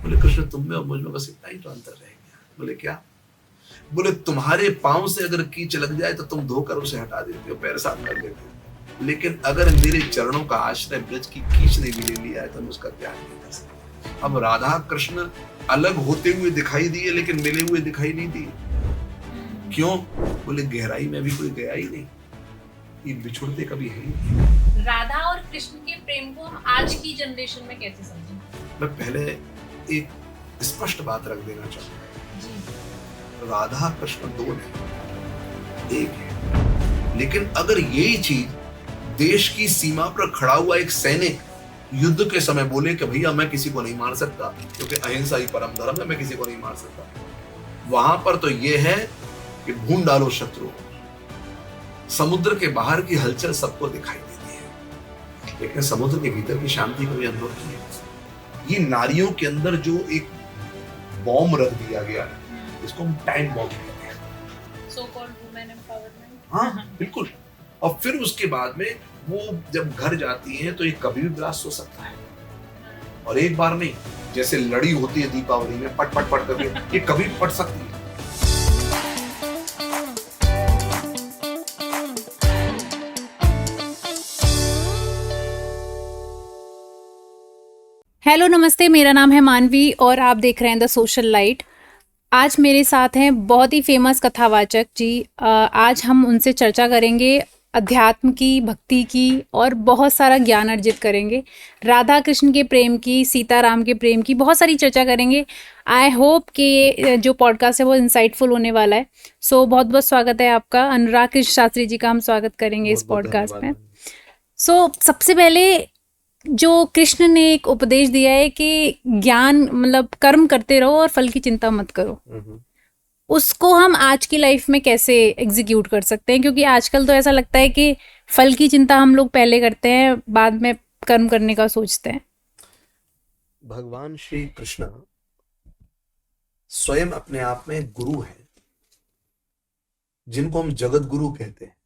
बोले कृष्ण तुम में और मुझ में बस इतना ही तो अंतर रह गया। बोले क्या? बोले तुम्हारे पांव से अगर कीच लग जाए तो तुम धोकर उसे हटा देते हो, पैर साफ कर देते हो, लेकिन अगर मेरे चरणों का आश्रय ब्रज की कीच ने भी ले लिया है तो हम उसका त्याग नहीं कर सकते। अब राधा कृष्ण अलग होते हुए दिखाई दिए लेकिन मिले हुए दिखाई नहीं दिए। क्यों? बोले गहराई में भी कोई गया ही नहीं, ये बिछुड़ते कभी है ही नहीं। राधा और कृष्ण के प्रेम को हम आज की जनरेशन में कैसे समझें? मैं पहले एक स्पष्ट बात रख देना चाहूंगा, राधा कृष्ण दो नहीं, एक है। लेकिन अगर यही चीज देश की सीमा पर खड़ा हुआ एक सैनिक युद्ध के समय बोले कि भैया मैं किसी को नहीं मार सकता क्योंकि अहिंसा ही परम धर्म है, मैं किसी को नहीं मार सकता, वहां पर तो यह है कि भून डालो शत्रु। समुद्र के बाहर की हलचल सबको दिखाई देती है, लेकिन समुद्र के भीतर की शांति को भी अनुभव किया। ये नारियों के अंदर जो एक बॉम्ब रख दिया गया है, इसको हम टाइम बॉम्ब कहते हैं, सो कॉल्ड वुमेन एम्पावरमेंट। हाँ बिल्कुल। और फिर उसके बाद में वो जब घर जाती हैं तो ये कभी भी ब्लास्ट हो सकता है, और एक बार नहीं, जैसे लड़ी होती है दीपावली में पट पट पट करके, ये कभी पट सकती है। हेलो नमस्ते, मेरा नाम है मानवी और आप देख रहे हैं द सोशल लाइट। आज मेरे साथ हैं बहुत ही फेमस कथावाचक जी। आज हम उनसे चर्चा करेंगे अध्यात्म की, भक्ति की और बहुत सारा ज्ञान अर्जित करेंगे। राधा कृष्ण के प्रेम की, सीताराम के प्रेम की बहुत सारी चर्चा करेंगे। आई होप कि जो पॉडकास्ट है वो इंसाइटफुल होने वाला है। सो बहुत बहुत स्वागत है आपका। अनुराग कृष्ण शास्त्री जी का हम स्वागत करेंगे इस पॉडकास्ट में। सो सबसे पहले जो कृष्ण ने एक उपदेश दिया है कि ज्ञान मतलब कर्म करते रहो और फल की चिंता मत करो, उसको हम आज की लाइफ में कैसे एग्जीक्यूट कर सकते हैं? क्योंकि आजकल तो ऐसा लगता है कि फल की चिंता हम लोग पहले करते हैं, बाद में कर्म करने का सोचते हैं। भगवान श्री कृष्ण स्वयं अपने आप में गुरु हैं, जिनको हम जगत गुरु कहते हैं।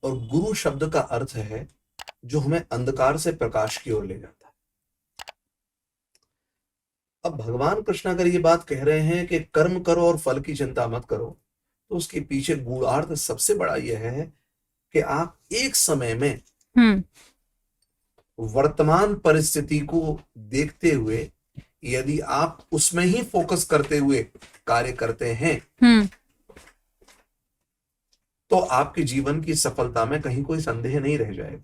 और गुरु शब्द का अर्थ है जो हमें अंधकार से प्रकाश की ओर ले जाता है। अब भगवान कृष्ण अगर ये बात कह रहे हैं कि कर्म करो और फल की चिंता मत करो, तो उसके पीछे गूढ़ार्थ सबसे बड़ा यह है कि आप एक समय में वर्तमान परिस्थिति को देखते हुए यदि आप उसमें ही फोकस करते हुए कार्य करते हैं तो आपके जीवन की सफलता में कहीं कोई संदेह नहीं रह जाएगा।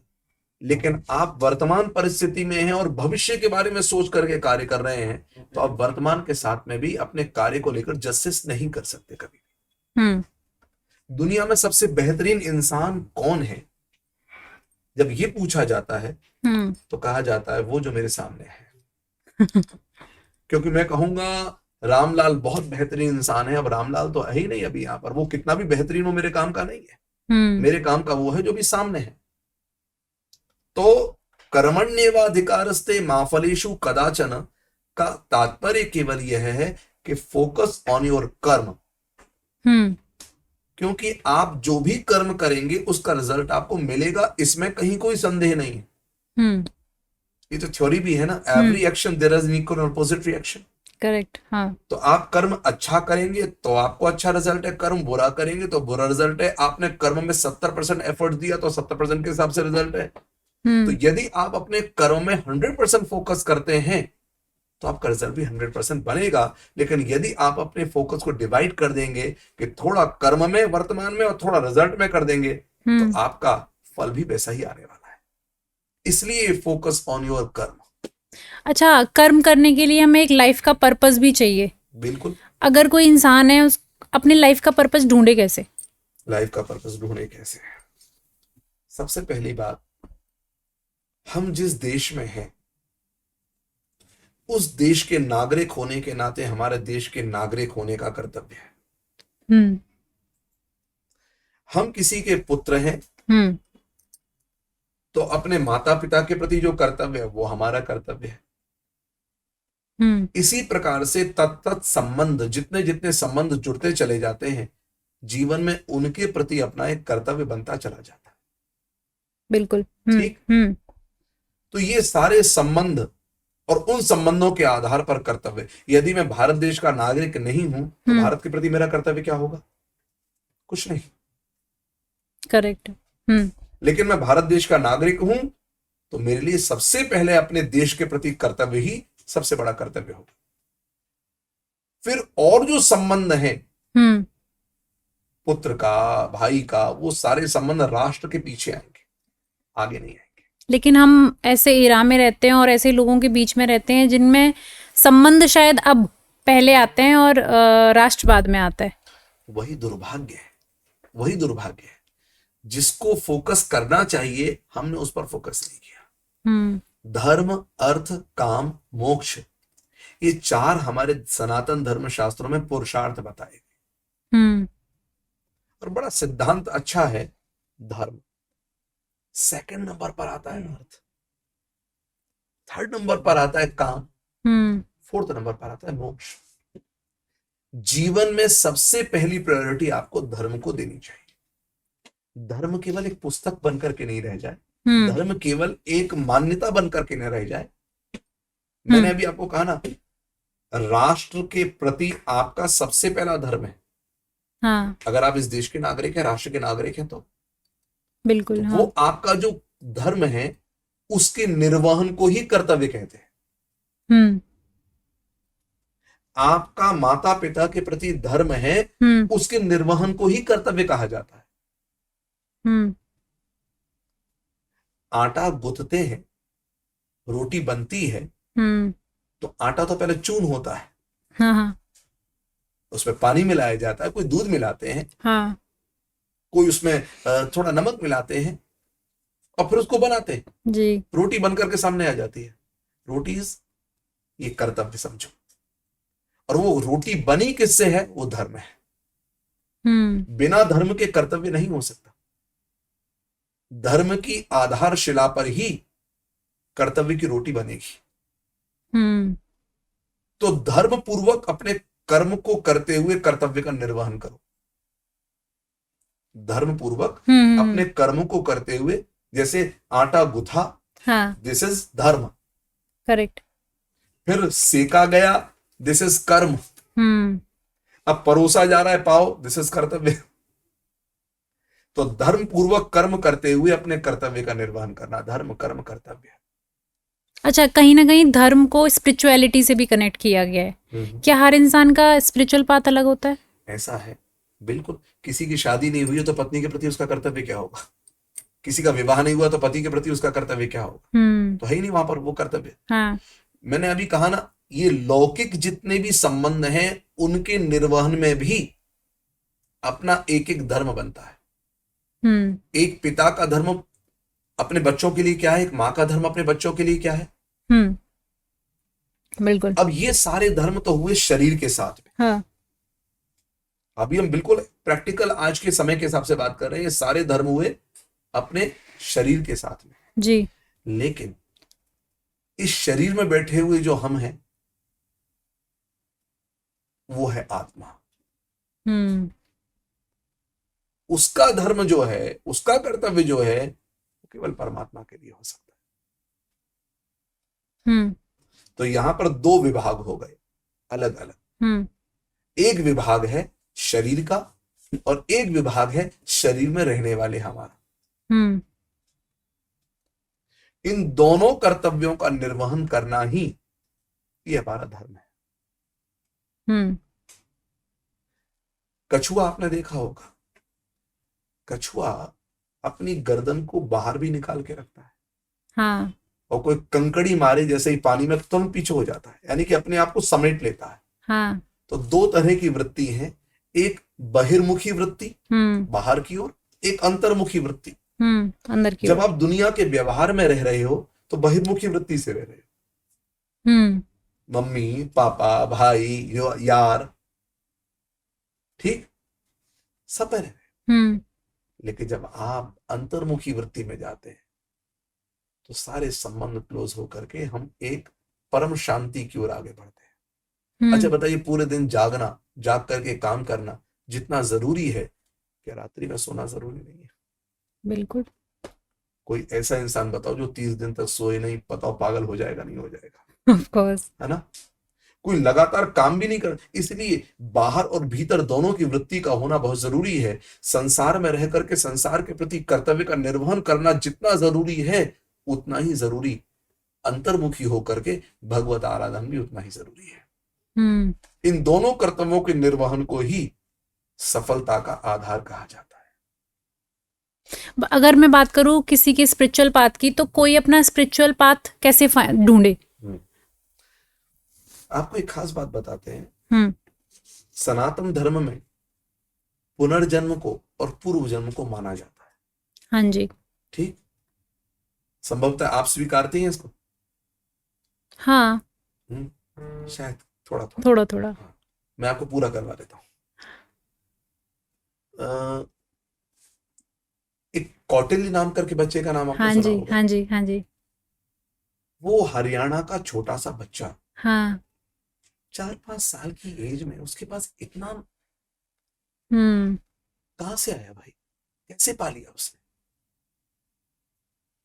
लेकिन आप वर्तमान परिस्थिति में हैं और भविष्य के बारे में सोच करके कार्य कर रहे हैं, तो आप वर्तमान के साथ में भी अपने कार्य को लेकर जस्टिस नहीं कर सकते कभी। दुनिया में सबसे बेहतरीन इंसान कौन है जब ये पूछा जाता है तो कहा जाता है वो जो मेरे सामने है। क्योंकि मैं कहूंगा रामलाल बहुत बेहतरीन इंसान है। अब रामलाल तो है ही नहीं अभी यहाँ पर, वो कितना भी बेहतरीन हो मेरे काम का नहीं है। मेरे काम का वो है जो भी सामने है। तो कर्मण्येवाधिकारस्ते मा फलेषु कदाचन का तात्पर्य केवल यह है कि फोकस ऑन योर कर्म। क्योंकि आप जो भी कर्म करेंगे उसका रिजल्ट आपको मिलेगा, इसमें कहीं कोई संदेह नहीं है। ये तो थ्योरी भी है ना, every action there is an equal और अपोजिट रिएक्शन। करेक्ट। हाँ, तो आप कर्म अच्छा करेंगे तो आपको अच्छा रिजल्ट है, कर्म बुरा करेंगे तो बुरा रिजल्ट है। आपने कर्म में 70% एफर्ट दिया तो 70% के हिसाब से रिजल्ट है। तो यदि आप अपने कर्म में 100% फोकस करते हैं तो आपका रिजल्ट भी 100% बनेगा। लेकिन यदि आप अपने फोकस को डिवाइड कर देंगे कि थोड़ा कर्म में वर्तमान में और थोड़ा रिजल्ट में कर देंगे तो आपका फल भी वैसा ही आने वाला है। इसलिए फोकस ऑन योर कर्म। अच्छा, कर्म करने के लिए हमें एक लाइफ का पर्पस भी चाहिए। बिल्कुल। अगर कोई इंसान है, उस अपनी लाइफ का पर्पस ढूंढे कैसे? लाइफ का पर्पस ढूंढे कैसे? सबसे पहली बात, हम जिस देश में हैं उस देश के नागरिक होने के नाते हमारे देश के नागरिक होने का कर्तव्य है। हम किसी के पुत्र हैं तो अपने माता पिता के प्रति जो कर्तव्य है वो हमारा कर्तव्य है। इसी प्रकार से तत्त संबंध, जितने जितने संबंध जुड़ते चले जाते हैं जीवन में, उनके प्रति अपना एक कर्तव्य बनता चला जाता है। बिल्कुल। ठीक। तो ये सारे संबंध और उन संबंधों के आधार पर कर्तव्य। यदि मैं भारत देश का नागरिक नहीं हूं तो भारत के प्रति मेरा कर्तव्य क्या होगा? कुछ नहीं। करेक्ट। लेकिन मैं भारत देश का नागरिक हूं तो मेरे लिए सबसे पहले अपने देश के प्रति कर्तव्य ही सबसे बड़ा कर्तव्य होगा। फिर और जो संबंध है पुत्र का, भाई का, वो सारे संबंध राष्ट्र के पीछे आएंगे, आगे नहीं आएंगे। लेकिन हम ऐसे इरा में रहते हैं और ऐसे लोगों के बीच में रहते हैं जिनमें संबंध शायद अब पहले आते हैं और राष्ट्र बाद में आता है। वही दुर्भाग्य है, वही दुर्भाग्य है। जिसको फोकस करना चाहिए हमने उस पर फोकस नहीं किया। धर्म, अर्थ, काम, मोक्ष, ये चार हमारे सनातन धर्म शास्त्रों में पुरुषार्थ बताए गए। और बड़ा सिद्धांत अच्छा है धर्म। सेकंड नंबर पर आता है अर्थ, थर्ड नंबर पर आता है काम, फोर्थ नंबर पर आता है मोक्ष। जीवन में सबसे पहली प्रायोरिटी आपको धर्म को देनी चाहिए। धर्म केवल एक पुस्तक बनकर के नहीं रह जाए, धर्म केवल एक मान्यता बनकर के न रह जाए। मैंने अभी आपको कहा ना, राष्ट्र के प्रति आपका सबसे पहला धर्म है। हाँ। अगर आप इस देश के नागरिक हैं, राष्ट्र के नागरिक हैं, तो बिल्कुल तो हाँ। वो आपका जो धर्म है उसके निर्वहन को ही कर्तव्य कहते हैं। आपका माता पिता के प्रति धर्म है, उसके निर्वहन को ही कर्तव्य कहा जाता है। आटा गूंथते हैं, रोटी बनती है, तो आटा तो पहले चून होता है। हाँ। उसमें पानी मिलाया जाता है, कोई दूध मिलाते हैं, हाँ। कोई उसमें थोड़ा नमक मिलाते हैं और फिर उसको बनाते हैं जी। रोटी बनकर के सामने आ जाती है। रोटी ये कर्तव्य समझो। और वो रोटी बनी किससे है? वो धर्म है। बिना धर्म के कर्तव्य नहीं हो सकता। धर्म की आधारशिला पर ही कर्तव्य की रोटी बनेगी। तो धर्म पूर्वक अपने कर्म को करते हुए कर्तव्य का निर्वहन करो। धर्म पूर्वक अपने कर्म को करते हुए, जैसे आटा गुथा, हाँ। दिस इज धर्म। करेक्ट। फिर सेका गया, दिस इज कर्म। अब परोसा जा रहा है पाव, दिस इज कर्तव्य। तो धर्म पूर्वक कर्म करते हुए अपने कर्तव्य का निर्वहन करना, धर्म कर्म कर्तव्य। अच्छा, कहीं ना कहीं धर्म को स्पिरिचुअलिटी से भी कनेक्ट किया गया है। क्या हर इंसान का स्पिरिचुअल पाथ अलग होता है? ऐसा है, बिल्कुल। किसी की शादी नहीं हुई है तो पत्नी के प्रति उसका कर्तव्य क्या होगा? किसी का विवाह नहीं हुआ तो पति के प्रति उसका कर्तव्य क्या होगा? तो है ही नहीं वहां पर वो कर्तव्य। हाँ। मैंने अभी कहा ना, ये लौकिक जितने भी संबंध हैं उनके निर्वहन में भी अपना एक एक धर्म बनता है। एक पिता का धर्म अपने बच्चों के लिए क्या है, एक माँ का धर्म अपने बच्चों के लिए क्या है। बिल्कुल। अब ये सारे धर्म तो हुए शरीर के साथ में। हाँ। अभी हम बिल्कुल प्रैक्टिकल आज के समय के हिसाब से बात कर रहे हैं। ये सारे धर्म हुए अपने शरीर के साथ में जी। लेकिन इस शरीर में बैठे हुए जो हम हैं वो है आत्मा। उसका धर्म जो है, उसका कर्तव्य जो है, वो केवल परमात्मा के लिए हो सकता है। तो यहां पर दो विभाग हो गए अलग अलग। एक विभाग है शरीर का और एक विभाग है शरीर में रहने वाले हमारा। इन दोनों कर्तव्यों का निर्वहन करना ही ये हमारा धर्म है। कछुआ आपने देखा होगा, कछुआ अपनी गर्दन को बाहर भी निकाल के रखता है। हाँ। और कोई कंकड़ी मारे जैसे ही पानी में तुरंत पीछे हो जाता है, यानी कि अपने आप को समेट लेता है। हाँ। तो दो तरह की वृत्ति है, एक बहिर्मुखी वृत्ति बाहर की ओर, एक अंतर्मुखी वृत्ति अंदर की। जब आप दुनिया के व्यवहार में रह रहे हो तो बहिर्मुखी वृत्ति से रह रहे हो। मम्मी पापा भाई यार, ठीक, सब रह रहे। लेकिन जब आप अंतर्मुखी वृत्ति में जाते हैं तो सारे संबंध क्लोज होकर के हम एक परम शांति की ओर आगे बढ़ते हैं। अच्छा बताइए, पूरे दिन जागना, जाग करके काम करना जितना जरूरी है, क्या रात्रि में सोना जरूरी नहीं है? बिल्कुल। कोई ऐसा इंसान बताओ जो 30 दिन तक सोए नहीं, बताओ पागल हो जाएगा नहीं हो जाएगा? Of course. है ना। कोई लगातार काम भी नहीं कर, इसलिए बाहर और भीतर दोनों की वृत्ति का होना बहुत जरूरी है। संसार में रह करके संसार के प्रति कर्तव्य का निर्वहन करना जितना जरूरी है, उतना ही जरूरी अंतर्मुखी होकर के भगवत आराधन भी उतना ही जरूरी है। हम्म। इन दोनों कर्तव्यों के निर्वहन को ही सफलता का आधार कहा जाता है। अगर मैं बात करूँ किसी के स्पिरिचुअल पाथ की, तो कोई अपना स्पिरिचुअल पाथ कैसे ढूंढे? आपको एक खास बात बताते हैं। हम्म। सनातन धर्म में पुनर्जन्म को और पूर्व जन्म को माना जाता है। हाँ जी। ठीक, संभवतः आप स्वीकारते हैं इसको? हाँ, शायद थोड़ा थोड़ा थोड़ा थोड़ा। हाँ, मैं आपको पूरा करवा देता हूँ। एक कौटिल्य नाम करके बच्चे का नाम आपने हाँ सुना जी, होगा। हाँ जी, हाँ जी। वो हरियाणा का छोटा सा बच्चा, हाँ। 4-5 साल की एज में उसके पास इतना हम्म। कहां से आया भाई? कैसे पा लिया उसने?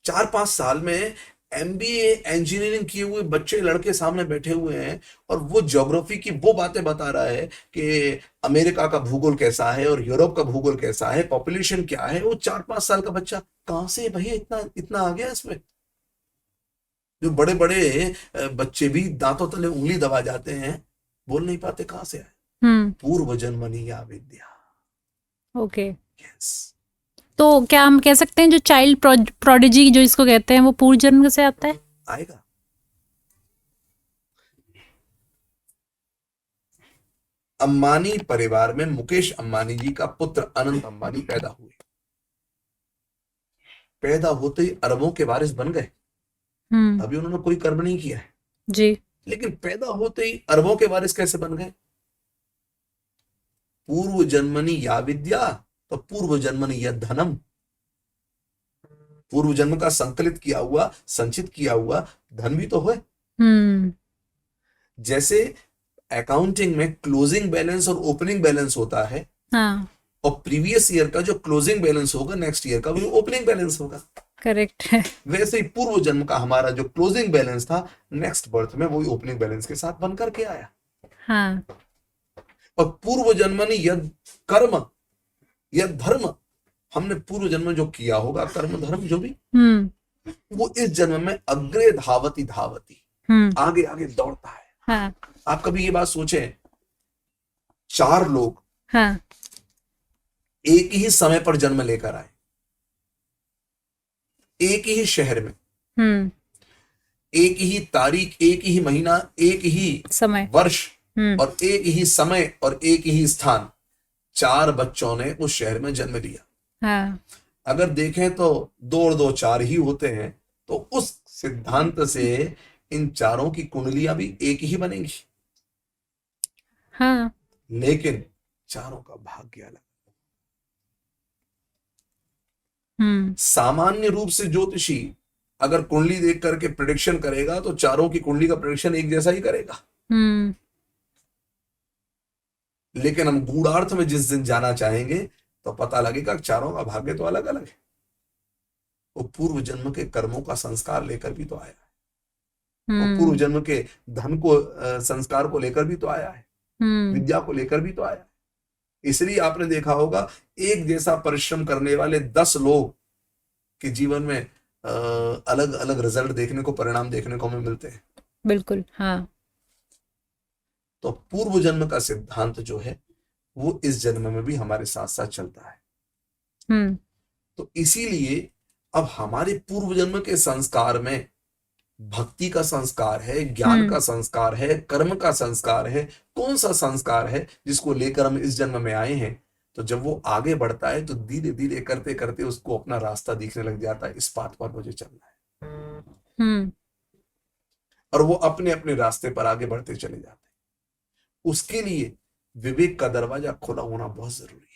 4-5 साल में एमबीए इंजीनियरिंग किए हुए बच्चे लड़के सामने बैठे हुए हैं और वो ज्योग्राफी की वो बातें बता रहा है कि अमेरिका का भूगोल कैसा है और यूरोप का भूगोल कैसा है, पॉपुलेशन क्या है। वो 4-5 साल का बच्चा कहां से भैया इतना इतना आ गया इसमें? जो बड़े बड़े बच्चे भी दांतों तले उंगली दबा जाते हैं, बोल नहीं पाते, कहां से आए? पूर्व जन्मनी या विद्या। ओके। यस। तो क्या हम कह सकते हैं जो चाइल्ड प्रोडिजी जो इसको कहते हैं वो पूर्व जन्म से आता है? आएगा। अंबानी परिवार में मुकेश अंबानी जी का पुत्र अनंत अंबानी पैदा हुए। पैदा होते ही अरबों के वारिस बन गए। अभी उन्होंने कोई कर्म नहीं किया है जी, लेकिन पैदा होते ही अरबों के वारिस कैसे बन गए? पूर्व जन्मनी या विद्या, तो पूर्व जन्मनी या धनम। पूर्व जन्म का संकलित किया हुआ, संचित किया हुआ धन भी तो है। जैसे अकाउंटिंग में क्लोजिंग बैलेंस और ओपनिंग बैलेंस होता है। हाँ। और प्रीवियस ईयर का जो क्लोजिंग बैलेंस होगा नेक्स्ट ईयर का वो ओपनिंग बैलेंस होगा। करेक्ट है। वैसे ही पूर्व जन्म का हमारा जो क्लोजिंग बैलेंस था नेक्स्ट बर्थ में वही ओपनिंग बैलेंस के साथ बन करके आया। हाँ। और पूर्व जन्मनि यद कर्म यद धर्म, हमने पूर्व जन्म में जो किया होगा कर्म धर्म जो भी, वो इस जन्म में अग्रे धावती धावती, आगे आगे दौड़ता है। हाँ। आप कभी ये बात सोचें, 4 लोग हाँ। एक ही समय पर जन्म लेकर आए, एक ही शहर में, एक ही तारीख, एक ही महीना, एक ही समय, वर्ष और एक ही समय और एक ही स्थान। 4 बच्चों ने उस शहर में जन्म लिया। हाँ। अगर देखें तो 2 और 2 4 ही होते हैं, तो उस सिद्धांत से इन चारों की कुंडलियां भी एक ही बनेंगी। हाँ। लेकिन चारों का भाग्य अलग। सामान्य रूप से ज्योतिषी अगर कुंडली देख करके प्रेडिक्शन करेगा तो चारों की कुंडली का प्रेडिक्शन एक जैसा ही करेगा। लेकिन हम गूढ़ार्थ में जिस दिन जाना चाहेंगे तो पता लगेगा चारों का भाग्य तो अलग अलग है। वो पूर्व जन्म के कर्मों का संस्कार लेकर भी तो आया है, और पूर्व जन्म के धन को संस्कार को लेकर भी तो आया है, विद्या को लेकर भी तो आया है। इसलिए आपने देखा होगा एक जैसा परिश्रम करने वाले 10 लोग के जीवन में अलग अलग रिजल्ट देखने को, परिणाम देखने को हमें मिलते हैं। बिल्कुल। हाँ। तो पूर्व जन्म का सिद्धांत जो है वो इस जन्म में भी हमारे साथ साथ चलता है। तो इसीलिए अब हमारे पूर्व जन्म के संस्कार में भक्ति का संस्कार है, ज्ञान का संस्कार है, कर्म का संस्कार है। कौन सा संस्कार है जिसको लेकर हम इस जन्म में आए हैं? तो जब वो आगे बढ़ता है तो धीरे धीरे करते करते उसको अपना रास्ता दिखने लग जाता है, इस पाथ पर मुझे चलना है। और वो अपने अपने रास्ते पर आगे बढ़ते चले जाते हैं। उसके लिए विवेक का दरवाजा खुला होना बहुत जरूरी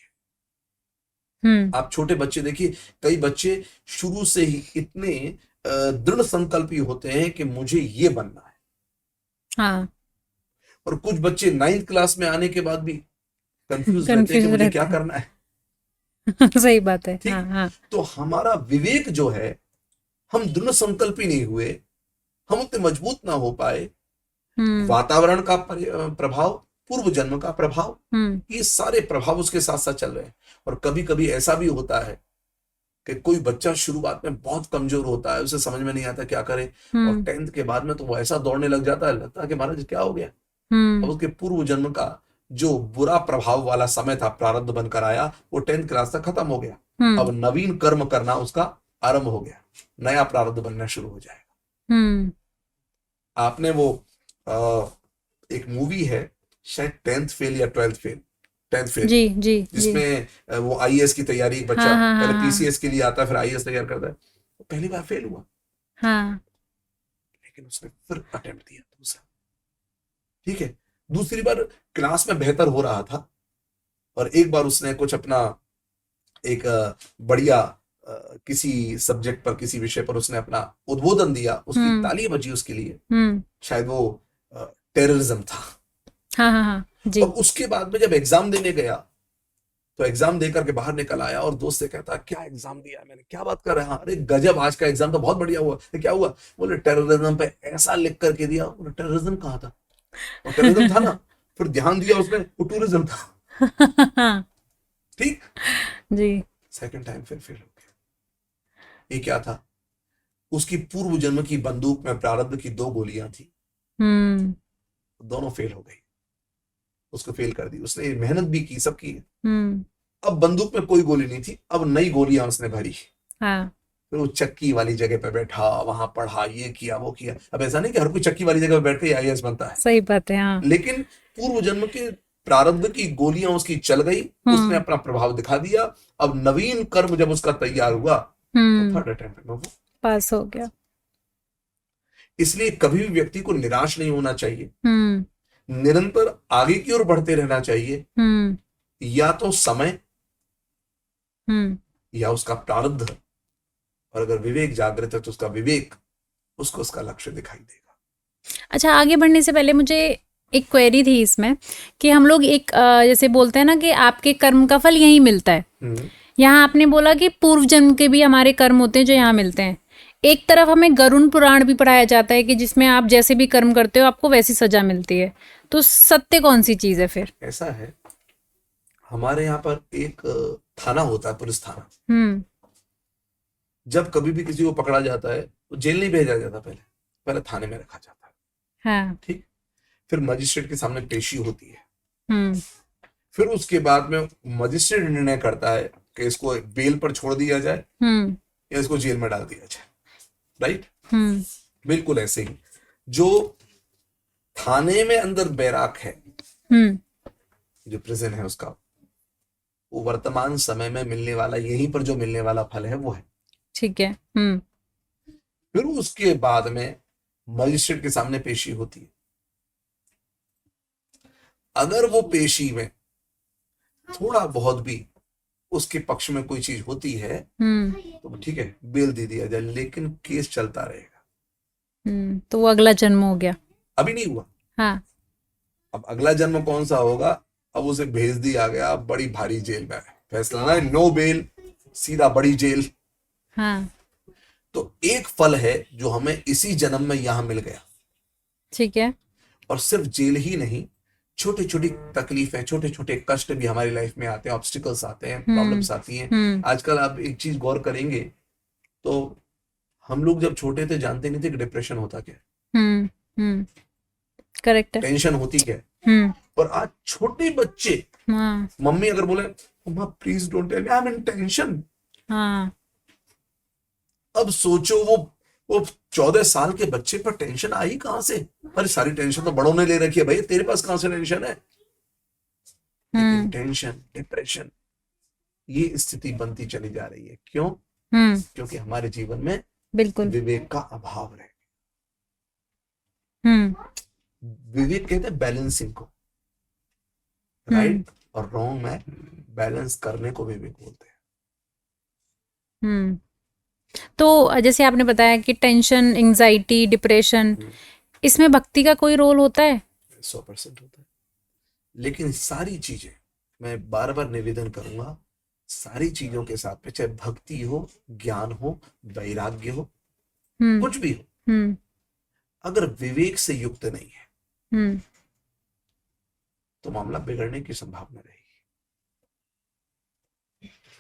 है। आप छोटे बच्चे देखिए, कई बच्चे शुरू से ही इतने दृढ़ संकल्पी होते हैं कि मुझे ये बनना है। हाँ। और कुछ बच्चे 9th क्लास में आने के बाद भी कंफ्यूज रहते हैं कि मुझे क्या करना है। सही बात है। हाँ, हाँ। तो हमारा विवेक जो है, हम दृढ़ संकल्पी नहीं हुए, हम उतने मजबूत ना हो पाए, हम्म वातावरण का प्रभाव, पूर्व जन्म का प्रभाव, हम्म ये सारे प्रभाव उसके साथ साथ चल रहे हैं। और कभी कभी ऐसा भी होता है कि कोई बच्चा शुरुआत में बहुत कमजोर होता है, उसे समझ में नहीं आता क्या करे, और हम्म 10th के बाद में तो वो ऐसा दौड़ने लग जाता है, लगता है कि महाराज क्या हो गया। अब हम्म उसके पूर्व जन्म का जो बुरा प्रभाव वाला समय था, प्रारब्ध बनकर आया, वो 10th क्लास तक खत्म हो गया। हम्म अब नवीन कर्म करना उसका आरंभ हो गया, नया प्रारब्ध बनना शुरू हो जाएगा। हम्म आपने वो अ, एक मूवी है शायद 10th फेल या 12th फेल, 10th फेल, जी जी जी। जिसमें वो आईएएस की तैयारी, एक बच्चा हाँ हाँ हाँ पहले हाँ पीसीएस के लिए आता है, फिर आईएएस तैयार करता है। वो पहली बार फेल हुआ, हाँ। लेकिन उसने फिर अटेम्प्ट दिया दूसरा, ठीक है। दूसरी बार क्लास में बेहतर हो रहा था, और एक बार उसने कुछ अपना एक बढ़िया किसी सब्जेक्ट पर, किसी विषय पर उसने अपना उद्बोधन दिया, उसकी हम्म ताली बजी उसके लिए। हम्म शायद वो टेररिज्म था। हाँ हाँ हाँ जी। और उसके बाद में जब एग्जाम देने गया, तो एग्जाम देकर के बाहर निकल आया और दोस्त से कहता, क्या एग्जाम दिया है मैंने, क्या बात कर रहे हैं, अरे गजब, आज का एग्जाम तो बहुत बढ़िया हुआ। क्या हुआ? बोले टेररिज्म पे ऐसा लिख करके दिया। बोले टेररिज्म कहाँ था? और टेररिज्म था ना। फिर ध्यान दिया उसने, वो टूरिज्म था। ठीक। जी। सेकंड टाइम फिर फेल हो गया। ये क्या था? उसकी पूर्व जन्म की बंदूक में प्रारब्ध की 2 गोलियां थी, हम्म दोनों फेल हो गई, उसको फेल कर दी। उसने मेहनत भी की, सब की, हम्म अब बंदूक में कोई गोली नहीं थी, अब नई गोलियां उसने भरी। हाँ फिर वो चक्की वाली जगह पे बैठा, वहां पढ़ा, ये किया वो किया। अब ऐसा नहीं कि हर कोई चक्की वाली जगह पे बैठ के आईएएस बनता है, सही बात है हाँ। लेकिन पूर्व जन्म के प्रारब्ध की गोलियां उसकी चल गई, उसने अपना प्रभाव दिखा दिया। अब नवीन कर्म जब उसका तैयार हुआ, तो थर्ड अटेम्प्ट में वो पास हो गया। इसलिए कभी भी व्यक्ति को निराश नहीं होना चाहिए, हम्म निरंतर आगे की ओर बढ़ते रहना चाहिए। हम्म या तो समय हम्म या उसका प्रारब्ध, और अगर विवेक जागृत है तो उसका विवेक उसको उसका लक्ष्य दिखाई देगा। अच्छा, आगे बढ़ने से पहले मुझे एक क्वेरी थी इसमें कि हम लोग एक जैसे बोलते हैं ना कि आपके कर्म का फल यहीं मिलता है। यहाँ आपने बोला कि पूर्व जन्म के भी हमारे कर्म होते हैं जो यहाँ मिलते हैं। एक तरफ हमें गरुड़ पुराण भी पढ़ाया जाता है कि जिसमें आप जैसे भी कर्म करते हो आपको वैसी सजा मिलती है। तो सत्य कौन सी चीज है फिर? ऐसा है, हमारे यहाँ पर एक थाना होता है, पुलिस थाना। जब कभी भी किसी को पकड़ा जाता है तो जेल नहीं भेजा जाता, पहले पहले थाने में रखा जाता है। हाँ। ठीक। फिर मजिस्ट्रेट के सामने पेशी होती है। हम्म फिर उसके बाद में मजिस्ट्रेट निर्णय करता है कि इसको बेल पर छोड़ दिया जाए या इसको जेल में डाल दिया जाए। राइट। बिल्कुल ऐसे ही जो थाने में अंदर बैराक है, जो प्रिजन है उसका, वो वर्तमान समय में मिलने वाला, यहीं पर जो मिलने वाला फल है वो है। ठीक है। फिर उसके बाद में मजिस्ट्रेट के सामने पेशी होती है। अगर वो पेशी में थोड़ा बहुत भी उसके पक्ष में कोई चीज होती है तो ठीक है, बेल दे दिया जाए, लेकिन केस चलता रहेगा। तो वो अगला जन्म हो गया। अभी नहीं हुआ। हाँ। अब अगला जन्म कौन सा होगा? अब उसे भेज दिया गया बड़ी भारी जेल में, फैसला ना, नो बेल, सीधा बड़ी जेल। हाँ। तो एक फल है जो हमें इसी जन्म में यहां मिल गया। ठीक है। और सिर्फ जेल ही नहीं, छोटी छोटी तकलीफें, छोटे छोटे कष्ट भी हमारी लाइफ में आते हैं, ऑब्स्टिकल्स आते हैं, प्रॉब्लम्स आती हैं। आजकल आप एक चीज गौर करेंगे तो हम लोग जब छोटे थे जानते नहीं थे कि डिप्रेशन होता क्या, करेक्ट है, टेंशन होती क्या। और आज छोटे बच्चे, मम्मी अगर बोले मम्मा please don't tell me I am in tension, अब सोचो वो 14 साल के बच्चे पर टेंशन आई कहां से? अरे सारी टेंशन तो बड़ों ने ले रखी है भाई, तेरे पास कहां से टेंशन है? लेकिन टेंशन, डिप्रेशन, ये स्थिति बनती चली जा रही है। क्यों? क्योंकि हमारे जीवन में बिल्कुल विवेक का अभाव रहे। विवेक कहते हैं बैलेंसिंग को, राइट और रॉन्ग में बैलेंस करने को विवेक बोलते हैं। तो जैसे आपने बताया कि टेंशन, एंजाइटी, डिप्रेशन, इसमें भक्ति का कोई रोल होता है? 100% होता है। लेकिन सारी चीजें, मैं बार बार निवेदन करूंगा, सारी चीजों के साथ में, चाहे भक्ति हो, ज्ञान हो, वैराग्य हो, कुछ भी हो, अगर विवेक से युक्त नहीं है हम्म तो मामला बिगड़ने की संभावना रहेगी।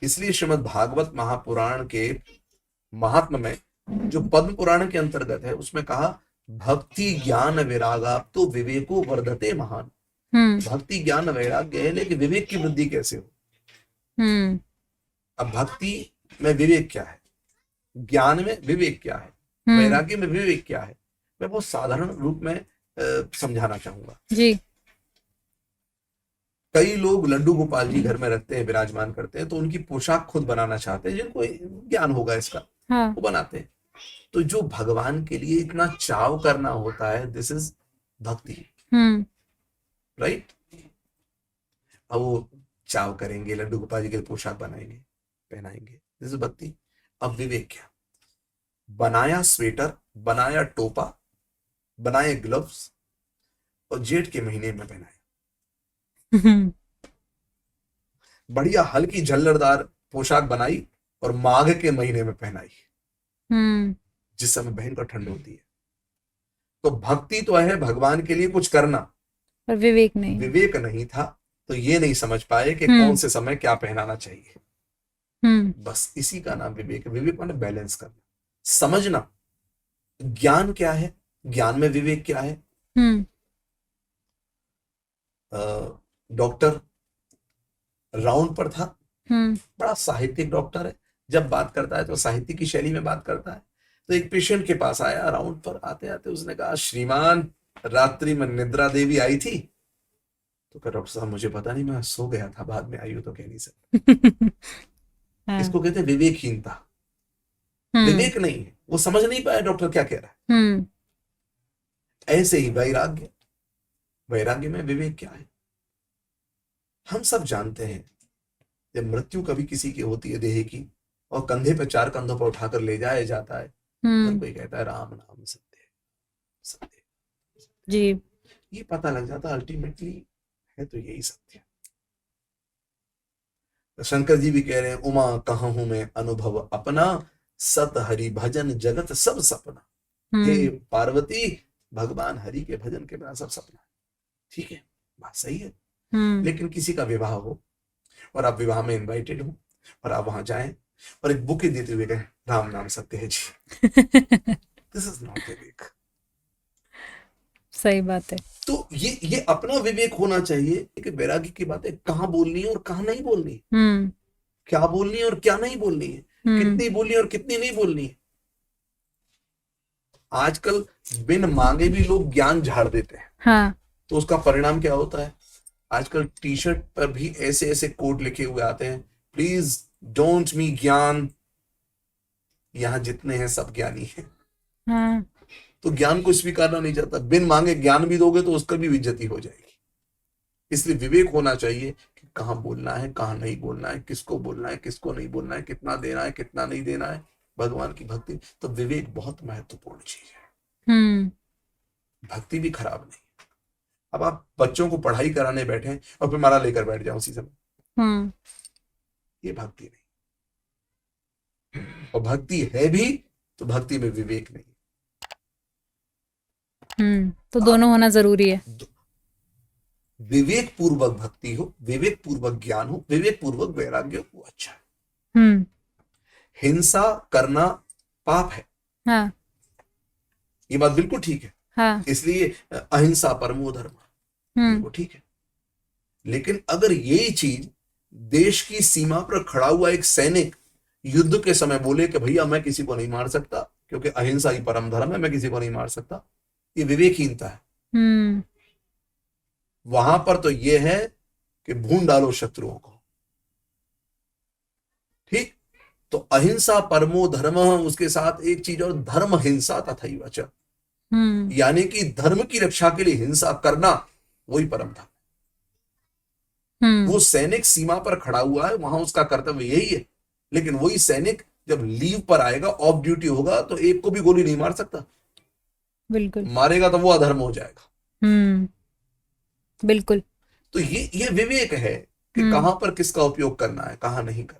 इसलिए श्रीमद् भागवत महापुराण के महात्म में जो पद्म पुराण के अंतर्गत है उसमें कहा भक्ति ज्ञान वैरागाप तो विवेको वर्धते महान। भक्ति ज्ञान वैराग्य है, लेकिन विवेक की वृद्धि कैसे हो? अब भक्ति में विवेक क्या है, ज्ञान में विवेक क्या है, वैराग्य में विवेक क्या है, मैं बहुत साधारण रूप में समझाना चाहूंगा जी। कई लोग लड्डू गोपाल जी घर में रखते हैं, विराजमान करते हैं, तो उनकी पोशाक खुद बनाना चाहते हैं, जिनको ज्ञान होगा इसका, हाँ। वो बनाते हैं। तो जो भगवान के लिए इतना चाव करना होता है, दिस इज भक्ति, राइट। अब वो चाव करेंगे, लड्डू गोपाल जी के लिए पोशाक बनाएंगे, पहनाएंगे, दिस इज भक्ति। अब विवेक क्या? बनाया स्वेटर, बनाया टोपा, बनाए ग्लव्स और जेठ के महीने में पहनाया, बढ़िया हल्की झल्लरदार पोशाक बनाई और माघ के महीने में पहनाई, जिस समय भयंकर ठंड होती है। तो भक्ति तो है भगवान के लिए कुछ करना, पर विवेक नहीं। विवेक नहीं था तो ये नहीं समझ पाए कि कौन से समय क्या पहनाना चाहिए। बस इसी का नाम विवेक है। विवेक माने बैलेंस करना, समझना ज्ञान क्या है, ज्ञान में विवेक क्या है। डॉक्टर राउंड पर था, बड़ा साहित्यिक डॉक्टर है, जब बात करता है तो साहित्य की शैली में बात करता है। तो एक पेशेंट के पास आया राउंड पर, आते आते उसने कहा, श्रीमान रात्रि में निद्रा देवी आई थी? तो कहा, डॉक्टर साहब मुझे पता नहीं, मैं सो गया था, बाद में आई हो तो कह नहीं सकता। इसको कहते हैं विवेकहीनता। विवेक नहीं है, वो समझ नहीं पाया डॉक्टर क्या कह रहा है। ऐसे ही वैराग्य, वैराग्य में विवेक क्या है? हम सब जानते हैं जब मृत्यु कभी किसी की होती है देह की, और कंधे पे 4 कंधों पर उठाकर ले जाया जाता है, तो कोई कहता है राम नाम सत्य सत्य जी। ये पता लग जाता अल्टीमेटली है तो यही सत्य। तो शंकर जी भी कह रहे हैं, उमा कहाँ हूं मैं अनुभव अपना, सत हरि भजन जगत सब सपना। हे पार्वती, भगवान हरि के भजन के बिना सब सपना है। ठीक है, बात सही है। लेकिन किसी का विवाह हो और आप विवाह में इनवाइटेड हो और आप वहां जाएं और एक बुके देते हुए कहें राम नाम सत्य है जी, दिस इज नॉट विवेक। सही बात है। तो ये अपना विवेक होना चाहिए कि वैराग्य की बातें कहाँ बोलनी है और कहाँ नहीं बोलनी, क्या बोलनी है और क्या नहीं बोलनी है, कितनी बोलनी है और कितनी नहीं बोलनी है। आजकल बिन मांगे भी लोग ज्ञान झाड़ देते हैं। हाँ। तो उसका परिणाम क्या होता है? आजकल टी शर्ट पर भी ऐसे ऐसे कोड लिखे हुए आते हैं, प्लीज डोंट मी ज्ञान, यहां जितने हैं सब ज्ञानी हैं। हाँ। तो ज्ञान को स्वीकारना नहीं चाहता, बिन मांगे ज्ञान भी दोगे तो उसका भी इज्जती हो जाएगी। इसलिए विवेक होना चाहिए कि कहाँ बोलना है, कहाँ नहीं बोलना है, किसको बोलना है, किसको नहीं बोलना है, कितना देना है, कितना नहीं देना है। भगवान की भक्ति तो विवेक बहुत महत्वपूर्ण चीज है। भक्ति भी खराब नहीं। अब आप बच्चों को पढ़ाई कराने बैठे और फिर माला लेकर बैठ जाओ उसी समय, ये भक्ति नहीं। और भक्ति है भी तो भक्ति में विवेक नहीं। तो दोनों होना जरूरी है। विवेक पूर्वक भक्ति हो, विवेक पूर्वक ज्ञान हो, विवेक पूर्वक वैराग्य हो, वो अच्छा है। हिंसा करना पाप है। हाँ। ये बात बिल्कुल ठीक है। हाँ। इसलिए अहिंसा परमो धर्म, बिल्कुल ठीक है। लेकिन अगर यही चीज देश की सीमा पर खड़ा हुआ एक सैनिक युद्ध के समय बोले कि भैया मैं किसी को नहीं मार सकता क्योंकि अहिंसा ही परम धर्म है, मैं किसी को नहीं मार सकता, ये विवेकहीनता है। वहां पर तो ये है कि भून डालो शत्रुओं को। ठीक, तो अहिंसा परमो धर्म, उसके साथ एक चीज और, धर्म हिंसा तथैव च, यानी कि धर्म की रक्षा के लिए हिंसा करना वही परम धर्म। वो सैनिक सीमा पर खड़ा हुआ है, वहां उसका कर्तव्य यही है। लेकिन वही सैनिक जब लीव पर आएगा, ऑफ ड्यूटी होगा, तो एक को भी गोली नहीं मार सकता। बिल्कुल। मारेगा तो वो अधर्म हो जाएगा। बिल्कुल। तो ये विवेक है कि कहां पर किसका उपयोग करना है, कहां नहीं करना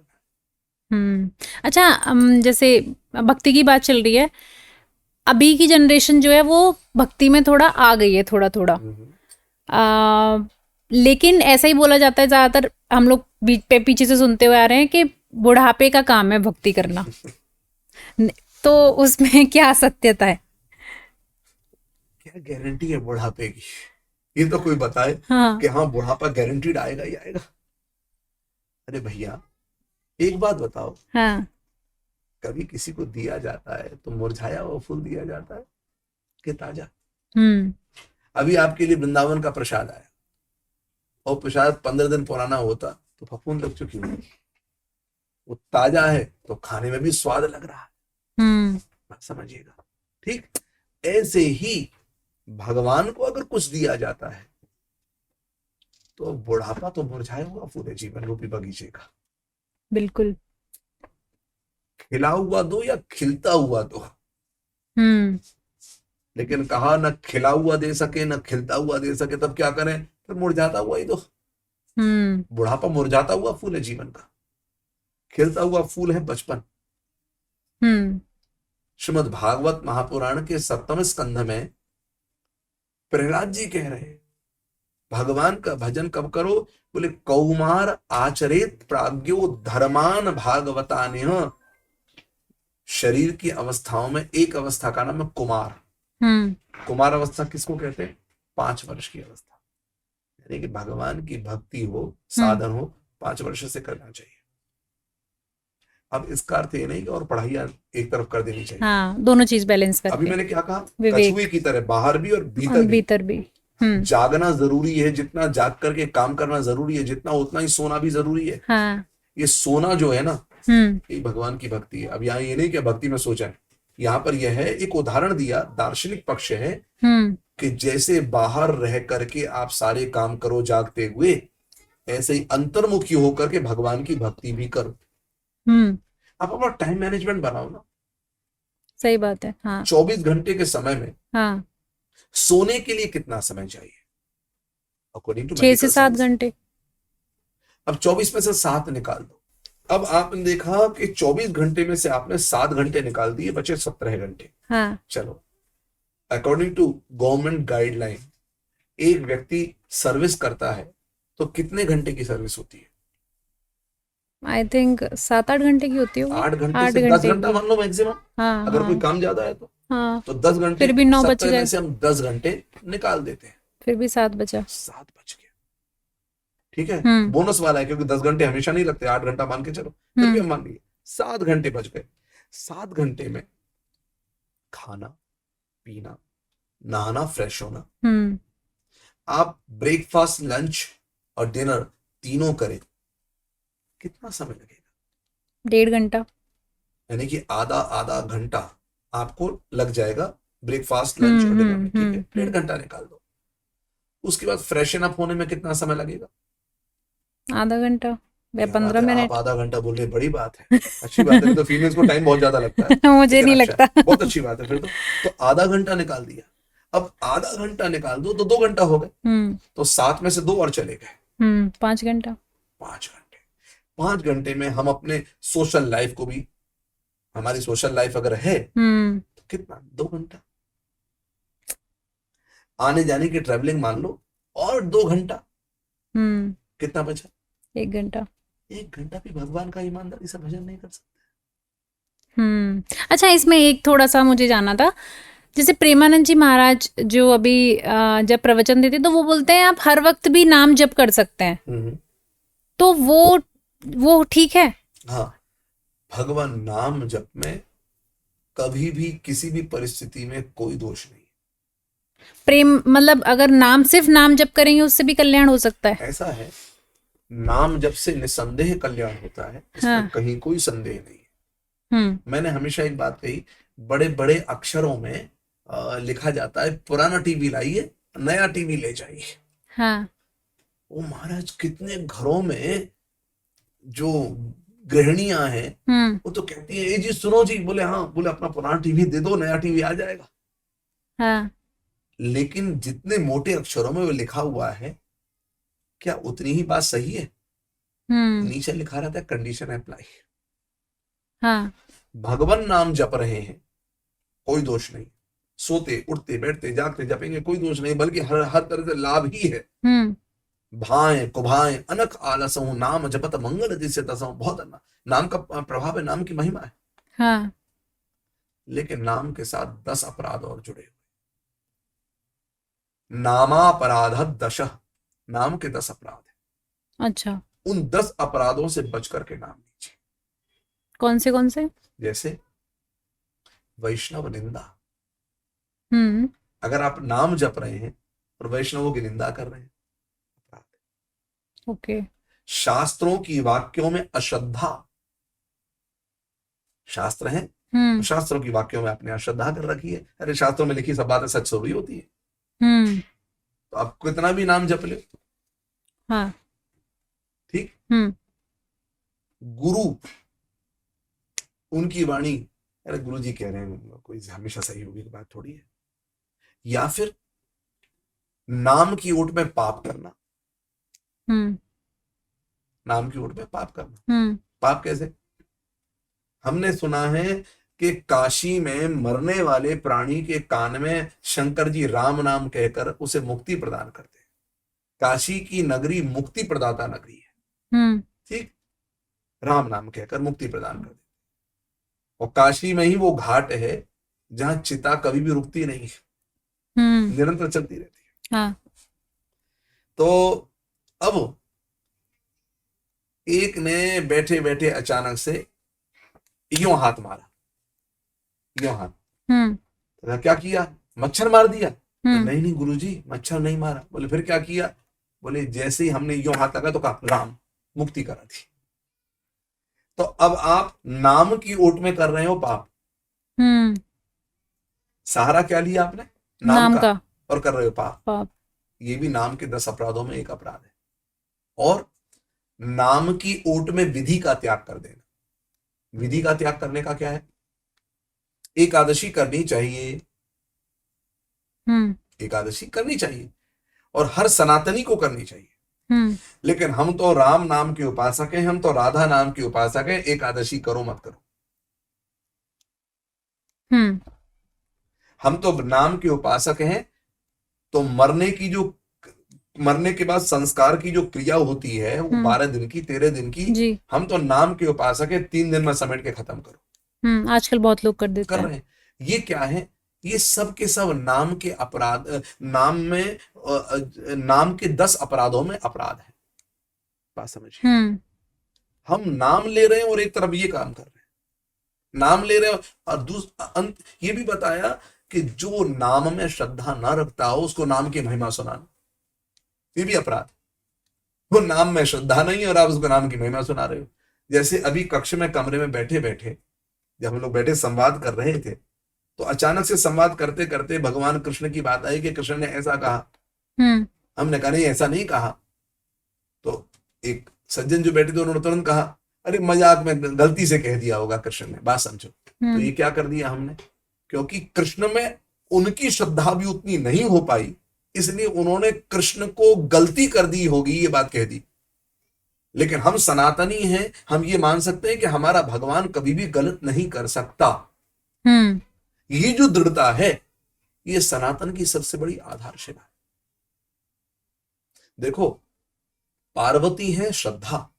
है। अच्छा, जैसे भक्ति की बात चल रही है, अभी की जनरेशन जो है वो भक्ति में थोड़ा आ गई है, थोड़ा थोड़ा। लेकिन ऐसा ही बोला जाता है, ज्यादातर हम लोग पीछे से सुनते हुए आ रहे हैं कि बुढ़ापे का काम है भक्ति करना। तो उसमें क्या सत्यता है? क्या गारंटी है बुढ़ापे की? ये तो कोई बताए हाँ कि हाँ बुढ़ापा गारंटीड आएगा ही आएगा। अरे भैया एक बात बताओ, हाँ कभी किसी को दिया जाता है तो मुरझाया हुआ फूल दिया जाता है कि ताजा? अभी आपके लिए वृंदावन का प्रसाद आया और प्रसाद 15 दिन पुराना होता तो फफूंद लग चुकी होती। वो ताजा है तो खाने में भी स्वाद लग रहा है। बात समझिएगा। ठीक ऐसे ही भगवान को अगर कुछ दिया जाता है तो बुढ़ापा तो मुरझाया हुआ फूल है जीवन रूपी बगीचे का। बिल्कुल। खिला हुआ दो या खिलता हुआ दो, लेकिन कहा न खिला हुआ दे सके न खिलता हुआ दे सके, तब क्या करें? फिर मुरझाता हुआ ही दो। बुढ़ापा मुरझाता हुआ फूल है जीवन का, खिलता हुआ फूल है बचपन। श्रीमद् भागवत महापुराण के 7वें स्कंध में प्रहलाद जी कह रहे हैं भगवान का भजन कब करो? बोले कौमार आचरित प्राज्ञो धर्मान भागवतान्य। शरीर की अवस्थाओं में एक अवस्था का नाम है कुमार। कुमार अवस्था किसको कहते हैं? 5 वर्ष की अवस्था, यानी कि भगवान की भक्ति हो, साधन हो, 5 वर्ष से करना चाहिए। अब इसका अर्थ ये नहीं कि और पढ़ाइयां एक तरफ कर देनी चाहिए। हाँ, दोनों चीज बैलेंस करके। अभी मैंने क्या कहा? विवेक। कछुए की तरह बाहर भी और भीतर भी। जागना जरूरी है, जितना जाग करके काम करना जरूरी है, जितना उतना ही सोना भी जरूरी है। हाँ। ये सोना जो है ना, ये भगवान की भक्ति है। अब यहाँ ये नहीं कि भक्ति में सोचा है, यहाँ पर यह है एक उदाहरण दिया, दार्शनिक पक्ष है कि जैसे बाहर रह करके आप सारे काम करो जागते हुए, ऐसे ही अंतर्मुखी होकर के भगवान की भक्ति भी करो। आप अपना टाइम मैनेजमेंट बनाओ ना। सही बात है। हाँ। 24 घंटे के समय में हाँ। सोने के लिए कितना समय चाहिए? अकॉर्डिंग टू 6 से 7 घंटे। अब 24 में से 7 निकाल दो। अब आपने देखा कि 24 घंटे में से आपने 7 घंटे निकाल दिए, बचे 17 घंटे। हाँ। चलो, अकॉर्डिंग टू गवर्नमेंट गाइडलाइन एक व्यक्ति सर्विस करता है तो कितने घंटे की सर्विस होती है? आई थिंक 7-8 घंटे की होती होगी। 8 घंटे से 10 घंटा मान लो मैक्सिमम। हाँ, अगर हाँ, कोई काम ज्यादा है तो हाँ, तो 10 घंटे, फिर भी 9 बच 70 गए, में से हम 10 घंटे निकाल देते हैं, फिर भी 7 बचा। 7 बच गया। ठीक है, बोनस वाला है क्योंकि 10 घंटे हमेशा नहीं लगते, 8 घंटा मान के चलो, फिर भी हम मान लिए 7 घंटे बच गए। 7 घंटे में खाना पीना, नहाना, फ्रेश होना, आप ब्रेकफास्ट, लंच और डिनर तीनों करें, कितना समय लगेगा? 1.5 घंटा। यानी कि आधा घंटा आपको लग जाएगा ब्रेकफास्ट, लंच और डिनर में। ठीक है, 1.5 घंटा निकाल दो। उसके बाद फ्रेशन अप होने में कितना समय लगेगा? आधा घंटा या 15 मिनट। आप आधा घंटा बोल रहे, बड़ी बात है, अच्छी बात है। तो फीमेल्स को टाइम बहुत ज्यादा लगता है। मुझे नहीं लगता। बहुत अच्छी बात है। फिर तो आधा घंटा निकाल दिया। अब आधा घंटा निकाल दो तो 2 घंटा हो गए, तो 7 में से 2 और चले गए, 5 घंटा। 5 घंटे। 5 घंटे में हम अपने सोशल लाइफ को भी, हमारी सोशल लाइफ अगर है तो कितना? 2 घंटा। आने जाने की ट्रेवलिंग मान लो और 2 घंटा, कितना बचा? 1 घंटा। 1 घंटा भी भगवान का ईमानदारी से भजन नहीं कर सकते। अच्छा, इसमें एक थोड़ा सा मुझे जानना था, जैसे प्रेमानंद जी महाराज जो अभी जब प्रवचन देते तो वो बोलते हैं आप हर वक्त भी नाम जप कर सकते हैं, तो वो ठीक है? हाँ, भगवान नाम जप में कभी भी किसी भी परिस्थिति में कोई दोष नहीं। प्रेम मतलब अगर सिर्फ नाम जप करेंगे उससे भी कल्याण हो सकता है? ऐसा है, नाम जप से निसंदेह कल्याण होता है, इसमें कहीं कोई संदेह नहीं है। मैंने हमेशा एक बात कही, बड़े बड़े अक्षरों में लिखा जाता है पुराना टीवी लाइए, नया टीवी ले जाइए। हाँ। वो महाराज कितने घरों में जो गृहिणियां हैं वो तो कहती है, ए जी सुनो जी, बोले हाँ, बोले अपना पुराना टीवी दे दो, नया टीवी आ जाएगा। हाँ। लेकिन जितने मोटे अक्षरों में वो लिखा हुआ है, क्या उतनी ही बात सही है? नीचे लिखा रहता है कंडीशन अप्लाई। हाँ। भगवान नाम जप रहे हैं, कोई दोष नहीं। सोते उठते बैठते जागते जपेंगे कोई दोष नहीं, बल्कि हर हर तरह से लाभ ही है। भाएं कुभाएं अनक आलसहु नाम जपत मंगल जिसे तसहु। बहुत नाम का प्रभाव है, नाम की महिमा है। हाँ। लेकिन नाम के साथ 10 अपराध और जुड़े हुए। नामापराध 10, नाम के 10 अपराध है। अच्छा। उन 10 अपराधों से बच करके नाम लीजिए। कौन से? जैसे वैष्णव निंदा। हम्म। अगर आप नाम जप रहे हैं और वैष्णवों की निंदा कर रहे हैं, अपराध है। ओके। शास्त्रों की वाक्यों में अश्रद्धा। शास्त्र है, शास्त्रों की वाक्यों में आपने अश्रद्धा कर रखी है। अरे शास्त्रों में लिखी सब बातें सच थोड़ी होती है। तो आप कितना भी नाम जप ले। हाँ। ठीक। गुरु, उनकी वाणी, अरे गुरु जी कह रहे हैं, कोई हमेशा सही होगी की बात थोड़ी है। या फिर नाम की ओट में पाप करना। नाम की ओट में पाप करना। पाप कैसे? हमने सुना है कि काशी में मरने वाले प्राणी के कान में शंकर जी राम नाम कहकर उसे मुक्ति प्रदान करते हैं। काशी की नगरी मुक्ति प्रदाता नगरी है। ठीक। राम नाम कहकर मुक्ति प्रदान करते। और काशी में ही वो घाट है जहां चिता कभी भी रुकती नहीं है, निरंतर चलती रहती है। हाँ। तो अब एक ने बैठे बैठे अचानक से यूं हाथ मारा, यूं हाथ। तो क्या किया? मच्छर मार दिया? तो नहीं गुरुजी, मच्छर नहीं मारा। बोले फिर क्या किया? बोले जैसे ही हमने यूं हाथ लगा तो कहा राम, मुक्ति करा दी। तो अब आप नाम की ओट में कर रहे हो पाप। सहारा क्या लिया आपने? नाम का। और कर रहे हो पाप। ये भी नाम के 10 अपराधों में एक अपराध है। और नाम की ओट में विधि का त्याग कर देना। विधि का त्याग करने का क्या है? एकादशी करनी चाहिए। एकादशी करनी चाहिए और हर सनातनी को करनी चाहिए। लेकिन हम तो राम नाम के उपासक हैं, हम तो राधा नाम के उपासक हैं। एकादशी करो मत करो। हम तो नाम के उपासक हैं, तो मरने के बाद संस्कार की जो क्रिया होती है वो 12 दिन की, 13 दिन की। हम तो नाम के उपासक है, 3 दिन में समेट के खत्म करो। आजकल बहुत लोग कर रहे हैं। ये क्या है? ये सब के सब नाम के अपराध, नाम के 10 अपराधों में अपराध है। बात समझिए। हम नाम ले रहे हैं और एक तरफ ये काम कर रहे हैं। नाम ले रहे हैं और ये भी बताया कि जो नाम में श्रद्धा ना रखता हो उसको नाम की महिमा सुनाना, ये भी अपराध। वो नाम में श्रद्धा नहीं और आप उसको नाम की महिमा सुना रहे हो। जैसे अभी कक्ष में कमरे में बैठे बैठे जब हम लोग बैठे संवाद कर रहे थे, तो अचानक से संवाद करते करते भगवान कृष्ण की बात आई कि कृष्ण ने ऐसा कहा। हमने कहा नहीं, ऐसा नहीं कहा। तो एक सज्जन जो बैठे थे उन्होंने तुरंत कहा, अरे मजाक में गलती से कह दिया होगा कृष्ण ने, बात समझो। तो ये क्या कर दिया हमने? क्योंकि कृष्ण में उनकी श्रद्धा भी उतनी नहीं हो पाई, इसलिए उन्होंने कृष्ण को गलती कर दी होगी, ये बात कह दी। लेकिन हम सनातनी हैं, हम ये मान सकते हैं कि हमारा भगवान कभी भी गलत नहीं कर सकता। ये जो दृढ़ता है, ये सनातन की सबसे बड़ी आधारशिला है। देखो, पार्वती है श्रद्धा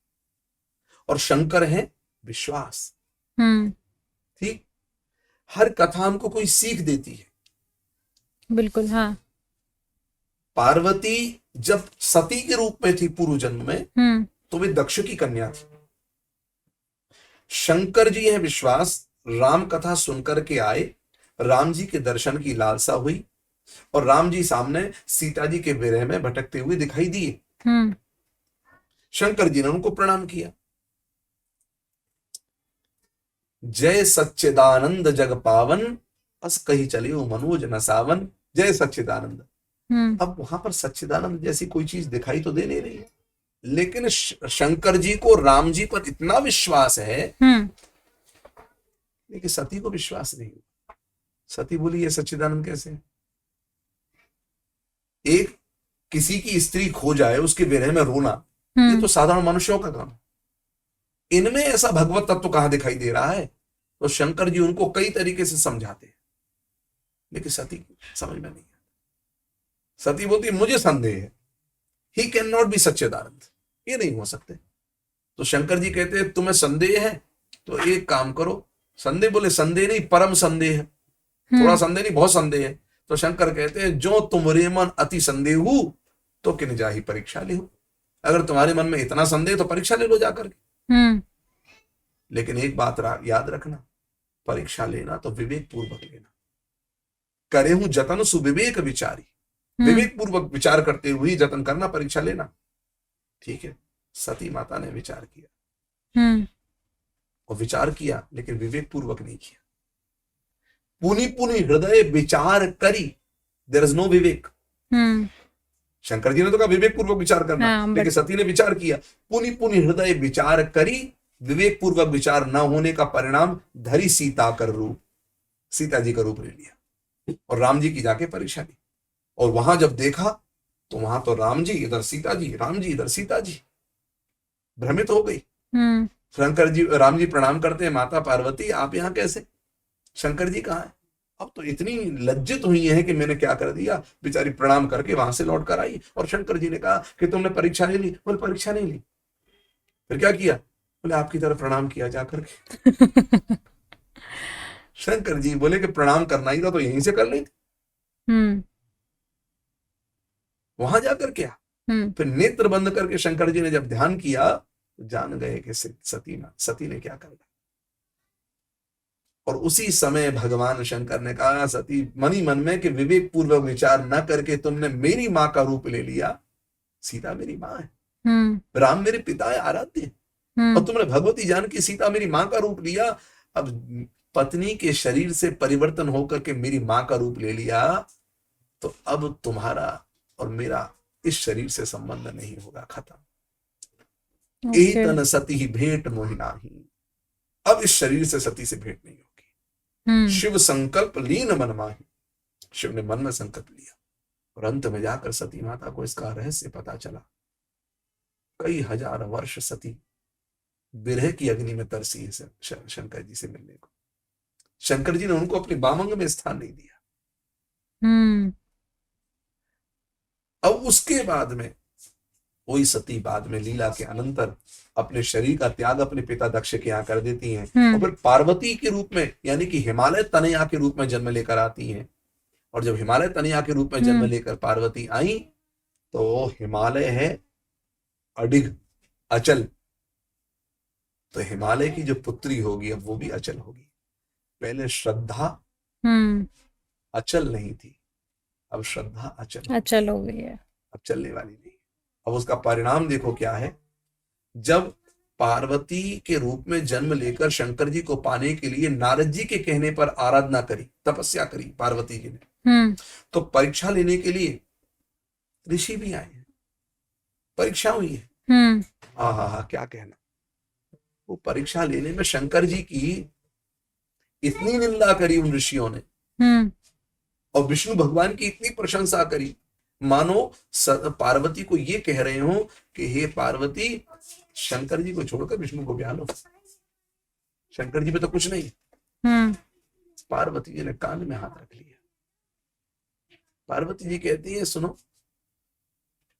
और शंकर है विश्वास। ठीक। हर कथा हमको कोई सीख देती है। बिल्कुल। हाँ। पार्वती जब सती के रूप में थी पूर्व जन्म में, तो वे दक्ष की कन्या थी। शंकर जी है विश्वास। राम कथा सुनकर के आए, राम जी के दर्शन की लालसा हुई और राम जी सामने सीता जी के विरह में भटकते हुए दिखाई दिए। शंकर जी ने उनको प्रणाम किया। जय सच्चिदानंद जग पावन, अस कही चले मनोज न सावन। जय सच्चिदानंद। अब वहां पर सच्चिदानंद जैसी कोई चीज दिखाई तो दे नहीं रही है, लेकिन शंकर जी को राम जी पर इतना विश्वास है, लेकिन सती को विश्वास नहीं। सती बोली ये सच्चिदानंद कैसे? एक किसी की स्त्री खो जाए, उसके विरह में रोना, ये तो साधारण मनुष्यों का काम। इनमें ऐसा भगवत तत्व कहां दिखाई दे रहा है? तो शंकर जी उनको कई तरीके से समझाते हैं। लेकिन सती समझ में नहीं है। सती बोलती मुझे संदेह है, ही कैन नॉट बी सच्चिदानंद, ये नहीं हो सकते। तो शंकर जी कहते हैं तुम्हें संदेह है तो एक काम करो, संदेह बोले संदेह नहीं परम संदेह है, थोड़ा संदेह नहीं बहुत संदेह है। तो शंकर कहते हैं जो तुम्हारे मन अति संदेह हो तो किन जाही परीक्षा ले हो, अगर तुम्हारे मन में इतना संदेह तो परीक्षा ले लो जाकर के। लेकिन एक बात याद रखना, परीक्षा लेना तो विवेक पूर्वक लेना, करे हूं जतन सुविवेक विचारी, विवेक पूर्वक विचार करते हुए जतन करना, परीक्षा लेना। ठीक है, सती माता ने विचार किया और विचार किया लेकिन विवेक पूर्वक नहीं किया। पुनि पुनि हृदय विचार करी, देयर इज नो विवेक। शंकर जी ने तो कहा विवेक पूर्वक विचार करना, लेकिन सती ने विचार किया। पुनि पुनि हृदय विचार करी, विवेक पूर्वक विचार न होने का परिणाम धरी सीता कर रूप, सीता जी का रूप ले लिया और राम जी की जाके परीक्षा ली। और वहां जब देखा तो वहां तो राम जी इधर सीता जी, राम जी इधर सीता जी, भ्रमित हो गई। शंकर जी, राम जी प्रणाम करते हैं, माता पार्वती आप यहाँ कैसे, शंकर जी कहाँ है। अब तो इतनी लज्जित हुई है कि मैंने क्या कर दिया, बेचारी प्रणाम करके वहां से लौट कर आई। और शंकर जी ने कहा कि तुमने परीक्षा नहीं ली, बोले परीक्षा नहीं ली। फिर क्या किया, बोले आपकी तरफ प्रणाम किया जाकर के। शंकर जी बोले कि प्रणाम करना ही था तो यहीं से कर ली थी, वहां जाकर क्या। फिर नेत्र बंद करके शंकर जी ने जब ध्यान किया तो जान गए कि सती ने क्या करना। और उसी समय भगवान शंकर ने कहा सती मनी मन में कि विवेक पूर्वक विचार न करके तुमने मेरी माँ का रूप ले लिया, सीता मेरी माँ है, राम मेरे पिता है आराध्य, और तुमने भगवती जान की सीता मेरी माँ का रूप लिया। अब पत्नी के शरीर से परिवर्तन होकर के मेरी माँ का रूप ले लिया तो अब तुम्हारा और मेरा इस शरीर से संबंध नहीं होगा, खत्म। यही तन सती ही भेंट मोहि नाही, अब इस शरीर से सती से भेंट नहीं होगी। शिव संकल्प लीन मन माही, शिव ने मन में संकल्प लिया और अंत में जाकर सती माता को इसका रहस्य पता चला। कई हजार वर्ष सती विरह की अग्नि में तरसी है शंकर जी से मिलने को। शंकर जी ने उनको अपने बामंग में स्थान नहीं दिया। अब उसके बाद में वही सती बाद में लीला के अनंतर अपने शरीर का त्याग अपने पिता दक्ष के यहाँ कर देती हैं और फिर पार्वती के रूप में यानी कि हिमालय तनया के रूप में जन्म लेकर आती हैं। और जब हिमालय तनया के रूप में जन्म लेकर पार्वती आई तो हिमालय है अडिग अचल, तो हिमालय की जो पुत्री होगी अब वो भी अचल होगी। पहले श्रद्धा अचल नहीं थी, अब श्रद्धा अचल हो गई है, अब चलने वाली नहीं। अब उसका परिणाम देखो क्या है, जब पार्वती के रूप में जन्म लेकर शंकर जी को पाने के लिए नारद जी के कहने पर आराधना करी, तपस्या करी पार्वती जी ने, तो परीक्षा लेने के लिए ऋषि भी आए हैं, परीक्षा हुई है। हा क्या कहना, वो परीक्षा लेने में शंकर जी की इतनी निंदा करी उन ऋषियों ने और विष्णु भगवान की इतनी प्रशंसा करी, मानो पार्वती को ये कह रहे हो कि हे पार्वती शंकर जी को छोड़कर विष्णु को ब्याह लो, शंकर जी पे तो कुछ नहीं। पार्वती जी ने कान में हाथ रख लिया। पार्वती जी कहती है सुनो,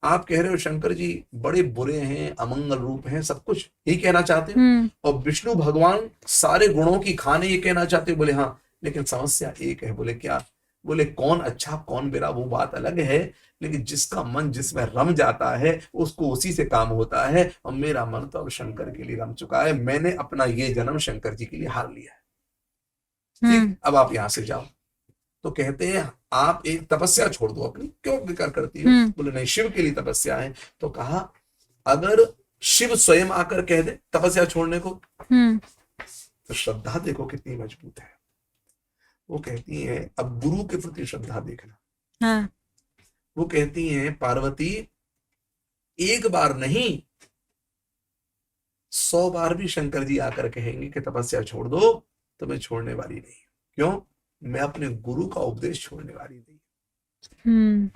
आप कह रहे हो शंकर जी बड़े बुरे हैं, अमंगल रूप हैं, सब कुछ यही कहना चाहते हो, और विष्णु भगवान सारे गुणों की खाने ये कहना चाहते हो। बोले हाँ, लेकिन समस्या एक है। बोले क्या? बोले कौन अच्छा कौन बुरा वो बात अलग है, लेकिन जिसका मन जिसमें रम जाता है उसको उसी से काम होता है, और मेरा मन तो अब शंकर के लिए रम चुका है। मैंने अपना ये जन्म शंकर जी के लिए हार लिया है। ठीक, अब आप यहां से जाओ। तो कहते हैं आप एक तपस्या छोड़ दो अपनी, क्यों बेकार करती हो? बोले नहीं, शिव के लिए तपस्या है। तो कहा अगर शिव स्वयं आकर कह दे तपस्या छोड़ने को, तो श्रद्धा देखो कितनी मजबूत है। वो कहती है, अब गुरु के प्रति श्रद्धा देखना। वो कहती हैं पार्वती एक बार नहीं 100 बार भी शंकर जी आकर कहेंगे कि तपस्या छोड़ दो तो मैं छोड़ने वाली नहीं। क्यों? मैं अपने गुरु का उपदेश छोड़ने वाली नहीं।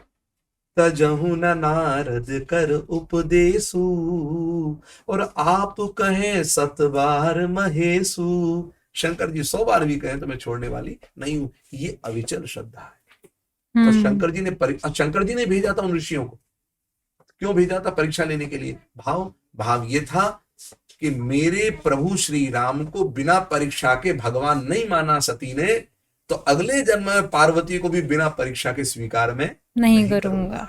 तजहु न नारद कर उपदेशु, और आप कहें 7 बार महेशु, शंकर जी 100 बार भी कहें तो मैं छोड़ने वाली नहीं हूं। ये अविचल श्रद्धा है। तो शंकर जी ने भेजा था उन ऋषियों को, क्यों भेजा था? परीक्षा लेने के लिए। भाव ये था कि मेरे प्रभु श्री राम को बिना परीक्षा के भगवान नहीं माना सती ने, तो अगले जन्म में पार्वती को भी बिना परीक्षा के स्वीकार में नहीं करूंगा।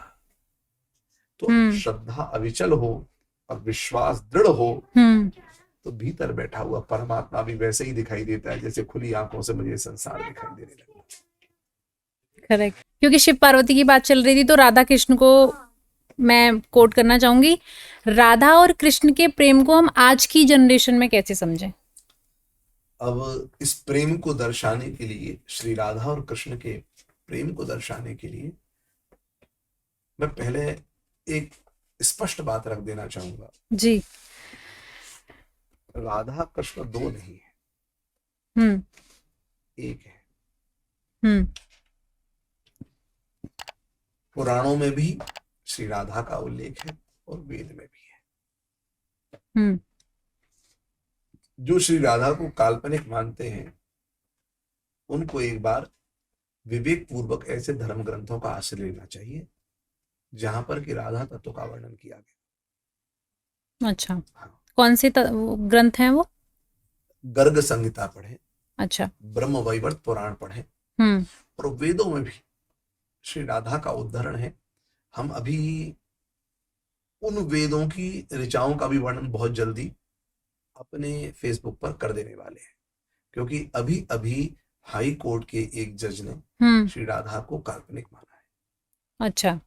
तो श्रद्धा अविचल हो और विश्वास दृढ़ हो तो भीतर बैठा हुआ परमात्मा भी वैसे ही दिखाई देता है जैसे खुली आंखों से मुझे संसार दिखाई देने लगा। करेक्ट। क्योंकि शिव पार्वती की बात चल रही थी तो राधा कृष्ण को मैं कोट करना चाहूंगी, राधा और कृष्ण के प्रेम को हम आज की जनरेशन में कैसे समझें? अब इस प्रेम को दर्शाने के लिए, श्री राधा और कृष्ण के प्रेम को दर्शाने के लिए मैं पहले एक स्पष्ट बात रख देना चाहूंगा जी। राधा कृष्ण दो नहीं है, एक है। पुराणों में भी श्री राधा का उल्लेख है और वेद में भी है। जो श्री राधा को काल्पनिक मानते हैं उनको एक बार विवेक पूर्वक ऐसे धर्म ग्रंथों का आश्रय लेना चाहिए जहां पर कि राधा तत्व का वर्णन किया गया। अच्छा। हाँ। कौन से ग्रंथ हैं वो? गर्ग संहिता पढ़े। अच्छा। ब्रह्म वैवर्त पुराण पढ़े। और वेदों में भी श्री राधा का उद्धरण है। हम अभी उन वेदों की ऋचाओं का भी वर्णन बहुत जल्दी अपने फेसबुक पर कर देने वाले हैं, क्योंकि अभी अभी हाई कोर्ट के एक जज ने श्री राधा को काल्पनिक माना है। अच्छा।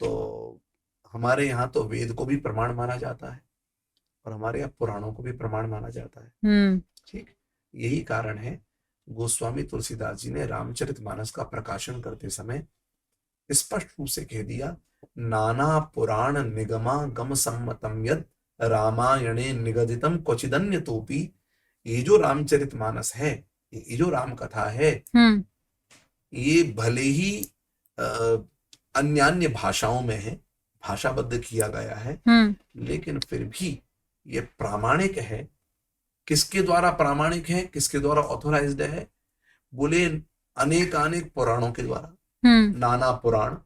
तो हमारे यहाँ तो वेद को भी प्रमाण माना जाता है और हमारे यहाँ पुराणों को भी प्रमाण माना जाता है। ठीक, यही कारण है गोस्वामी तुलसीदास जी ने रामचरितमानस का प्रकाशन करते समय स्पष्ट रूप से कह दिया, नाना पुराण निगमा गम सम्मतम यद रामायणे निगदितम क्वचिदन्य तोपी। ये जो रामचरितमानस है, ये जो राम कथा है, ये भले ही अन्य भाषाओं में है, भाषाबद्ध किया गया है, लेकिन फिर भी ये प्रामाणिक है। किसके द्वारा प्रामाणिक है, किसके द्वारा ऑथोराइज्ड है? बोले अनेक पुराणों के द्वारा, नाना पुराण,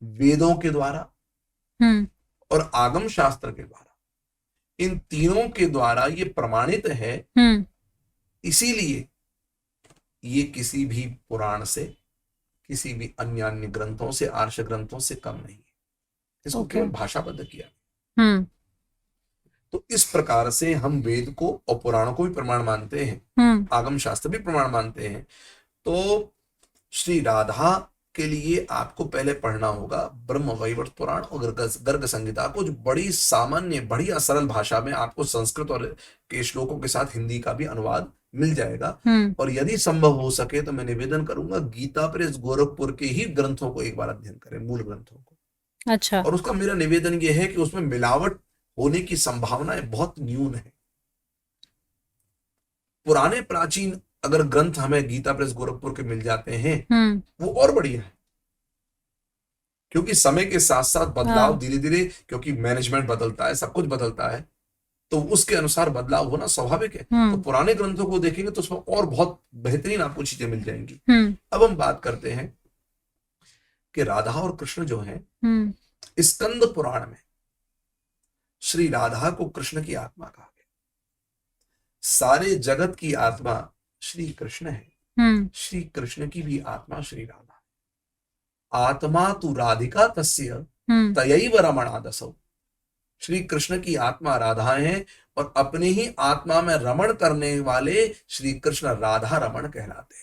वेदों के द्वारा और आगम शास्त्र के द्वारा, इन तीनों के द्वारा ये प्रमाणित है। इसीलिए ये किसी भी पुराण से, किसी भी अन्य ग्रंथों से, आर्ष ग्रंथों से कम नहीं है। इसको केवल भाषाबद्ध किया। तो इस प्रकार से हम वेद को और पुराणों को भी प्रमाण मानते हैं, आगम शास्त्र भी प्रमाण मानते हैं। तो श्री राधा के लिए आपको पहले पढ़ना होगा ब्रह्म वैवर्त पुराण और गर्ग संहिता को, जो बड़ी सामान्य, बढ़िया सरल भाषा में आपको संस्कृत और के श्लोकों के साथ हिंदी का भी अनुवाद मिल जाएगा। और यदि संभव हो सके तो मैं निवेदन करूंगा गीता प्रेस गोरखपुर के ही ग्रंथों को एक बार अध्ययन करें, मूल ग्रंथों को। अच्छा। और उसका मेरा निवेदन यह है कि उसमें मिलावट होने की संभावनाएं बहुत न्यून है। पुराने प्राचीन अगर ग्रंथ हमें गीता प्रेस गोरखपुर के मिल जाते हैं वो और बढ़िया है, क्योंकि समय के साथ साथ बदलाव धीरे धीरे, क्योंकि मैनेजमेंट बदलता है, सब कुछ बदलता है, तो उसके अनुसार बदलाव होना स्वाभाविक है। तो पुराने ग्रंथों को देखेंगे तो उसमें और बहुत बेहतरीन आपको चीजें मिल जाएंगी। अब हम बात करते हैं कि राधा और कृष्ण जो है, स्कंद पुराण में श्री राधा को कृष्ण की आत्मा कहा गया। सारे जगत की आत्मा श्री कृष्ण है, श्री कृष्ण की भी आत्मा श्री राधा। आत्मा तु राधिका तस्य तयैव रमणादसौ। श्री कृष्ण की आत्मा राधा है और अपने ही आत्मा में रमण करने वाले श्री कृष्ण राधा रमण कहलाते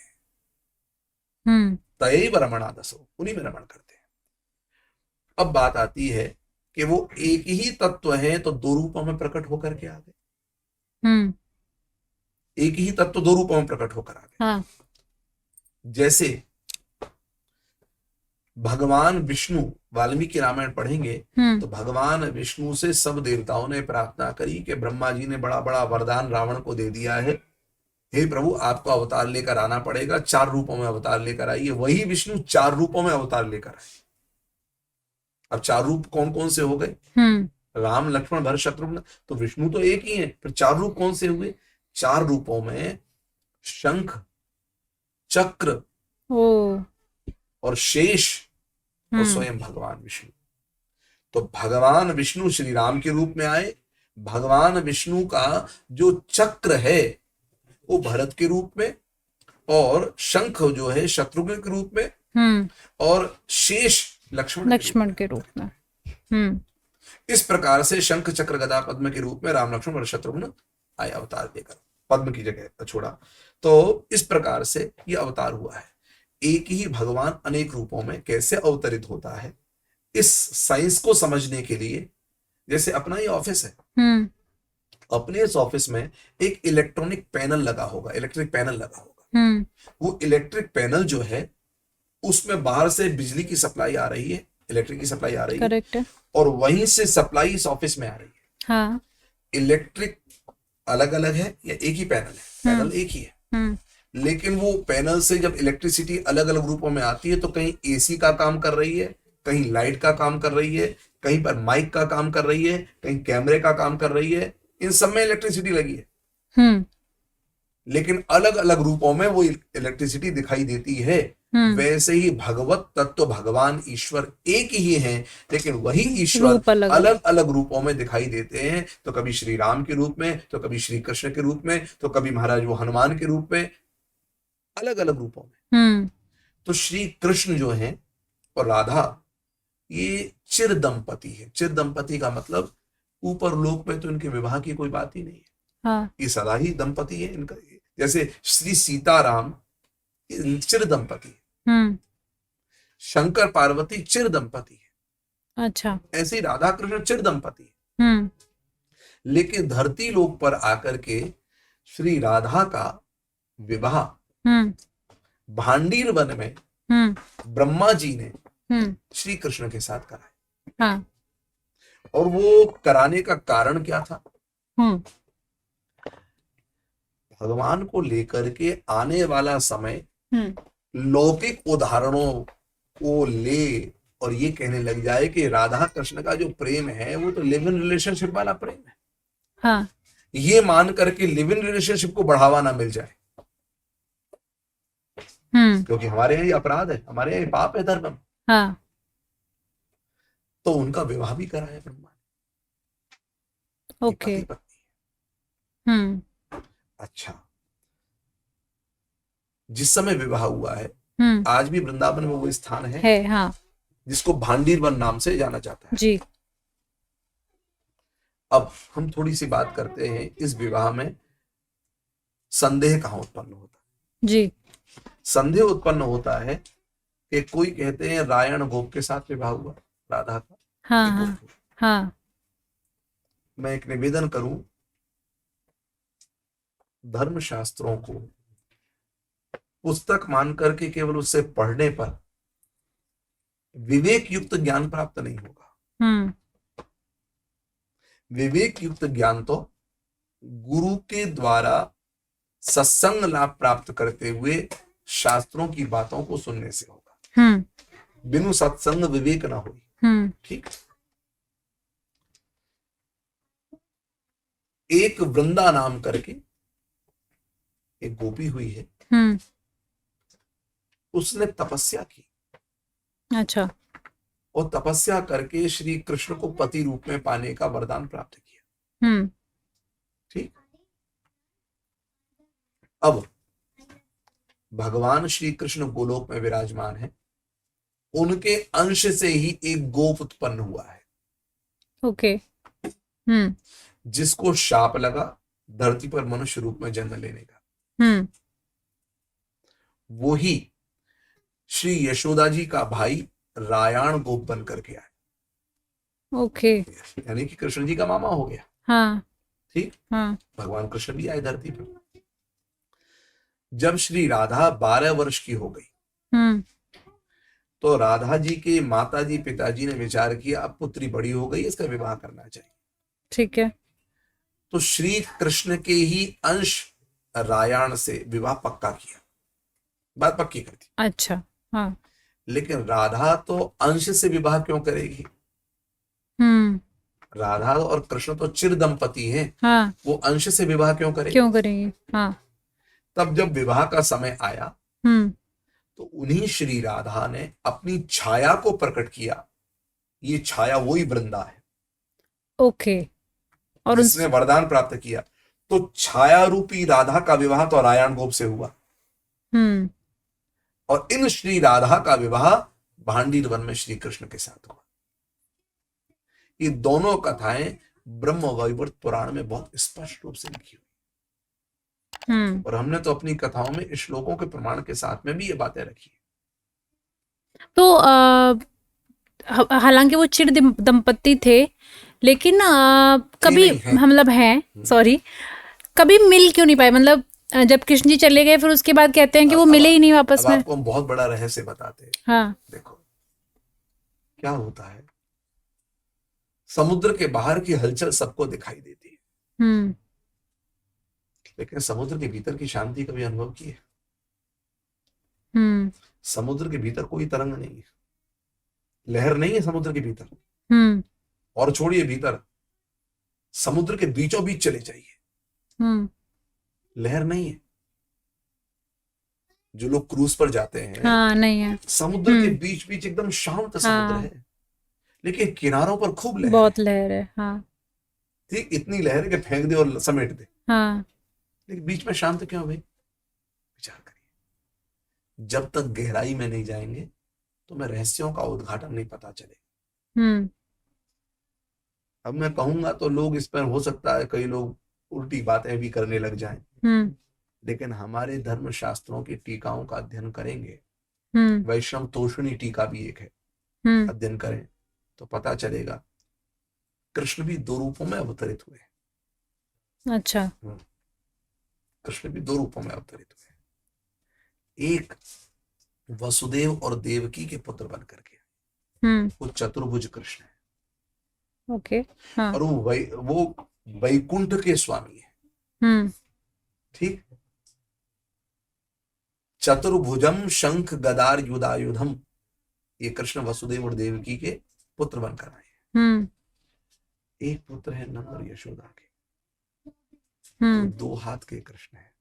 हैं। तयैव रमणादसौ, उन्हीं में रमण करते हैं। अब बात आती है कि वो एक ही तत्व है तो दो रूपों में प्रकट होकर के आ गए। एक ही तत्व दो रूपों में प्रकट होकर आ गए। हाँ। जैसे भगवान विष्णु, वाल्मीकि रामायण पढ़ेंगे तो भगवान विष्णु से सब देवताओं ने प्रार्थना करी कि ब्रह्मा जी ने बड़ा बड़ा वरदान रावण को दे दिया है, हे प्रभु आपको अवतार लेकर आना पड़ेगा, 4 रूपों में अवतार लेकर आइए। वही विष्णु 4 रूपों में अवतार लेकर आए। अब 4 रूप कौन कौन से हो गए? राम लक्ष्मण भरत शत्रुघ्न। तो विष्णु तो एक ही है, फिर 4 रूप कौन से हुए? 4 रूपों में शंख, चक्र ओ और शेष और स्वयं भगवान विष्णु। तो भगवान विष्णु श्री राम के रूप में आए। भगवान विष्णु का जो चक्र है वो भरत के रूप में, और शंख जो है शत्रुघ्न के रूप में, और शेष लक्ष्मण के रूप में। इस प्रकार से शंख, चक्र, गदा, पद्म के रूप में राम, लक्ष्मण और शत्रुघ्न आए अवतार देकर, पद्म की जगह छोड़ा। तो इस प्रकार से ये अवतार हुआ है। एक ही भगवान अनेक रूपों में कैसे अवतरित होता है, इस साइंस को समझने के लिए, जैसे अपना ये ऑफिस है, अपने इस ऑफिस में एक इलेक्ट्रॉनिक पैनल लगा होगा, इलेक्ट्रिक पैनल लगा होगा। वो इलेक्ट्रिक पैनल जो है उसमें बाहर से बिजली की सप्लाई आ रही है, इलेक्ट्रिक की सप्लाई आ रही करेक्ट है, और वहीं से सप्लाई इस ऑफिस में आ रही है। हाँ। इलेक्ट्रिक अलग अलग है या एक ही पैनल है? पैनल एक ही है, लेकिन वो पैनल से जब इलेक्ट्रिसिटी अलग अलग रूपों में आती है तो कहीं एसी का काम कर रही है, कहीं लाइट का काम कर रही है, कहीं पर माइक का काम कर रही है, कहीं कैमरे का काम कर रही है, इन सब में इलेक्ट्रिसिटी लगी है। लेकिन अलग अलग रूपों में वो इलेक्ट्रिसिटी दिखाई देती है। वैसे ही भगवत तत्व, भगवान ईश्वर एक ही हैं, लेकिन वही ईश्वर अलग अलग रूपों में दिखाई देते हैं। तो कभी श्री राम के रूप में, तो कभी श्री कृष्ण के रूप में, तो कभी महाराज वो हनुमान के रूप में, अलग अलग रूपों में। तो श्री कृष्ण जो है और राधा, ये चिर दंपति है। चिर दंपति का मतलब ऊपर लोक में तो इनके विवाह की कोई बात ही नहीं है। हाँ। ये सदा ही दंपति है इनका। जैसे श्री सीताराम चिर दंपति है, शंकर पार्वती चिर दंपति है। अच्छा। ऐसे ही राधा कृष्ण चिर दंपति है। लेकिन धरती लोक पर आकर के श्री राधा का विवाह भांडीर वन में ब्रह्मा जी ने श्री कृष्ण के साथ कराया। हाँ। और वो कराने का कारण क्या था? भगवान को लेकर के आने वाला समय लौकिक उदाहरणों को ले और ये कहने लग जाए कि राधा कृष्ण का जो प्रेम है वो तो लिव इन रिलेशनशिप वाला प्रेम है। हाँ। ये मान करके लिव इन रिलेशनशिप को बढ़ावा ना मिल जाए, क्योंकि हमारे यहाँ ये अपराध है, हमारे यहाँ ये पाप है धर्म। हाँ। तो उनका विवाह भी कराया ब्रह्मा ने। ओके। अच्छा, जिस समय विवाह हुआ है आज भी वृंदावन में वो स्थान है हाँ। जिसको भांडीर वन नाम से जाना जाता है जी। अब हम थोड़ी सी बात करते हैं, इस विवाह में संदेह कहाँ उत्पन्न होता है जी। संदेह उत्पन्न होता है कि कोई कहते हैं रायण गोप के साथ विवाह हुआ राधा का। हाँ, हाँ, हाँ। मैं एक निवेदन करूं, धर्म शास्त्रों को पुस्तक मान करके केवल उससे पढ़ने पर विवेक युक्त ज्ञान प्राप्त नहीं होगा। विवेक युक्त ज्ञान तो गुरु के द्वारा सत्संग लाभ प्राप्त करते हुए शास्त्रों की बातों को सुनने से होगा। बिनु सत्संग विवेक ना हुई। ठीक। एक वृंदा नाम करके एक गोपी हुई है, उसने तपस्या की। अच्छा। और तपस्या करके श्री कृष्ण को पति रूप में पाने का वरदान प्राप्त किया। ठीक। अब भगवान श्री कृष्ण गोलोक में विराजमान है, उनके अंश से ही एक गोप उत्पन्न हुआ है। ओके। जिसको शाप लगा धरती पर मनुष्य रूप में जन्म लेने का। वो ही श्री यशोदा जी का भाई रायाण गोप बन करके आए। ओके। यानी कि कृष्ण जी का मामा हो गया। हाँ। ठीक। हाँ। भगवान कृष्ण भी आए धरती पर। जब श्री राधा 12 वर्ष की हो गई तो राधा जी के माता जी पिताजी ने विचार किया अब पुत्री बड़ी हो गई, इसका विवाह करना चाहिए। ठीक है। तो श्री कृष्ण के ही अंश रायाण से विवाह पक्का किया, बात पक्की कर दी। अच्छा। हाँ। लेकिन राधा तो अंश से विवाह क्यों करेगी? राधा और कृष्ण तो चिर दंपति हैं, हाँ, वो अंश से विवाह क्यों करें? क्यों करेंगे? हाँ। तब जब विवाह का समय आया हम्म। तो उन्हीं श्री राधा ने अपनी छाया को प्रकट किया। ये छाया वही वृंदा है ओके। और जिसने वरदान प्राप्त किया। तो छाया रूपी राधा का विवाह तो नारायण गोप से हुआ, हम्म। और इन श्री राधा का विवाह भांडीर वन में श्री कृष्ण के साथ हुआ। ये दोनों कथाएं ब्रह्म वैवर्त पुराण में बहुत स्पष्ट रूप से लिखी हुई, और हमने तो अपनी कथाओं में श्लोकों के प्रमाण के साथ में भी ये बातें रखी है। तो हालांकि वो चिर दंपति थे, लेकिन कभी नहीं, है। मतलब है, सॉरी, कभी मिल क्यों नहीं पाए? मतलब जब कृष्ण जी चले गए फिर उसके बाद कहते हैं कि वो मिले ही नहीं वापस अब में। आपको हम बहुत बड़ा रहस्य बताते हैं। हाँ। देखो क्या होता है, समुद्र के बाहर की हलचल सबको दिखाई देती है, लेकिन समुद्र के भीतर की शांति कभी अनुभव की है? समुद्र के भीतर कोई तरंग नहीं है, लहर नहीं है समुद्र के भीतर। और छोड़िए भीतर, समुद्र के बीचों बीच चले जाइए, लहर नहीं है। जो लोग क्रूज पर जाते हैं, हाँ, नहीं है। समुद्र के बीच बीच एकदम शांत समुद्र है, लेकिन किनारों पर खूब लहर बहुत है। लहर है। हाँ। ठीक, इतनी लहर है कि फेंक दे और समेट दे। हाँ। लेकिन बीच में शांत क्यों भाई? विचार करिए। जब तक गहराई में नहीं जाएंगे तो मैं रहस्यों का उद्घाटन नहीं पता चलेगा। अब मैं कहूंगा तो लोग इस पर, हो सकता है कई लोग उल्टी बातें भी करने लग जाएं, लेकिन हमारे धर्म शास्त्रों की टीकाओं का अध्ययन करेंगे, वैष्णव तोषणी टीका भी एक है, अध्ययन करें तो पता चलेगा कृष्ण भी दो रूपों में अवतरित हुए। अच्छा। कृष्ण भी दो रूपों में अवतरित हुए। एक वसुदेव और देवकी के पुत्र बन करके, वो चतुर्भुज कृष्ण है। ओके। हाँ। और वो वैकुंठ के स्वामी है। ठीक, चतुर्भुजम शंख गदार युधायुधम, ये कृष्ण वसुदेव और देवकी के पुत्र बनकर आए। एक पुत्र है नंद और यशोदा के, तो दो हाथ के कृष्ण है,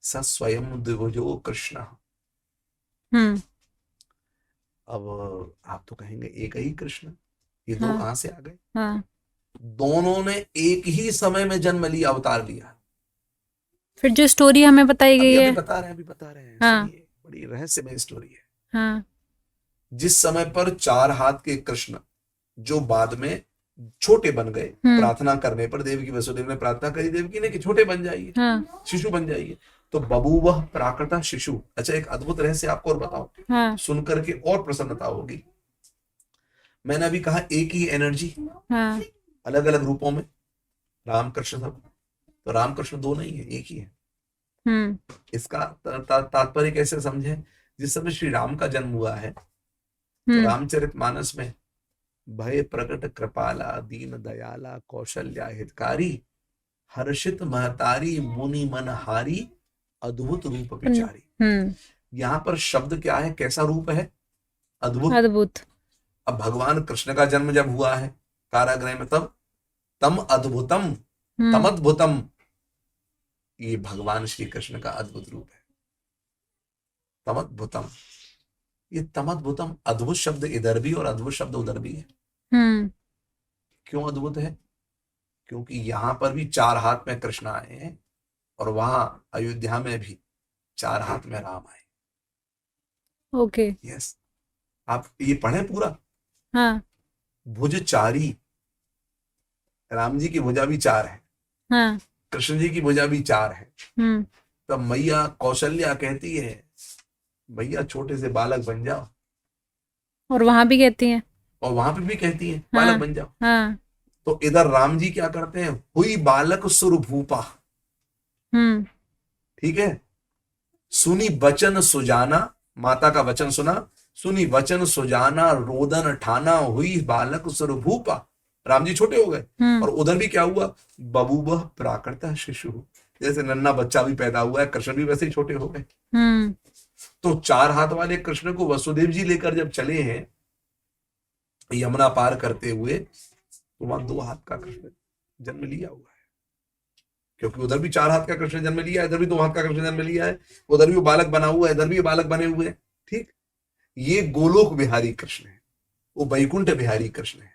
स स्वयं द्विभुजो कृष्ण। अब आप तो कहेंगे एक ही कृष्ण, ये दो कहां से आ गए? दोनों ने एक ही समय में जन्म लिया, अवतार लिया। फिर जो स्टोरी हमें बताई गई है, अभी बता रहे हैं। हाँ। बड़ी रहस्यमय स्टोरी है। हाँ। जिस समय पर चार हाथ के कृष्ण, जो बाद में छोटे बन गए, प्रार्थना करने पर देवकी वसुदेव ने प्रार्थना करी देवकी ने कि छोटे बन जाइए, शिशु बन जाइए, तो बभूवः प्राकृतः शिशु। अच्छा, एक अद्भुत रहस्य आपको और बताऊं, सुनकर के और प्रसन्नता होगी। मैंने अभी कहा एक ही एनर्जी, अलग अलग रूपों में रामकृष्ण सब, तो रामकृष्ण दो नहीं है, एक ही है। इसका तात्पर्य कैसे समझे? जिस समय श्री राम का जन्म हुआ है तो रामचरितमानस में भय प्रकट कृपाला दीन दयाला कौशल्या हितकारी हर्षित महतारी मुनि मनहारी अद्भुत रूप विचारी। यहाँ पर शब्द क्या है, कैसा रूप है? अद्भुत। अब भगवान कृष्ण का जन्म जब हुआ है कारागृह में, तब तम अद्भुतम तमद्भुतम, ये भगवान श्री कृष्ण का अद्भुत रूप है, तमद्भुतम। ये तमद्भुतम, अद्भुत शब्द इधर भी और अद्भुत शब्द उधर भी है। क्यों अद्भुत है? क्योंकि यहां पर भी चार हाथ में कृष्ण आए हैं और वहां अयोध्या में भी चार हाथ में राम आए। ओके। यस, आप ये पढ़े पूरा। हाँ। भुज चारी, राम जी की भुजा भी चार है, हाँ। कृष्ण जी की भुजा भी चार है। तब मैया कौशल्या कहती है भैया छोटे से बालक बन जाओ, और वहां भी कहती हैं, और वहां पे भी कहती है बालक बन जाओ। हाँ। तो इधर राम जी क्या करते हैं, हुई बालक सुर भूपा। ठीक है, सुनी वचन सुजाना, माता का वचन सुना, सुनी वचन सुजाना रोदन ठाना हुई बालक सुर भूपा। राम जी छोटे हो गए। और उधर भी क्या हुआ, बबूबह प्राकृतः शिशु, जैसे नन्ना बच्चा भी पैदा हुआ है, कृष्ण भी वैसे ही छोटे हो गए। तो चार हाथ वाले कृष्ण को वसुदेव जी लेकर जब चले हैं यमुना पार करते हुए, तो वहां 2 हाथ का कृष्ण जन्म लिया हुआ है, क्योंकि उधर भी 4 हाथ का कृष्ण जन्म लिया है, इधर भी 2 हाथ का कृष्ण जन्म लिया है, उधर भी वो बालक बना हुआ है, इधर भी बालक बने हुए हैं। ठीक, ये गोलोक बिहारी कृष्ण है, वो वैकुंठ बिहारी कृष्ण है।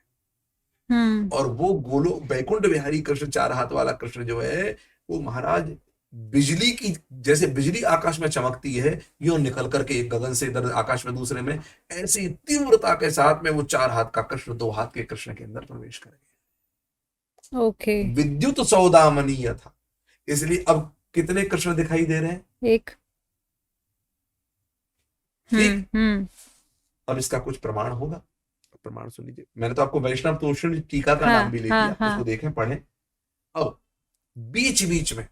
और वो गोलोक वैकुंठ बिहारी कृष्ण 4 हाथ वाला कृष्ण जो है वो महाराज बिजली की, जैसे बिजली आकाश में चमकती है, यूं निकल करके एक गगन से इधर आकाश में दूसरे में, ऐसी तीव्रता के साथ में वो 4 हाथ का कृष्ण 2 हाथ के कृष्ण के अंदर प्रवेश करेंगे। ओके। विद्युत सौदामनीय था, इसलिए अब कितने कृष्ण दिखाई दे रहे हैं? एक। ठीक। हम्म। अब इसका कुछ प्रमाण होगा, प्रमाण सुन लीजिए। मैंने तो आपको वैष्णव तोषण टीका का हाँ, नाम भी ले हाँ, दिया, हाँ। उसको देखें पढ़ें। अब बीच बीच में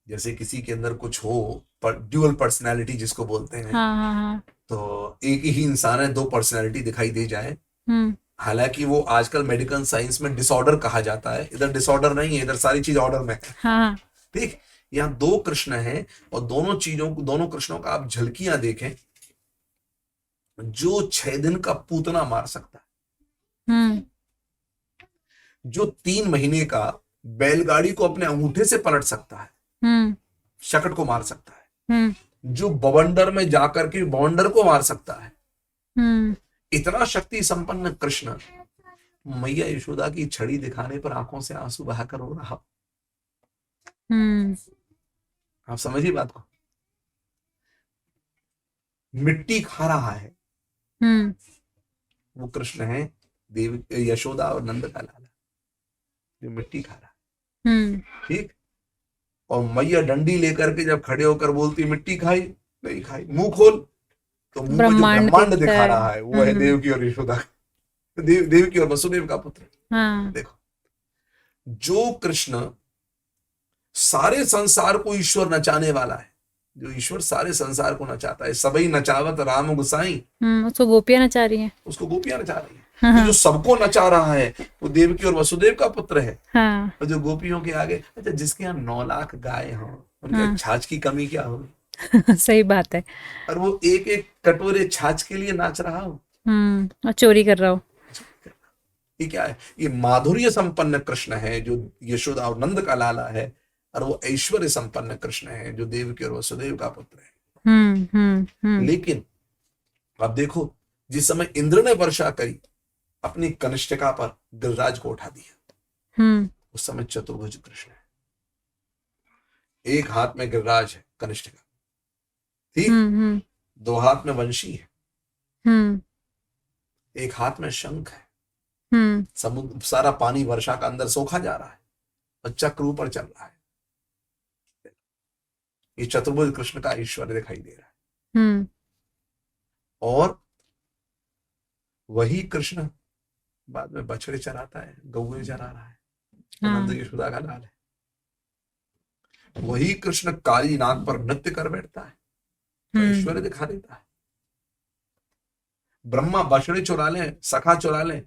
जैसे किसी के अंदर कुछ हो, ड्यूअल पर्सनैलिटी जिसको बोलते हैं, हाँ, हाँ, हाँ। तो एक ही इंसान है, 2 पर्सनैलिटी दिखाई दे जाए, हालांकि वो आजकल मेडिकल साइंस में डिसऑर्डर कहा जाता है, इधर डिसऑर्डर नहीं है, इधर सारी चीज ऑर्डर में है। हाँ। ठीक, यहाँ 2 कृष्ण हैं और दोनों कृष्णों का आप झलकियां देखें। जो 6 दिन का पूतना मार सकता है, जो 3 महीने का बैलगाड़ी को अपने अंगूठे से पलट सकता है, शकट को मार सकता है, जो बवंडर में जाकर के बवंडर को मार सकता है, इतना शक्ति संपन्न कृष्ण मैया यशोदा की छड़ी दिखाने पर आंखों से आंसू बहाकर रो रहा। आप समझिए बात को। मिट्टी खा रहा है, वो कृष्ण है देव यशोदा और नंद का लाला, जो मिट्टी खा रहा है। ठीक, और मैया डंडी लेकर के जब खड़े होकर बोलती मिट्टी खाई नहीं खाई, मुंह खोल, तो मुंह में जो ब्रह्मांड दिखा रहा है वो है देवकी और यशोदा, देवकी और वसुदेव का पुत्र। देखो, जो कृष्ण सारे संसार को ईश्वर नचाने वाला है, जो ईश्वर सारे संसार को नचाता है, सबई नचावत राम गुसाई, उसको गोपियां नचा रही हैं, उसको गोपियां नचा रही है। तो जो सबको नचा रहा है वो देवकी और वसुदेव का पुत्र है। और जो गोपियों के आगे, अच्छा जिसके यहाँ 9 लाख गाय हो, उनके छाछ की कमी क्या होगी? सही बात है। और वो एक एक कटोरे छाछ के लिए नाच रहा हो, और चोरी कर रहा हो। ये क्या है? ये माधुर्य संपन्न कृष्ण है जो यशोदा और नंद का लाला है, और वो ऐश्वर्य संपन्न कृष्ण है जो देवकी और वसुदेव का पुत्र है। लेकिन अब देखो, जिस समय इंद्र ने वर्षा करी अपनी कनिष्ठिका पर, गिरिराज को उठा दिया, उस समय चतुर्भुज कृष्ण है, एक हाथ में गिरिराज है कनिष्ठिका, ठीक, 2 हाथ में वंशी है, एक हाथ में शंख है, समुद्र सारा पानी वर्षा का अंदर सोखा जा रहा है और चक्र ऊपर चल रहा है। ये चतुर्भुज कृष्ण का ऐश्वर्य दिखाई दे रहा है। और वही कृष्ण बाद में बछड़े चराता है, गौए चरा रहा है, नंद यशोदा का लाल है। वही कृष्ण काली नाग पर नृत्य कर बैठता है, तो ऐश्वर्य दिखा देता है। ब्रह्मा बछड़े चुरा लें, सखा चुरा लें,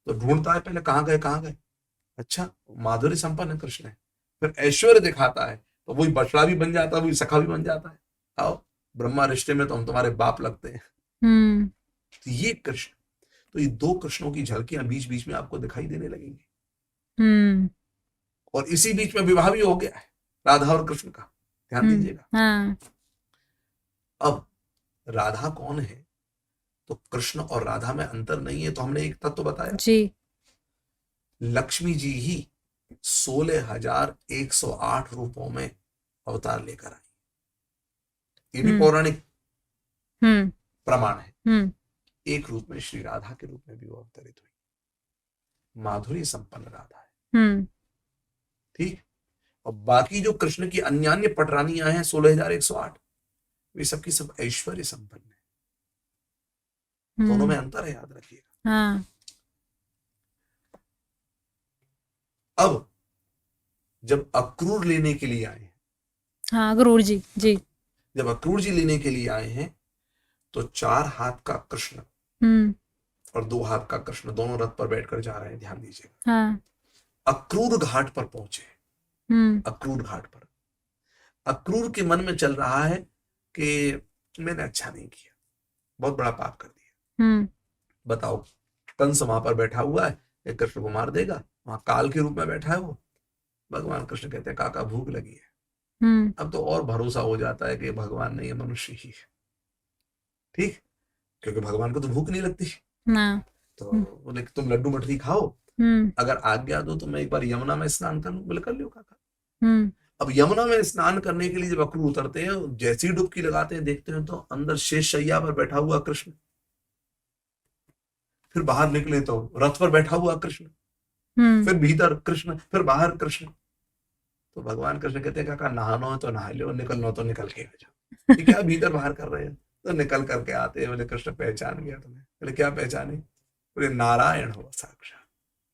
तो ढूंढता है पहले कहां गए कहां गए, अच्छा माधुर्य संपन्न कृष्ण है, फिर ऐश्वर्य दिखाता है, तो वही बछड़ा भी बन जाता है, वही सखा भी बन जाता है। आओ ब्रह्मा रिश्ते में तो हम तुम्हारे बाप लगते हैं। तो ये कृष्ण, तो ये 2 कृष्णों की झलकियां बीच बीच में आपको दिखाई देने लगेंगी। और इसी बीच में विवाह भी हो गया है राधा और कृष्ण का, ध्यान दीजिएगा। अब राधा कौन है? तो कृष्ण और राधा में अंतर नहीं है, तो हमने एक तत्व बताया जी, लक्ष्मी जी ही 16,108 रूपों में अवतार लेकर आई। ये भी पौराणिक प्रमाण है। एक रूप में श्री राधा के रूप में भी वो अवतरित हुई, माधुरी संपन्न राधा है, ठीक। और बाकी जो कृष्ण की अन्य पटरानियां हैं 16,108, वे सबकी सब ऐश्वर्य संपन्न है। दोनों में अंतर है, याद रखिएगा। अब जब अक्रूर लेने के लिए आए हैं, अक्रूर जी जी, जब अक्रूर जी लेने के लिए आए हैं, तो 4 हाथ का कृष्ण और 2 हाथ का कृष्ण दोनों रथ पर बैठकर जा रहे हैं, ध्यान दीजिएगा। अक्रूर घाट पर पहुंचे, अक्रूर घाट पर अक्रूर के मन में चल रहा है कि मैंने अच्छा नहीं किया, बहुत बड़ा पाप कर दिया, बताओ कंस वहां पर बैठा हुआ है, एक कृष्ण को मार देगा, वहां काल के रूप में बैठा है वो। भगवान कृष्ण कहते हैं काका भूख लगी है। अब तो और भरोसा हो जाता है कि भगवान नहीं है, मनुष्य ही है। ठीक, क्योंकि भगवान को तो भूख नहीं लगती ना। तो बोले तुम लड्डू मठरी खाओ, अगर आज्ञा दो तो मैं एक बार यमुना में स्नान कर लूं। बोले कर लियो काका। अब यमुना में स्नान करने के लिए जब अक्रूर उतरते हैं, जैसी डुबकी लगाते हैं, देखते हैं तो अंदर शेष शैया पर बैठा हुआ कृष्ण, फिर बाहर निकले तो रथ पर बैठा हुआ कृष्ण, फिर भीतर कृष्ण, फिर बाहर कृष्ण। तो भगवान कृष्ण कहते हैं काका नहाना हो तो नहा लो, निकलना हो तो निकल के आ जाओ। ये क्या भीतर बाहर कर रहे हैं? तो निकल करके आते हैं। बोले कृष्ण पहचान गया तुम्हें। बोले क्या पहचाने? बोले नारायण हो साक्षात,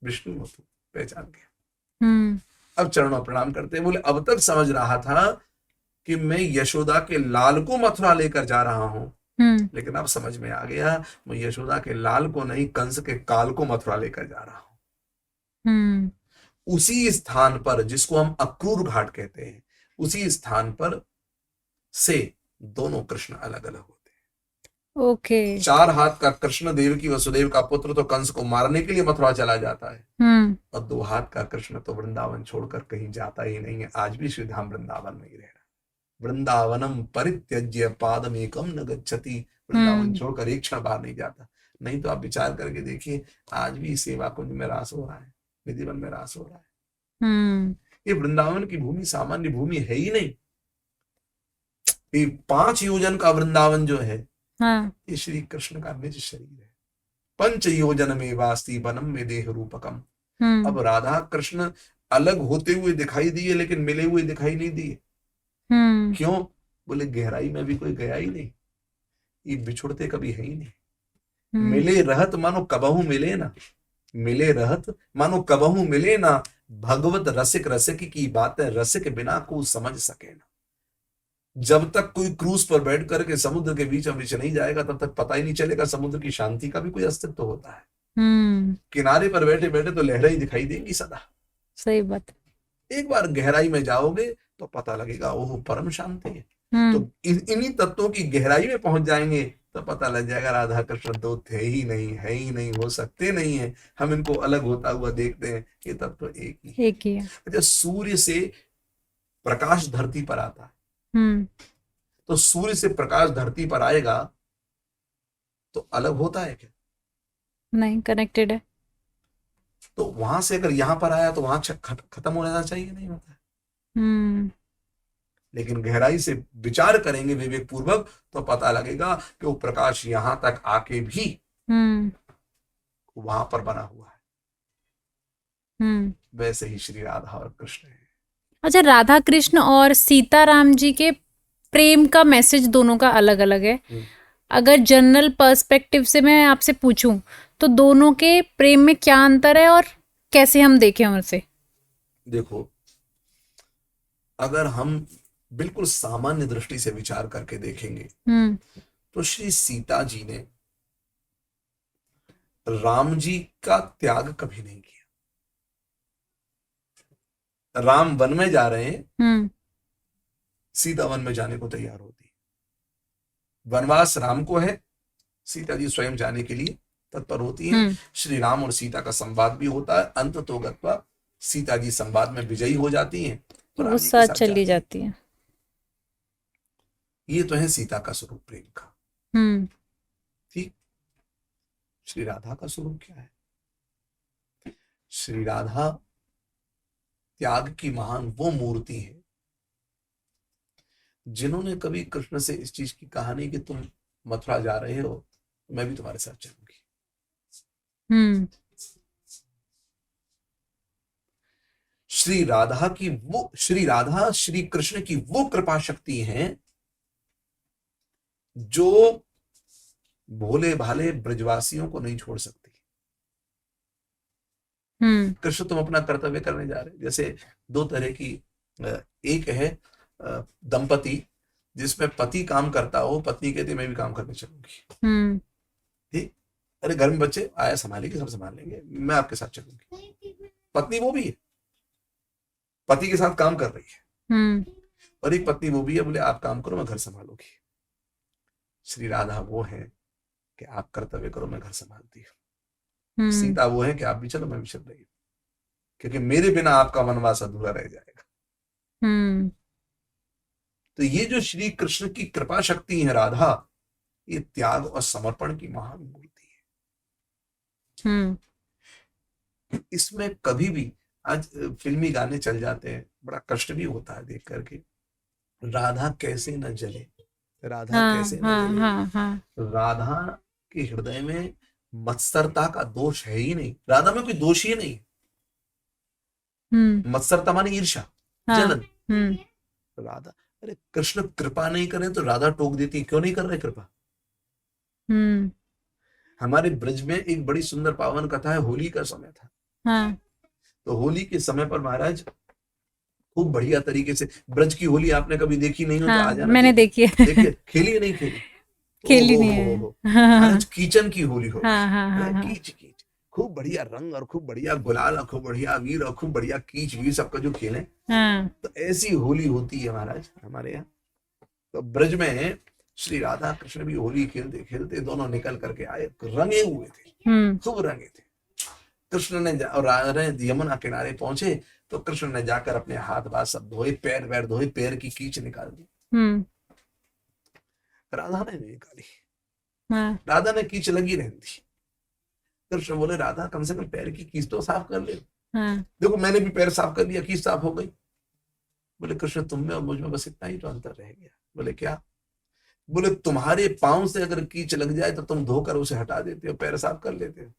विष्णु हो तुम, पहचान गया। अब चरणों प्रणाम करते हैं। बोले अब तक समझ रहा था कि मैं यशोदा के लाल को मथुरा लेकर जा रहा हूं, लेकिन अब समझ में आ गया मैं यशोदा के लाल को नहीं, कंस के काल को मथुरा लेकर जा रहा हूं। उसी स्थान पर जिसको हम अक्रूर घाट कहते हैं, उसी स्थान पर से दोनों कृष्ण अलग अलग होते हैं। ओके। 4 हाथ का कृष्ण देव की वसुदेव का पुत्र तो कंस को मारने के लिए मथुरा चला जाता है, और 2 हाथ का कृष्ण तो वृंदावन छोड़कर कहीं जाता ही नहीं है। आज भी श्री धाम वृंदावन में ही रह रहा है। वृंदावनम परित्यज्य पादमेकम न गच्छति, वृंदावन छोड़कर एक क्षण बाहर नहीं जाता। नहीं तो आप विचार करके देखिए, आज भी सेवा कुंज में रास हो रहा है, निधिवन में रास हो रहा है। ये वृंदावन की भूमि सामान्य भूमि है ही नहीं। ये 5 योजन का वृंदावन जो है, ये श्री कृष्ण का निज शरीर है। 5 योजन में वास्ति वनम में देह रूपकम। अब राधा कृष्ण अलग होते हुए दिखाई दिए, लेकिन मिले हुए दिखाई नहीं दिए। क्यों? बोले गहराई में भी कोई गया ही नहीं, ये बिछुड़ते कभी है ही नहीं। मिले रहत मानो कबहू मिले ना, मिले रहत मानो कबहू मिले ना, भगवत रसिक रसिक की बातें रसिक बिना को समझ सके ना। जब तक कोई क्रूज पर बैठ करके समुद्र के बीच नहीं जाएगा, तब तक पता ही नहीं चलेगा समुद्र की शांति का भी कोई अस्तित्व होता है। किनारे पर बैठे बैठे तो लहरें ही दिखाई देंगी सदा। सही बात। एक बार गहराई में जाओगे तो पता लगेगा ओह परम शांति है। तो इन्हीं तत्वों की गहराई में पहुंच जाएंगे तो पता लग जाएगा राधा कृष्ण दो थे ही नहीं, है ही नहीं, हो सकते नहीं है। हम इनको अलग होता हुआ देखते हैं, ये तत्व एक ही है। अच्छा, सूर्य से प्रकाश धरती पर आता है, तो सूर्य से प्रकाश धरती पर आएगा तो अलग होता है क्या? नहीं, कनेक्टेड है। तो वहां से अगर यहां पर आया तो वहां खत्म हो जाना चाहिए, नहीं होता है। लेकिन गहराई से विचार करेंगे विवेक पूर्वक तो पता लगेगा कि वो प्रकाश यहां तक आके भी वहां पर बना हुआ है। वैसे ही श्री राधा और कृष्ण है। अच्छा, राधा कृष्ण और सीताराम जी के प्रेम का मैसेज दोनों का अलग अलग है। अगर जनरल पर्सपेक्टिव से मैं आपसे पूछूं तो दोनों के प्रेम में क्या अंतर है और कैसे हम देखें उनसे? देखो, अगर हम बिल्कुल सामान्य दृष्टि से विचार करके देखेंगे तो श्री सीता जी ने राम जी का त्याग कभी नहीं किया। राम वन में जा रहे हैं, सीता वन में जाने को तैयार होती है। वनवास राम को है, सीता जी स्वयं जाने के लिए तत्पर होती है। श्री राम और सीता का संवाद भी होता है। अंत तो गत्वा सीता जी संवाद में विजयी हो जाती हैं, वो साथ चली जाती है। ये तो है सीता का स्वरूप प्रेम का। ठीक, श्री राधा का स्वरूप क्या है? श्री राधा त्याग की महान वो मूर्ति है जिन्होंने कभी कृष्ण से इस चीज की कहानी कि तुम मथुरा जा रहे हो, मैं भी तुम्हारे साथ चलूंगी। श्री राधा श्री कृष्ण की वो कृपा शक्ति है जो भोले भाले ब्रजवासियों को नहीं छोड़ सकती। कृष्ण तुम अपना कर्तव्य करने जा रहे। जैसे 2 तरह की, एक है दंपति जिसमें पति काम करता हो, पत्नी कहती मैं भी काम करने चलूंगी। ठीक, अरे घर में बच्चे आया संभालेंगे, सब संभाल लेंगे, मैं आपके साथ चलूंगी। पत्नी वो भी है, पति के साथ काम कर रही है। और एक पत्नी वो भी है, बोले आप काम करो मैं घर संभालूंगी। श्री राधा वो है कि आप कर्तव्य करो मैं घर संभालती हूँ। सीता वो है कि आप भी चलो मैं भी चल रही हूँ, क्योंकि मेरे बिना आपका वनवास अधूरा रह जाएगा। तो ये जो श्री कृष्ण की कृपा शक्ति है राधा, ये त्याग और समर्पण की महान मूर्ति है। इसमें कभी भी आज फिल्मी गाने चल जाते हैं, बड़ा कष्ट भी होता है देख करके, राधा कैसे न जले, राधा कैसे न जले। राधा के हृदय में मत्सरता का दोष है ही नहीं, राधा में कोई दोष ही नहीं। मत्सरता माने ईर्ष्या, जलन। राधा, अरे कृष्ण कृपा नहीं करे तो राधा टोक देती, क्यों नहीं कर रहे कृपा। हमारे ब्रज में एक बड़ी सुंदर पावन कथा है, होली का समय था। तो होली के समय पर महाराज खूब बढ़िया तरीके से, ब्रज की होली आपने कभी देखी नहीं हो तो आ जाना, मैंने देखी है। देखिए, खेली है नहीं खेली, खेली नहीं है। महाराज कीचन की होली हो, कीच कीच, खूब बढ़िया रंग और खूब बढ़िया गुलाल और खूब बढ़िया वीर और खूब बढ़िया कीच वीर सबका जो खेले। तो ऐसी होली होती है महाराज हमारे यहाँ। तो ब्रज में श्री राधा कृष्ण भी होली खेलते खेलते दोनों निकल करके आए, रंगे हुए थे, खूब रंगे थे। कृष्ण ने यमुना किनारे पहुंचे तो कृष्ण ने जाकर अपने हाथ बात सब धोए, पैर वैर धोए, पैर की कीच निकाल दी। राधा ने नहीं निकाली, राधा ने कीच लगी रहती थी। कृष्ण बोले राधा कम से कम पैर की कीच तो साफ कर ले। देखो मैंने भी पैर साफ कर लिया, कीच साफ हो गई। बोले कृष्ण तुम में और मुझ में बस इतना ही तो अंतर रह गया। बोले क्या? बोले तुम्हारे पांव से अगर कीच लग जाए तो तुम धोकर उसे हटा देते हो, पैर साफ कर लेते हो,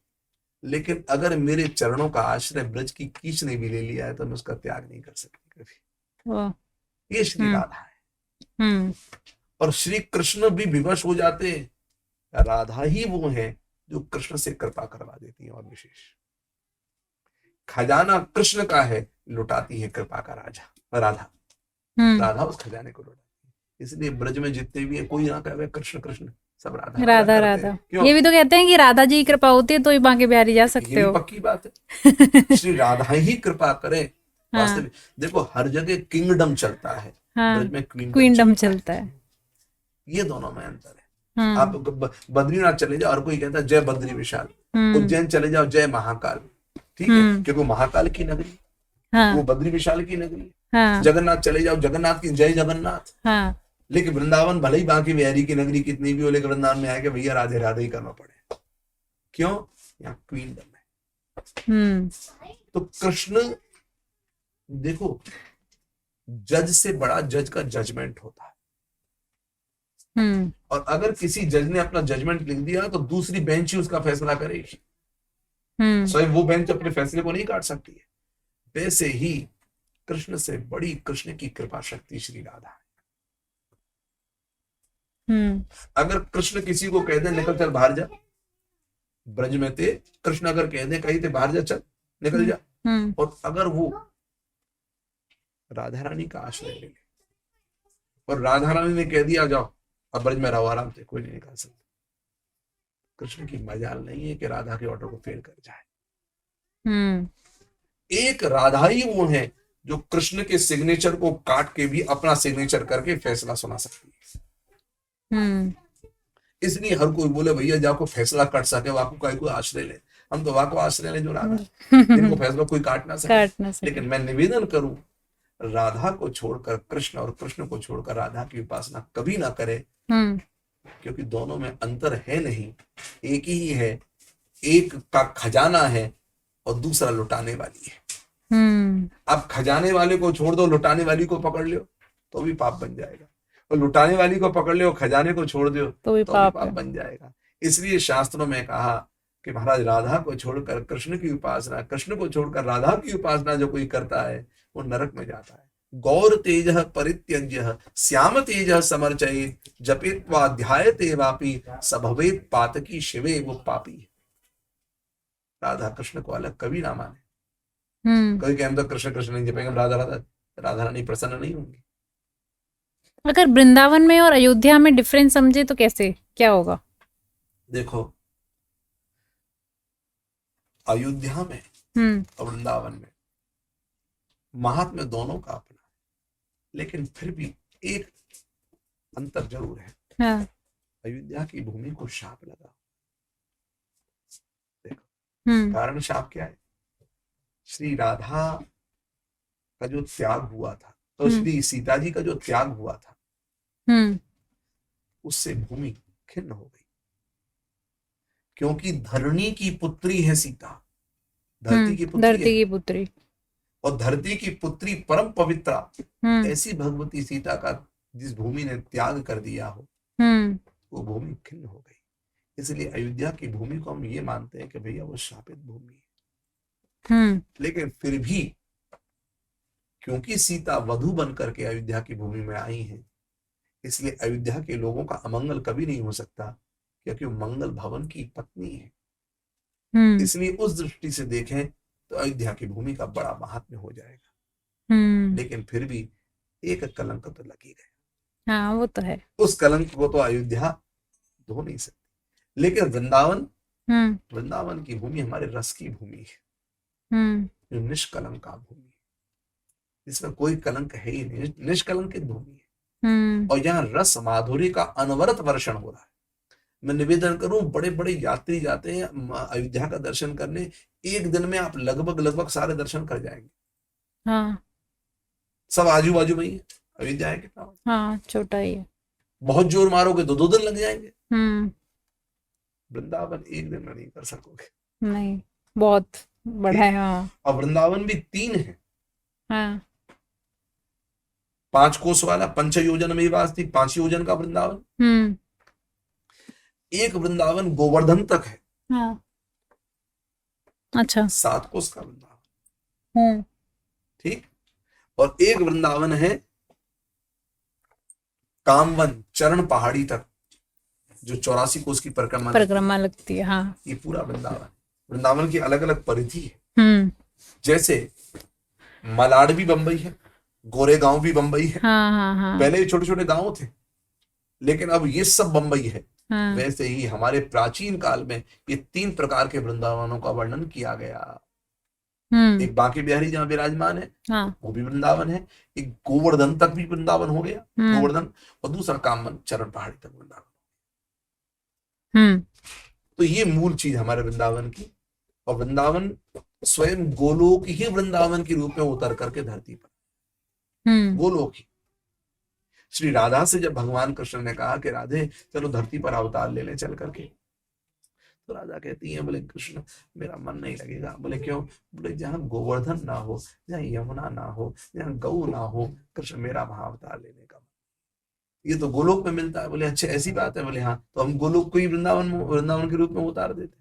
लेकिन अगर मेरे चरणों का आश्रय ब्रज की कीच ने भी ले लिया है तो मैं उसका त्याग नहीं कर सकती कभी। ये श्री राधा है। और श्री कृष्ण भी विवश हो जाते हैं, राधा ही वो है जो कृष्ण से कृपा करवा देती है। और विशेष खजाना कृष्ण का है, लुटाती है कृपा का राधा। राधा उस खजाने को लुटाती है। इसलिए ब्रज में जितने भी है कोई ना कहे कृष्ण कृष्ण, सब राधा राधा। ये भी तो कहते हैं कि राधा जी की कृपा होती है तो ही बांके बिहारी जा सकते हो। पक्की बात है। श्री राधा ही कृपा करे। वास्तविक देखो हर जगह किंगडम चलता है, ब्रज में क्वीनडम चलता है। ये दोनों में अंतर है। आप बद्रीनाथ चले जाओ, हर कोई कहता है जय बद्री विशाल। उज्जैन चले जाओ जय महाकाल, ठीक है, क्योंकि महाकाल की नगरी, वो बद्री विशाल की नगरी। जगन्नाथ चले जाओ, जगन्नाथ की जय जगन्नाथ। लेकिन वृंदावन भले ही बांकी बिहारी की नगरी कितनी भी हो, लेकिन वृंदावन में आके भैया राधे राधे ही करना पड़े। क्यों? यहाँ क्वीनडम है। तो कृष्ण देखो, जज से बड़ा जज का जजमेंट होता है। और अगर किसी जज ने अपना जजमेंट लिख दिया तो दूसरी बेंच ही उसका फैसला करेगी। स्वयं वो बेंच अपने फैसले को नहीं काट सकती है। वैसे ही कृष्ण से बड़ी कृष्ण की कृपा शक्ति श्री राधा है। अगर कृष्ण किसी को कह दे निकल चल बाहर जा, ब्रज में थे, कृष्ण अगर कह दे कहीं थे बाहर जा, चल निकल जा, और अगर वो राधा रानी का आश्रय ले ले और राधा रानी ने कह दिया जाओ अब ब्रज में रहो आराम से, कोई नहीं निकाल सकता। कृष्ण की मजाल नहीं है कि राधा के ऑर्डर को फेल कर जाए। एक राधा ही वो है जो कृष्ण के सिग्नेचर को काट के भी अपना सिग्नेचर करके फैसला सुना सकती है। इसलिए हर कोई बोले भैया जाको फैसला काट सके वाको कोई आश्रय ले, हम तो वाको आश्रय ले जो राधा, इनको फैसला कोई काट ना सके। लेकिन मैं निवेदन करूं, राधा को छोड़कर कृष्ण और कृष्ण को छोड़कर राधा की उपासना कभी ना करे, क्योंकि दोनों में अंतर है नहीं, एक ही है। एक का खजाना है और दूसरा लुटाने वाली है। अब खजाने वाले को छोड़ दो, लुटाने वाली को पकड़ लो तो भी पाप बन जाएगा, और लुटाने वाली को पकड़ लो, खजाने को छोड़ दो तो भी पाप बन जाएगा। इसलिए शास्त्रों में कहा कि महाराज राधा को छोड़कर कृष्ण की उपासना, कृष्ण को छोड़कर राधा की उपासना जो कोई करता है वो नरक में जाता है। गौर तेज परित्यज्य श्याम तेज समर्चयेत् जपेत्वा ध्यायते वापि स भवेत् पातकी शिवे, वो पापी है। राधा कृष्ण को अलग कभी ना माने। कभी कहें तो कृष्ण कृष्ण नहीं जपेंगे, राधा रानी प्रसन्न नहीं होंगी। अगर वृंदावन में और अयोध्या में डिफरेंस समझे तो कैसे क्या होगा? देखो अयोध्या में और वृंदावन में महात्म्य दोनों का अपना है, लेकिन फिर भी एक अंतर जरूर है। अयोध्या की भूमि को शाप लगा। देखो कारण शाप क्या है? श्री राधा का जो त्याग हुआ था और श्री सीता जी का जो त्याग हुआ था, उससे भूमि खिन्न हो गई, क्योंकि धरणी की पुत्री है सीता, धरती की पुत्री धरती है, की पुत्री, और धरती की पुत्री परम पवित्रा ऐसी भगवती सीता का जिस भूमि ने त्याग कर दिया हो, वो भूमि खिन्न हो गई। इसलिए अयोध्या की भूमि को हम ये मानते हैं कि भैया वो शापित भूमि है। लेकिन फिर भी क्योंकि सीता वधू बन करके अयोध्या की भूमि में आई है, इसलिए अयोध्या के लोगों का अमंगल कभी नहीं हो सकता, क्योंकि वो मंगल भवन की पत्नी है। इसलिए उस दृष्टि से देखें तो अयोध्या की भूमि का बड़ा महात्म्य हो जाएगा। लेकिन फिर भी एक कलंक तो लगी गया। हाँ, वो तो है। उस कलंक को तो अयोध्या धो नहीं सकती, लेकिन वृंदावन की भूमि हमारे रस की भूमि है, जो निष्कलंका भूमि है, इसमें कोई कलंक है ही नहीं, निष्कलंकित भूमि है। और यहाँ रस माधुर्य का अनवरत वर्षण हो रहा है। मैं निवेदन करूं, बड़े बड़े यात्री जाते हैं अयोध्या का दर्शन करने, एक दिन में आप लगभग सारे दर्शन कर जाएंगे। हाँ, सब आजू बाजू में ही है। अयोध्या है कितना? हाँ, छोटा ही है। बहुत जोर मारोगे तो 2 दिन लग जाएंगे। वृंदावन एक दिन में नहीं कर सकोगे। नहीं, बहुत बड़ा है। हाँ, और वृंदावन भी 3 है। हाँ, 5 कोस वाला, पंच योजन में वास्ती, 5 योजन का वृंदावन। एक वृंदावन गोवर्धन तक है। हाँ, अच्छा, 7 कोस का वृंदावन। ठीक। और एक वृंदावन है कामवन चरण पहाड़ी तक, जो 84 कोस की परिक्रमा लगती है। हाँ, ये पूरा वृंदावन की अलग अलग परिधि है। जैसे मलाड भी बंबई है, गोरेगांव भी बंबई है। हाँ। पहले ये छोटे छोटे गांव थे, लेकिन अब ये सब बंबई है। वैसे ही हमारे प्राचीन काल में ये 3 प्रकार के वृंदावनों का वर्णन किया गया। एक बांके बिहारी जहाँ विराजमान है, वो भी वृंदावन है। एक गोवर्धन तक भी वृंदावन हो गया, गोवर्धन, और दूसरा कामवन चरण पहाड़ी तक वृंदावन। तो ये मूल चीज हमारे वृंदावन की। और वृंदावन स्वयं गोलोक ही वृंदावन के रूप में उतर करके धरती पर, गोलोक ही। श्री राधा से जब भगवान कृष्ण ने कहा कि राधे चलो धरती पर अवतार ले ले चल करके, तो राधा कहती है, बोले कृष्ण मेरा मन नहीं लगेगा। बोले क्यों? बोले जहाँ गोवर्धन ना हो, जहाँ यमुना ना हो, जहाँ गौ ना हो, कृष्ण मेरा वहां अवतार लेने का, ये तो गोलोक में मिलता है। बोले अच्छा ऐसी बात है? बोले हाँ, तो हम गोलोक को ही वृंदावन के रूप में उतार देते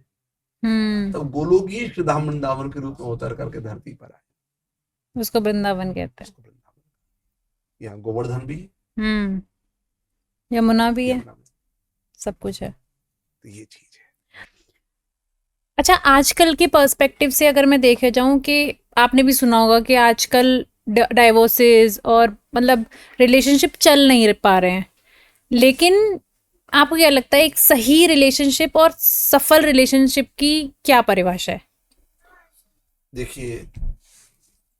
हैं। तो गोलोक ही श्रीधाम वृंदावन के रूप में उतर करके धरती पर आए, उसको वृंदावन कहते हैं। यहाँ गोवर्धन भी, यमुना भी है, सब कुछ है। तो ये चीज है। अच्छा, आजकल के पर्सपेक्टिव से अगर मैं देखे जाऊं, कि आपने भी सुना होगा कि आजकल डाइवोर्सेस और मतलब रिलेशनशिप चल नहीं पा रहे हैं, लेकिन आपको क्या लगता है एक सही रिलेशनशिप और सफल रिलेशनशिप की क्या परिभाषा है? देखिए,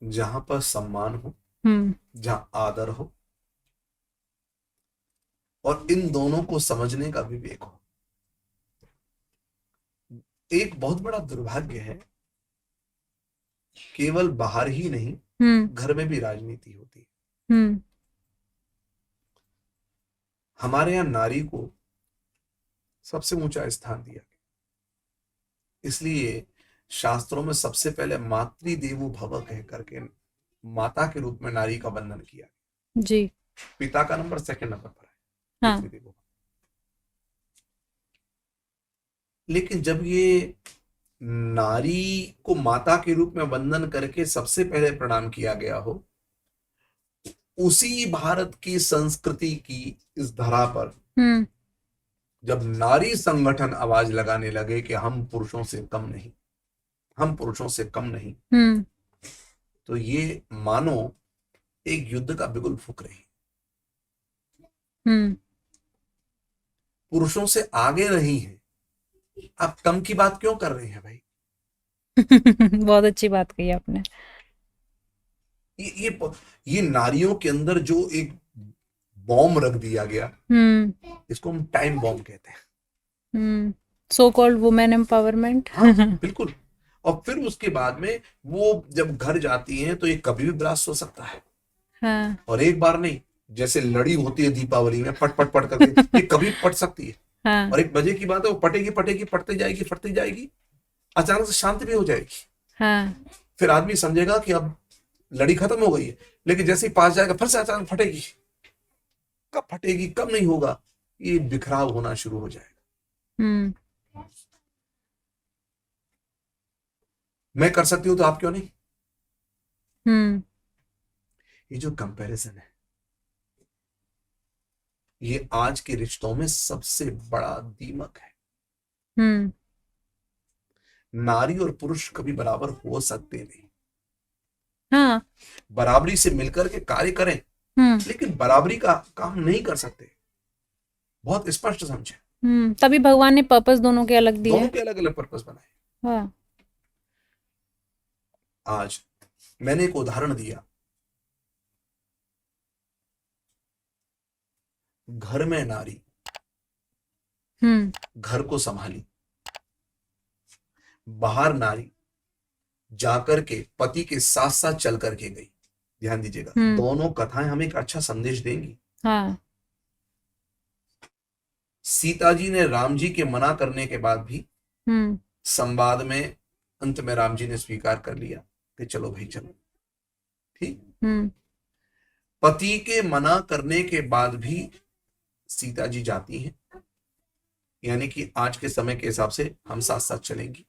जहां पर सम्मान हो, जहां आदर हो, और इन दोनों को समझने का विवेक हो। एक बहुत बड़ा दुर्भाग्य है, केवल बाहर ही नहीं, घर में भी राजनीति होती है। हमारे यहाँ नारी को सबसे ऊंचा स्थान दिया गया, इसलिए शास्त्रों में सबसे पहले मातृदेवो भव कह करके माता के रूप में नारी का वंदन किया जी। पिता का नंबर 2nd नंबर पर है। हाँ। लेकिन जब ये नारी को माता के रूप में वंदन करके सबसे पहले प्रणाम किया गया हो, उसी भारत की संस्कृति की इस धरा पर जब नारी संगठन आवाज लगाने लगे कि हम पुरुषों से कम नहीं, हम पुरुषों से कम नहीं, तो ये मानो एक युद्ध का बिगुल फूंक रही। पुरुषों से आगे रही हैं, आप कम की बात क्यों कर रहे हैं भाई? बहुत अच्छी बात कही आपने। ये नारियों के अंदर जो एक बॉम्ब रख दिया गया, इसको हम टाइम बॉम्ब कहते हैं। So called women empowerment. हाँ, बिल्कुल। और फिर उसके बाद में वो जब घर जाती हैं तो ये कभी भी ब्लास्ट हो सकता है, हाँ और एक बार नहीं, जैसे लड़ी होती है दीपावली में पट पट पट करके, ये कभी पट सकती है। हाँ और एक मजे की बात है, वो पटेगी पटेगी, पटती जाएगी, फटती जाएगी, अचानक से शांति भी हो जाएगी। हाँ फिर आदमी समझेगा कि अब लड़ी खत्म हो गई है, लेकिन जैसे ही पास जाएगा फिर से अचानक फटेगी। कब फटेगी कब नहीं होगा, ये बिखराव होना शुरू हो जाएगा। हम्म मैं कर सकती हूँ तो आप क्यों नहीं? हम्म ये जो कंपैरिजन है, ये आज के रिश्तों में सबसे बड़ा दीमक है। हम्म नारी और पुरुष कभी बराबर हो सकते नहीं। हाँ बराबरी से मिलकर के कार्य करें, लेकिन बराबरी का काम नहीं कर सकते। बहुत स्पष्ट समझे। तभी भगवान ने पर्पस दोनों के अलग दिए। दोनों के अलग अलग पर्पस बनाए। हाँ आज मैंने एक उदाहरण दिया, घर में नारी घर को संभाली, बाहर नारी जाकर के पति के साथ साथ चल करके गई। ध्यान दीजिएगा, दोनों कथाएं हमें एक अच्छा संदेश देंगी। हाँ सीता जी ने राम जी के मना करने के बाद भी संवाद में अंत में राम जी ने स्वीकार कर लिया कि चलो भाई चलो, ठीक। पति के मना करने के बाद भी सीता जी जाती हैं, यानी कि आज के समय के हिसाब से हम साथ साथ चलेंगी।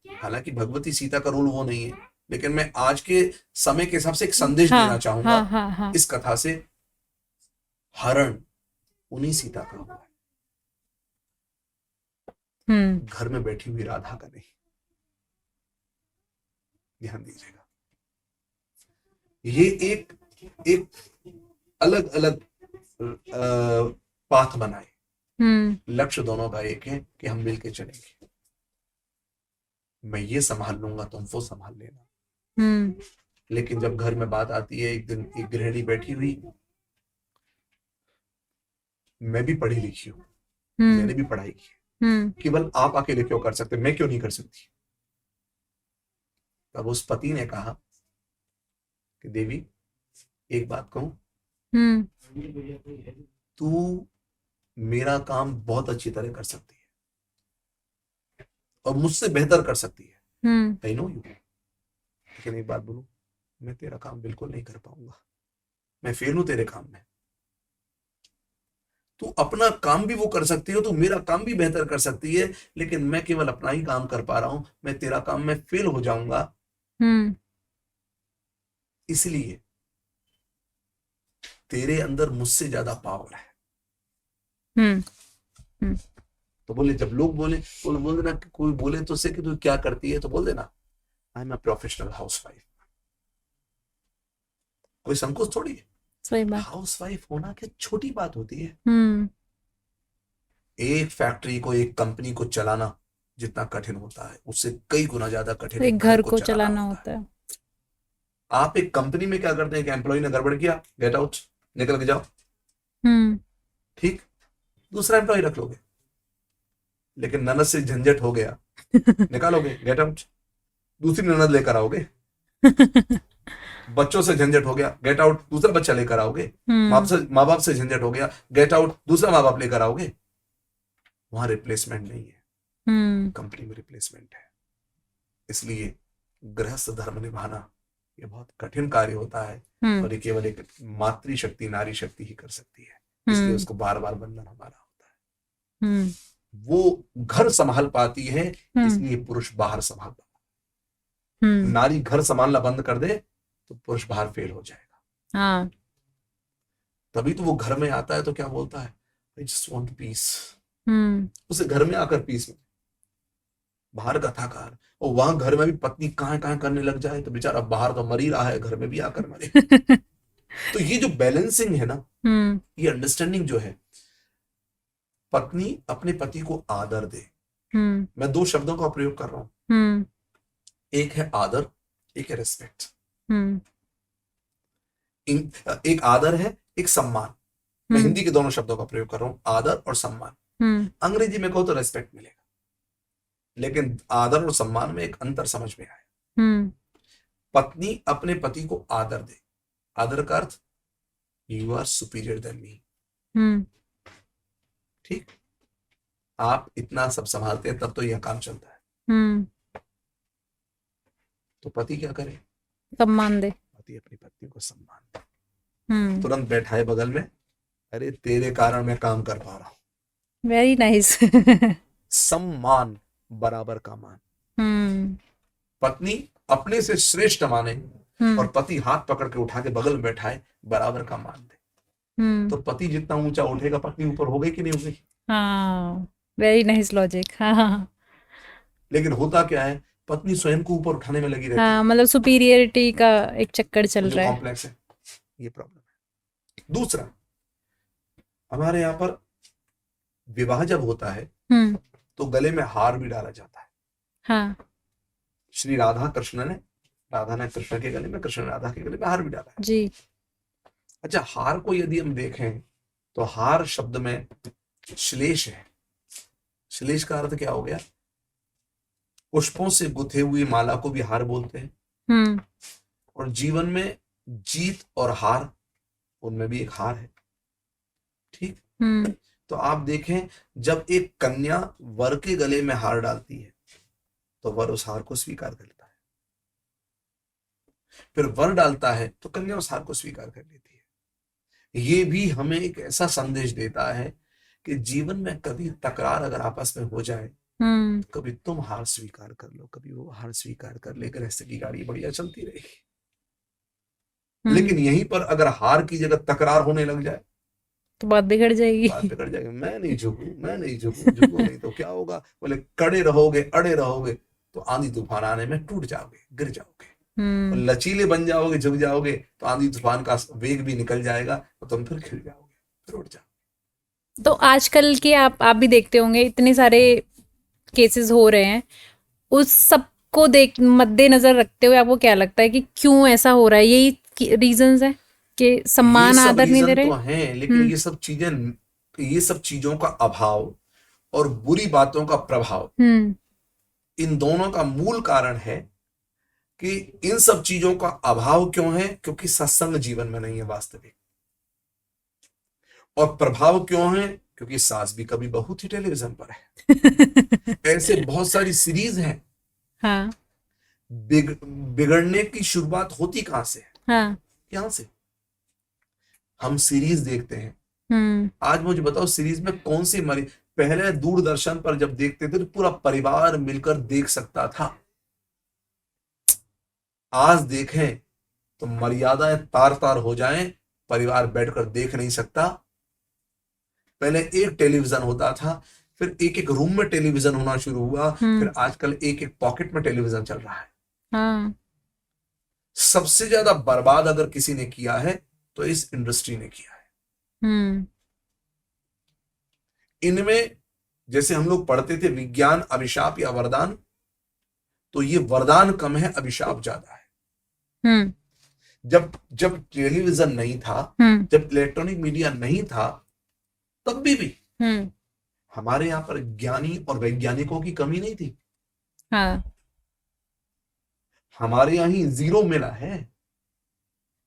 हालांकि भगवती सीता का रोल वो नहीं है, लेकिन मैं आज के समय के हिसाब से एक संदेश देना चाहूंगा। इस कथा से हरण उन्हीं सीता का हुआ है, घर में बैठी हुई राधा का नहीं। ध्यान दीजिएगा, ये एक अलग अलग पाथ बनाए। लक्ष्य दोनों का एक है कि हम मिलके चलेंगे, मैं ये संभाल लूंगा तुम वो संभाल लेना। लेकिन जब घर में बात आती है, एक दिन एक गृहिणी बैठी हुई, मैं भी पढ़ी लिखी हूँ, मैंने भी पढ़ाई की, केवल आप अकेले क्यों कर सकते, मैं क्यों नहीं कर सकती? तब उस पति ने कहा कि देवी एक बात कहूं, तू मेरा काम बहुत अच्छी तरह कर सकती है और मुझसे बेहतर कर सकती है। आई नो यू, लेकिन एक बात बोलूं, मैं तेरा काम बिल्कुल नहीं कर पाऊंगा, मैं फेल हूं तेरे काम में। तू अपना काम भी वो कर सकती हो, तू मेरा काम भी बेहतर कर सकती है, लेकिन मैं केवल अपना ही काम कर पा रहा हूं, मैं तेरा काम में फेल हो जाऊंगा। इसलिए तेरे अंदर मुझसे ज्यादा पावर है। तो बोले, जब लोग बोले बोल देना, कोई बोले तो से कि तू क्या करती है, तो बोल देना I am a professional housewife. कोई संकोच थोड़ी है। सही बात। हाउसवाइफ होना क्या छोटी बात होती है? एक फैक्ट्री को, एक कंपनी को चलाना जितना कठिन होता है, उससे कई गुना ज्यादा कठिन एक घर को चलाना होता है। आप एक कंपनी में क्या करते हैं कि एम्प्लॉय ने गड़बड़ किया, गेट आउट, निकल के जाओ, ठीक, दूसरा एम्प्लॉय रख लोगे। लेकिन ननद से झंझट हो गया, निकालोगे, गेट आउट, दूसरी ननद लेकर आओगे। बच्चों से झंझट हो गया, गेट आउट, दूसरा बच्चा लेकर आओगे। माँ बाप से झंझट हो गया, गेट आउट, दूसरा माँ बाप लेकर आओगे। वहां रिप्लेसमेंट नहीं है, कंपनी में रिप्लेसमेंट है। इसलिए गृहस्थ धर्म निभाना ये बहुत कठिन कार्य होता है, और ये केवल एक मातृशक्ति, नारी शक्ति ही कर सकती है। इसलिए उसको बार बार बंधन हमारा होता है। वो घर संभाल पाती है, इसलिए पुरुष बाहर संभाल पाता है। नारी घर संभालना बंद कर दे तो पुरुष बाहर फेल हो जाएगा। तभी तो वो घर में आता है तो क्या बोलता है, आई जस्ट वांट पीस। उसे घर में आकर पीस में, बाहर कथाकार, और वहां घर में भी पत्नी कहां करने लग जाए तो बेचारा बाहर तो मर ही रहा है, घर में भी आकर मरे। तो ये जो बैलेंसिंग है ना, ये अंडरस्टैंडिंग जो है, पत्नी अपने पति को आदर दे। मैं दो शब्दों का प्रयोग कर रहा हूं, एक है आदर, एक है रेस्पेक्ट। एक आदर है, एक सम्मान। मैं हिंदी के दोनों शब्दों का प्रयोग कर रहा हूं, आदर और सम्मान। अंग्रेजी में कहो तो रेस्पेक्ट मिलेगा, लेकिन आदर और सम्मान में एक अंतर समझ में आया। हम्म पत्नी अपने पति को आदर दे। आदर का अर्थ you are superior than me. हम्म ठीक, आप इतना सब संभालते हैं तब तो यह काम चलता है। हम्म तो पति क्या करे? सम्मान दे। पति अपनी पत्नी को सम्मान दे। हम्म तुरंत बैठाए बगल में, अरे तेरे कारण मैं काम कर पा रहा हूं। Very nice. सम्मान, बराबर का मान। हम्म पत्नी अपने से श्रेष्ठ माने हम्म और पति हाथ पकड़ के उठा के बगल में बैठाए, बराबर का मान दे। तो पति जितना ऊंचा उठेगा पत्नी ऊपर हो गई कि नहीं हो गई? हाँ, वेरी नाइस लॉजिक। हाँ हाँ लेकिन होता क्या है, पत्नी स्वयं को ऊपर उठाने में लगी रहती हाँ, है। मतलब सुपीरियरिटी का एक चक्कर वो चल जो रहा है। कॉम्प्लेक्स है, ये प्रॉब्लम है। दूसरा, हमारे यहाँ पर विवाह जब होता है हम्म तो गले में हार भी डाला जाता है। हाँ श्री राधा कृष्ण ने, राधा ने कृष्ण के गले में, कृष्ण ने राधा के गले में हार भी डाला है। जी। अच्छा, हार को यदि हम देखें तो हार शब्द में श्लेष है। श्लेष का अर्थ क्या हो गया? पुष्पों से गुथे हुई माला को भी हार बोलते हैं। हम्म और जीवन में जीत और हार, उनमें भी एक हार है। ठीक, हम्म तो आप देखें, जब एक कन्या वर के गले में हार डालती है तो वर उस हार को स्वीकार करता है। फिर वर डालता है तो कन्या उस हार को स्वीकार कर लेती है। ये भी हमें एक ऐसा संदेश देता है कि जीवन में कभी तकरार अगर आपस में हो जाए, कभी तुम हार स्वीकार कर लो, कभी वो हार स्वीकार कर ले, गृहस्थ की गाड़ी बढ़िया चलती रहेगी। लेकिन यहीं पर अगर हार की जगह तकरार होने लग जाए तो बात बिगड़ जाएगी। बात बिगड़ जाएगी। मैं नहीं झुकू, मैं नहीं झुकू, झुकू नहीं तो क्या होगा? बोले कड़े रहोगे, अड़े रहोगे तो आंधी तूफान आने में टूट जाओगे, गिर जाओगे। और लचीले बन जाओगे, झुक जाओगे तो आंधी तूफान का वेग भी निकल जाएगा तो तुम फिर खिल जाओगे, फिर उठ जाओगे। तो आजकल के आप भी देखते होंगे, इतने सारे केसेस हो रहे हैं। उस सब को देख मद्देनजर रखते हुए आपको क्या लगता है कि क्यों ऐसा हो रहा है? यही रीजंस है कि सम्मान ये सब आदर नहीं दे रीजन रहे? तो हैं, लेकिन ये सब चीजें, ये सब चीजों का अभाव और बुरी बातों का प्रभाव, इन दोनों का मूल कारण है कि इन सब चीजों का अभाव क्यों है? क्योंकि सत्संग जीवन में नहीं है वास्तविक। और प्रभाव क्यों है? क्योंकि सास भी कभी बहू थी टेलीविजन पर है। ऐसे बहुत सारी सीरीज हैं। हाँ। बिगड़ने की शुरुआत होती कहां से है? हाँ। यहां से। हम सीरीज देखते हैं। आज मुझे बताओ, सीरीज में कौन सी मरी? पहले दूरदर्शन पर जब देखते थे तो पूरा परिवार मिलकर देख सकता था। आज देखें तो मर्यादाएं तार तार हो जाएं, परिवार बैठकर देख नहीं सकता। पहले एक टेलीविजन होता था, फिर एक एक रूम में टेलीविजन होना शुरू हुआ, फिर आजकल एक एक पॉकेट में टेलीविजन चल रहा है। हाँ। सबसे ज्यादा बर्बाद अगर किसी ने किया है तो इस इंडस्ट्री ने किया है। इनमें जैसे हम लोग पढ़ते थे विज्ञान अभिशाप या वरदान, तो ये वरदान कम है, अभिशाप ज्यादा है। जब टेलीविजन नहीं था, जब इलेक्ट्रॉनिक मीडिया नहीं था, तब भी हमारे यहाँ पर ज्ञानी और वैज्ञानिकों की कमी नहीं थी। हाँ। हमारे यहाँ ही जीरो मिला है।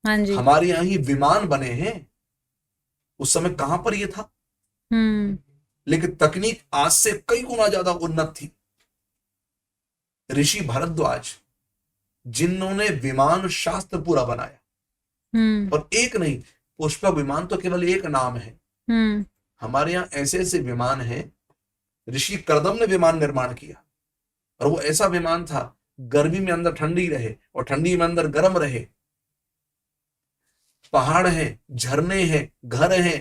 हाँ जी। हमारे यहाँ ही विमान बने हैं। उस समय कहां पर ये था? लेकिन तकनीक आज से कई गुना ज्यादा उन्नत थी। ऋषि भरद्वाज, जिन्होंने विमान शास्त्र पूरा बनाया, और एक नहीं, पुष्पक विमान तो केवल एक नाम है। हमारे यहाँ ऐसे ऐसे विमान हैं। ऋषि कर्दम ने विमान निर्माण किया, और वो ऐसा विमान था, गर्मी में अंदर ठंडी रहे और ठंडी में अंदर गर्म रहे। पहाड़ है, झरने हैं, घर हैं,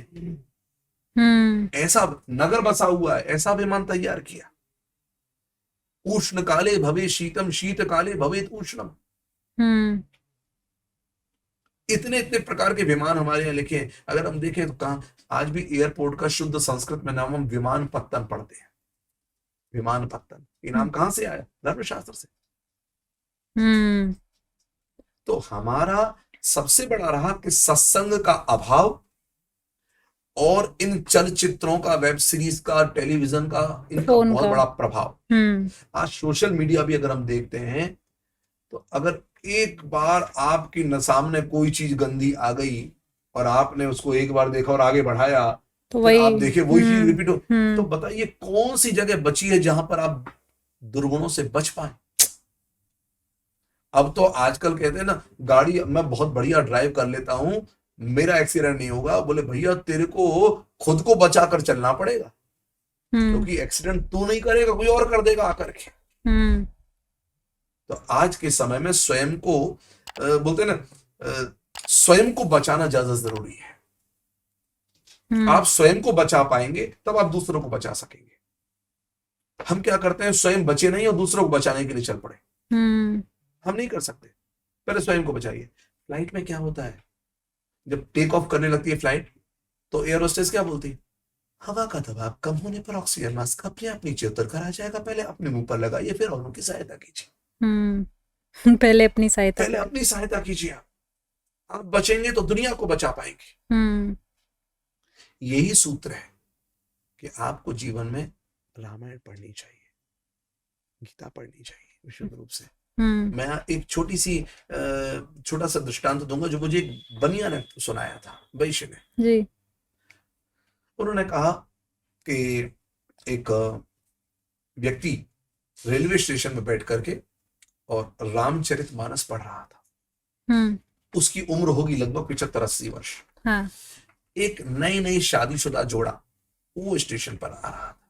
ऐसा नगर बसा हुआ है, ऐसा विमान तैयार किया। उष्ण काले भवे शीतम, शीत काले भवेत उष्णम। इतने इतने प्रकार के विमान हमारे यहाँ लिखे हैं। अगर हम देखें तो कहा, आज भी एयरपोर्ट का शुद्ध संस्कृत में नाम हम विमान पत्तन पढ़ते हैं। विमान पत्तन, ये नाम कहां से आया? धर्मशास्त्र से। तो हमारा सबसे बड़ा रहा कि सत्संग का अभाव और इन चलचित्रों का, वेब सीरीज का, टेलीविजन का, इनका फोन बहुत का। बड़ा प्रभाव। हम्म। आज सोशल मीडिया भी अगर हम देखते हैं तो अगर एक बार आपकी सामने कोई चीज गंदी आ गई और आपने उसको एक बार देखा और आगे बढ़ाया, तो फिर वही। आप देखे वही चीज रिपीट हो, तो हम्म। बताइए कौन सी जगह बची है जहां पर आप दुर्गुणों से बच पाए। अब तो आजकल कहते हैं ना, गाड़ी मैं बहुत बढ़िया ड्राइव कर लेता हूं, मेरा एक्सीडेंट नहीं होगा। बोले भैया तेरे को खुद को बचाकर चलना पड़ेगा, हम्म। क्योंकि एक्सीडेंट तू नहीं करेगा, कोई और कर देगा आकर के। हम्म। तो आज के समय में स्वयं को बोलते हैं ना, स्वयं को बचाना ज्यादा जरूरी है। आप स्वयं को बचा पाएंगे तब आप दूसरों को बचा सकेंगे। हम क्या करते हैं, स्वयं बचे नहीं और दूसरों को बचाने के लिए चल पड़े। हम नहीं कर सकते, पहले स्वयं को बचाइए। फ्लाइट में क्या होता है, जब टेक ऑफ करने लगती है फ्लाइट, तो एयर होस्टेस क्या बोलती है, हवा का दबाव कम होने पर ऑक्सीजन मास्क अपने आप नीचे उतर कर आ जाएगा, पहले अपने मुंह पर लगाइए, फिर औरों की सहायता कीजिए। पहले अपनी सहायता पहले अपनी सहायता कीजिए। आप बचेंगे तो दुनिया को बचा पाएंगे। यही सूत्र है कि आपको जीवन में रामायण पढ़नी चाहिए, गीता पढ़नी चाहिए विशुद्ध रूप से। मैं एक छोटा सा दृष्टांत दूंगा जो मुझे एक बनिया ने सुनाया था, वैश्य ने जी। उन्होंने कहा कि एक व्यक्ति रेलवे स्टेशन में बैठ करके और रामचरितमानस पढ़ रहा था। उसकी उम्र होगी लगभग 75-80 वर्ष। हाँ। एक नई शादीशुदा जोड़ा वो स्टेशन पर आ रहा था।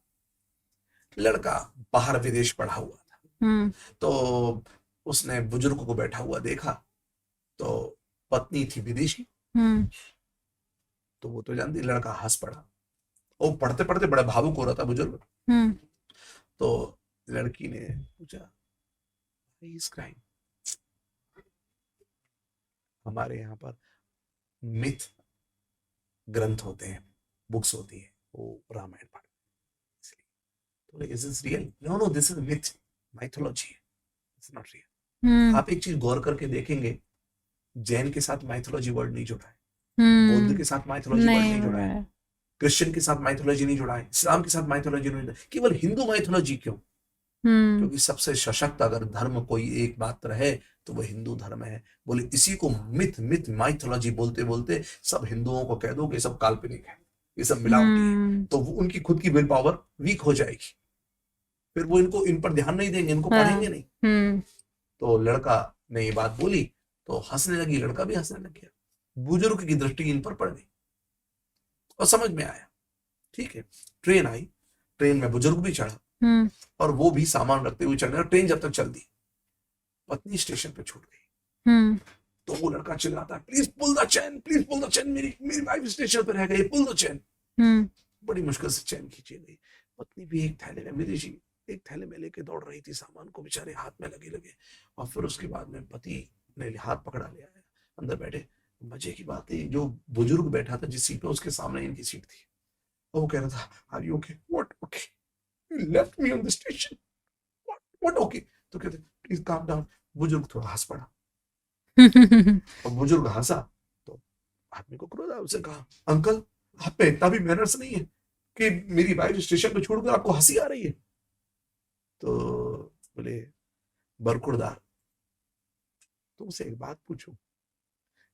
लड़का बाहर विदेश पढ़ा हुआ था, तो उसने बुजुर्ग को बैठा हुआ देखा, तो पत्नी थी विदेशी, तो वो तो जानती, लड़का हंस पड़ा। वो पढ़ते पढ़ते बड़ा भावुक हो रहा था बुजुर्ग। तो लड़की ने पूछा, क्राइम? हमारे यहाँ पर मिथ ग्रंथ होते हैं, बुक्स होती है, वो रामायण पढ़, तो is this real? No, this is myth, mythology, it's not real. आप एक चीज गौर करके देखेंगे, जैन के साथ माइथोलॉजी वर्ड नहीं जुड़ा है, बौद्ध के साथ माइथोलॉजी वर्ड नहीं जुड़ा है, क्रिश्चियन के साथ माइथोलॉजी नहीं जुड़ा है, इस्लाम के साथ माइथोलॉजी नहीं जुड़ा है, केवल हिंदू माइथोलॉजी क्यों? क्योंकि सबसे सशक्त अगर धर्म कोई एक मात्र है तो वो हिंदू धर्म है। बोले इसी को मिथ माइथोलॉजी बोलते बोलते सब हिंदुओं को कह दो कि सब काल्पनिक है, ये सब मिलावटी है, तो वो उनकी खुद की विल पावर वीक हो जाएगी, फिर वो इन पर ध्यान नहीं देंगे, इनको पढ़ेंगे नहीं। तो लड़का ने ये बात बोली तो हंसने लगी, लड़का भी हंसने लग गया। बुजुर्ग की दृष्टि इन पर पड़ गई और समझ में आया, ठीक है। ट्रेन आई, ट्रेन में बुजुर्ग भी चढ़ा और वो भी सामान रखते हुए चढ़ने, ट्रेन जब तक चल दी, पत्नी स्टेशन पे छूट गई। तो वो लड़का चिल्लाता है, please pull the chain, please pull the chain, मेरी वाइफ स्टेशन पे रह गई, पुल द चैन। बड़ी मुश्किल से चैन खींची गई। पत्नी भी एक थैले में, विदेशी एक थैले में लेके दौड़ रही थी, सामान को बेचारे हाथ में लगे। और फिर उसके बाद में पति ने हाथ पकड़ा लिया, अंदर बैठे। मजे की बात है, जो बुजुर्ग बैठा था जिस सीट पे, उसके सामने इनकी सीट थी, और वो कह रहा था, are you okay? What okay? You left me on the station, what okay? तो कहते, प्लीज काम डाउन। बुजुर्ग थोड़ा हंस पड़ा और बुजुर्ग हंसा तो आदमी को क्रोध आया, उससे कहा, अंकल आप पे इतना भी मैनर्स नहीं है कि मेरी वाइफ स्टेशन पे छोड़कर आपको हंसी आ रही है? तो बोले, बरकुरदार, तुमसे एक बात पूछूं,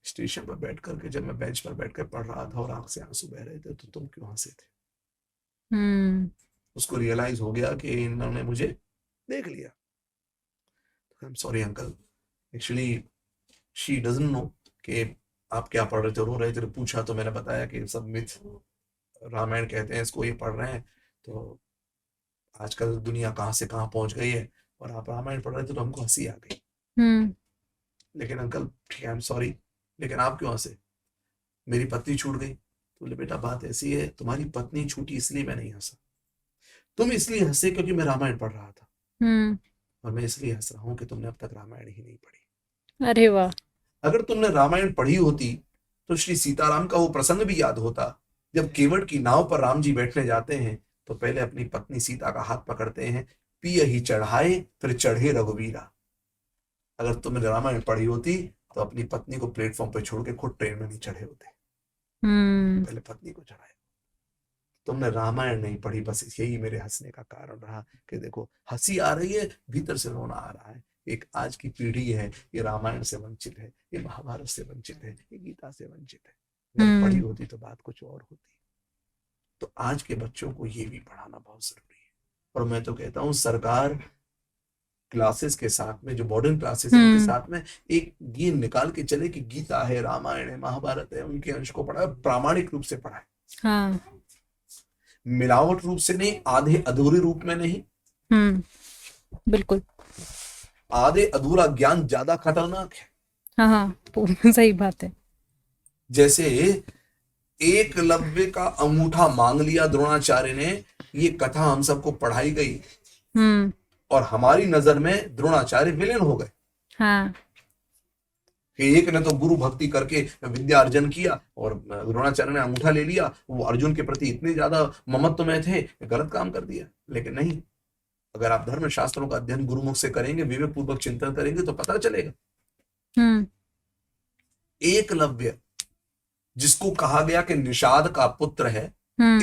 स्टेशन पर बैठ करके जब मैं बेंच पर बैठकर पढ़ रहा था और आंख से आंसू बह रहे थे, तो तुम क्यों हंसे थे? उसको रियलाइज हो गया कि इन्होंने मुझे देख लिया। I am sorry uncle, actually she doesn't know कि आप क्या पढ़ रहे थे, रो रहे थे। पूछा तो मैंने बताया कि सब मिथ रामायण कहते हैं इसको, ये पढ़ रहे हैं। तो आजकल दुनिया कहाँ से कहाँ पहुंच गई है और आप रामायण पढ़ रहे थे तो हमको हंसी आ गई। लेकिन अंकल ठीक है, आई एम सॉरी, लेकिन आप क्यों हंसे? मेरी पत्नी छूट गई। तो बोले, बेटा बात ऐसी है, तुम्हारी पत्नी छूटी इसलिए मैं नहीं हंसा, तुम इसलिए हंसे क्योंकि मैं रामायण पढ़ रहा था, और मैं इसलिए हंस रहा हूं कि तुमने अब तक रामायण ही नहीं पढ़ी। अरे वाह! अगर तुमने रामायण पढ़ी होती तो श्री सीताराम का वो प्रसंग भी याद होता, जब केवट की नाव पर राम जी बैठने जाते हैं तो पहले अपनी पत्नी सीता का हाथ पकड़ते हैं, पिय ही चढ़ाए फिर चढ़े रघुवीरा। अगर तुमने रामायण पढ़ी होती तो अपनी पत्नी को प्लेटफॉर्म पर छोड़ के खुद ट्रेन में नहीं चढ़े होते, पहले पत्नी को चढ़ाया। तुमने रामायण नहीं पढ़ी, बस यही मेरे हंसने का कारण रहा कि देखो हंसी आ रही है, भीतर से रोना आ रहा है। एक आज की पीढ़ी है, ये रामायण से वंचित है, ये महाभारत से वंचित है, ये गीता से वंचित है। अगर पढ़ी होती तो बात कुछ और होती। तो आज के बच्चों को ये भी पढ़ाना बहुत जरूरी है। और मैं तो कहता हूँ सरकार क्लासेस के साथ में, जो मॉडर्न क्लासेस है उनके साथ में एक ये निकाल के चले कि गीता है, रामायण है, महाभारत है, उनके अंश को पढ़ाए, प्रामाणिक रूप से पढ़ाए। हाँ। मिलावट रूप से नहीं, आधे अधूरे रूप में नहीं। बिल्कुल। आधे अधूरा ज्ञान ज्यादा खतरनाक है। हाँ हाँ, सही बात है। जैसे एकलव्य का अंगूठा मांग लिया द्रोणाचार्य ने, ये कथा हम सबको पढ़ाई गई और हमारी नजर में द्रोणाचार्य विलेन हो गए। हाँ। कि एक ने तो गुरु भक्ति करके विद्या अर्जन किया और द्रोणाचार्य ने अंगूठा ले लिया, वो अर्जुन के प्रति इतने ज्यादा ममत्व में थे, गलत काम कर दिया। लेकिन नहीं, अगर आप धर्म शास्त्रों का अध्ययन गुरुमुख से करेंगे, विवेक पूर्वक चिंतन करेंगे तो पता चलेगा। एकलव्य जिसको कहा गया कि निषाद का पुत्र है,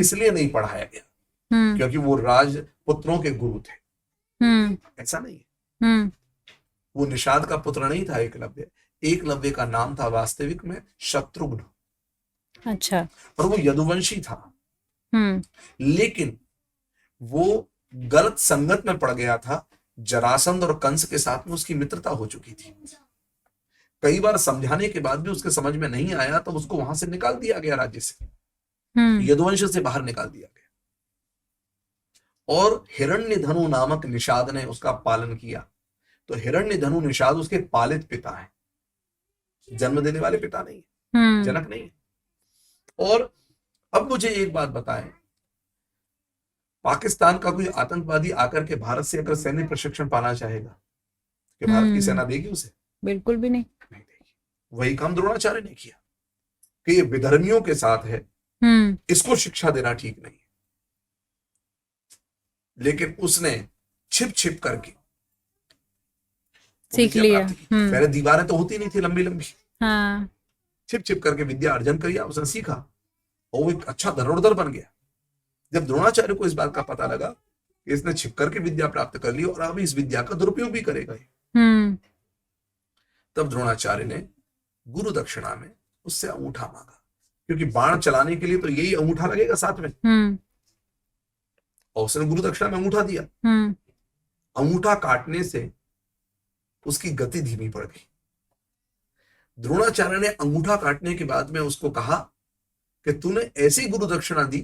इसलिए नहीं पढ़ाया गया क्योंकि वो राजपुत्रों के गुरु थे। ऐसा नहीं है, वो निषाद का पुत्र नहीं था एकलव्य। एकलव्य का नाम था वास्तविक में शत्रुघ्न। अच्छा। और वो यदुवंशी था। लेकिन वो गलत संगत में पड़ गया था। जरासंध और कंस के साथ में उसकी मित्रता हो चुकी थी। कई बार समझाने के बाद भी उसके समझ में नहीं आया, तो उसको वहां से निकाल दिया गया, राज्य से, यदुवंश से बाहर निकाल दिया गया। और हिरण्यधनु नामक निषाद ने उसका पालन किया। तो हिरण्यधनु निषाद उसके पालित पिता है, जन्म देने वाले पिता नहीं है, जनक नहीं है। और अब मुझे एक बात बताएं, पाकिस्तान का कोई आतंकवादी आकर के भारत से अगर सैन्य प्रशिक्षण पाना चाहेगा, कि भारत की सेना देगी उसे? बिल्कुल भी नहीं देगी। वही काम द्रोणाचार्य ने किया कि ये विधर्मियों के साथ है, इसको शिक्षा देना ठीक नहीं है। लेकिन उसने छिप छिप करके सीख लिया। पहले दीवारें तो होती नहीं थी लंबी लंबी, छिप छिप करके विद्या अर्जन किया, उसने सीखा और वो एक अच्छा धनुर्धर बन गया। जब द्रोणाचार्य को इस बात का पता लगा कि इसने छिप करके विद्या प्राप्त कर ली और अब इस विद्या का दुरुपयोग भी करेगा, तब द्रोणाचार्य ने गुरु दक्षिणा में उससे अंगूठा मांगा, क्योंकि बाण चलाने के लिए तो यही अंगूठा लगेगा साथ में। और उसने गुरु दक्षिणा में अंगूठा दिया। अंगूठा काटने से उसकी गति धीमी पड़ गई। द्रोणाचार्य ने अंगूठा काटने के बाद में उसको कहा कि तूने ऐसी गुरु दक्षिणा दी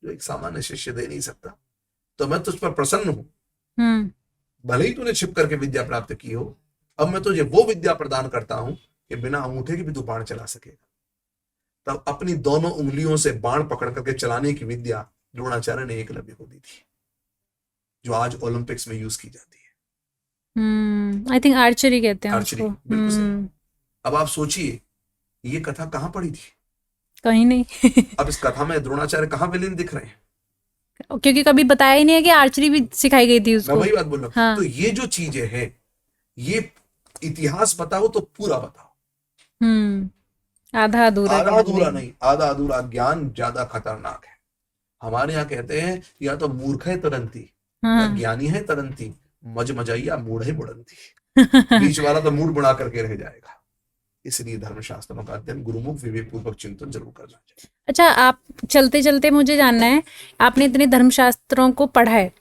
जो एक सामान्य शिष्य दे नहीं सकता, तो मैं तुझ पर प्रसन्न हूं। भले ही तूने छिप करके विद्या प्राप्त की हो, अब मैं तुझे वो विद्या प्रदान करता हूं कि बिना अंगूठे के भी तू बाण चला सकेगा। तब अपनी दोनों उंगलियों से बाण पकड़ करके चलाने की विद्या द्रोणाचार्य ने एकलव्य को दी थी, जो आज ओलंपिक्स में यूज की जाती है। आई थिंक आर्चरी कहते हैं आर्चरी, उसको। बिल्कुल सही। अब आप सोचिए, ये कथा कहाँ पड़ी थी? कहीं नहीं। अब इस कथा में द्रोणाचार्य कहाँ विलेन दिख रहे हैं? क्योंकि कभी बताया ही नहीं है कि आर्चरी भी सिखाई गई थी उसको। मैं वही बात बोल रहा हूँ। हाँ। तो ये जो चीजें हैं, ये इतिहास बताओ तो पूरा बताओ, आधा अधूरा नहीं। आधा अधूरा ज्ञान ज्यादा खतरनाक है। हमारे यहाँ कहते हैं या तो मूर्ख है तरंती, या ज्ञानी है तरंती, मजमजाइया मूढ़ है बुढ़ंती। बीच वाला तो मूड बना करके रह जाएगा। इसलिए धर्मशास्त्रों का अध्ययन गुरुमुख विवेक पूर्वक चिंतन जरूर करना चाहिए। अच्छा, आप चलते चलते मुझे जानना है, आपने इतने धर्मशास्त्रों को पढ़ा है,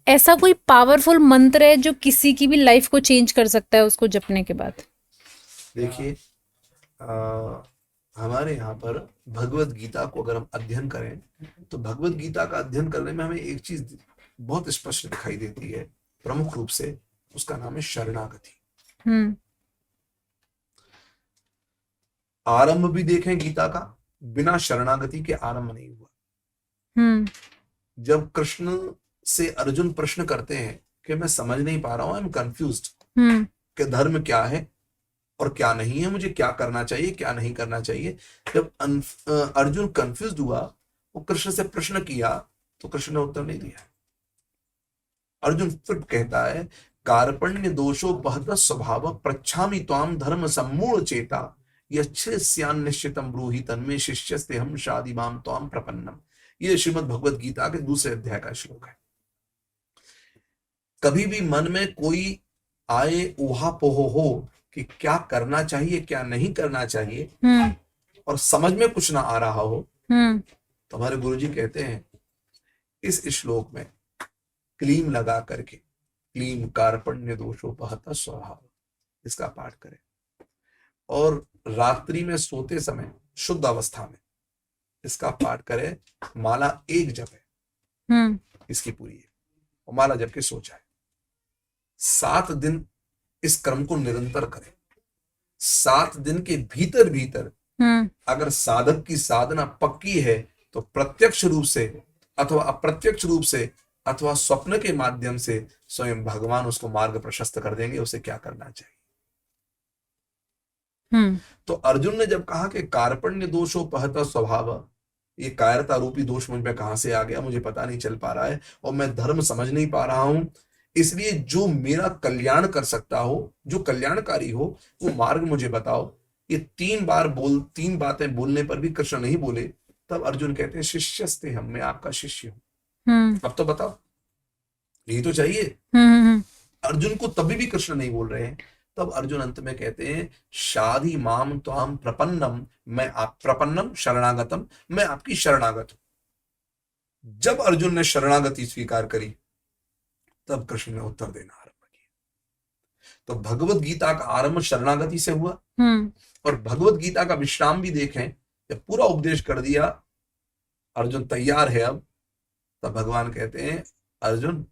ऐसा कोई पावरफुल मंत्र है जो किसी की भी लाइफ को चेंज कर सकता है उसको जपने के बाद? देखिए, हमारे यहाँ पर भगवत गीता को अगर हम अध्ययन करें तो भगवत गीता का अध्ययन करने में हमें एक चीज बहुत स्पष्ट दिखाई देती है, प्रमुख रूप से, उसका नाम है शरणागति। आरंभ भी देखें गीता का, बिना शरणागति के आरंभ नहीं हुआ। जब कृष्ण से अर्जुन प्रश्न करते हैं कि मैं समझ नहीं पा रहा हूं, आई एम कंफ्यूज्ड, कि धर्म क्या है और क्या नहीं है, मुझे क्या करना चाहिए क्या नहीं करना चाहिए। जब अर्जुन कंफ्यूज्ड हुआ, वो कृष्ण से प्रश्न किया तो कृष्ण ने उत्तर नहीं दिया। अर्जुन फिर कहता है, कार्पण्य दोषो बहत स्वभाव प्रच्छामि त्वाम धर्म सम्मूढ़ चेता यच्छ्रेस्यान निश्चितम ब्रूहि तन्मे शिष्यस्ते हम शादिमाम त्वाम प्रपन्नम। ये श्रीमद् भगवत गीता के दूसरे अध्याय का श्लोक है। कभी भी मन में कोई आए ऊहापोह हो कि क्या करना चाहिए क्या नहीं करना चाहिए, और समझ में कुछ ना आ रहा हो, तो हमारे गुरुजी कहते हैं इस श्लोक में क्लीम लगा करके, क्लीम कार्पण्य दोषोपहत स्वभाव, इसका पाठ करें और रात्रि में सोते समय शुद्ध अवस्था में इसका पाठ करें। माला एक जप है इसकी पूरी है, और माला जप के सो जाए। 7 दिन इस क्रम को निरंतर करें। 7 दिन के भीतर भीतर अगर साधक की साधना पक्की है तो प्रत्यक्ष रूप से अथवा अप्रत्यक्ष रूप से अथवा स्वप्न के माध्यम से स्वयं भगवान उसको मार्ग प्रशस्त कर देंगे उसे क्या करना चाहिए। तो अर्जुन ने जब कहा कि कार्पण्य दोषोपहत स्वभाव, ये कायरता रूपी दोष मुझ में कहां से आ गया मुझे पता नहीं चल पा रहा है, और मैं धर्म समझ नहीं पा रहा हूं, इसलिए जो मेरा कल्याण कर सकता हो, जो कल्याणकारी हो, वो मार्ग मुझे बताओ। ये 3 बातें बोलने पर भी कृष्ण नहीं बोले। तब अर्जुन कहते हैं शिष्यस्ते हम, मैं आपका शिष्य हूं, अब तो बताओ, यही तो चाहिए। अर्जुन को तभी भी कृष्ण नहीं बोल रहे हैं। तब अर्जुन अंत में कहते हैं शाधि माम त्वाम प्रपन्नम, मैं आप प्रपन्नम शरणागतम, मैं आपकी शरणागत हूं। जब अर्जुन ने शरणागति स्वीकार करी तब कृष्ण ने उत्तर देना आरंभ किया। तो भगवत गीता का आरंभ शरणागति से हुआ, और भगवत गीता का विश्राम भी देखें, जब पूरा उपदेश कर दिया, अर्जुन तैयार है अब, तब भगवान कहते हैं अर्जुन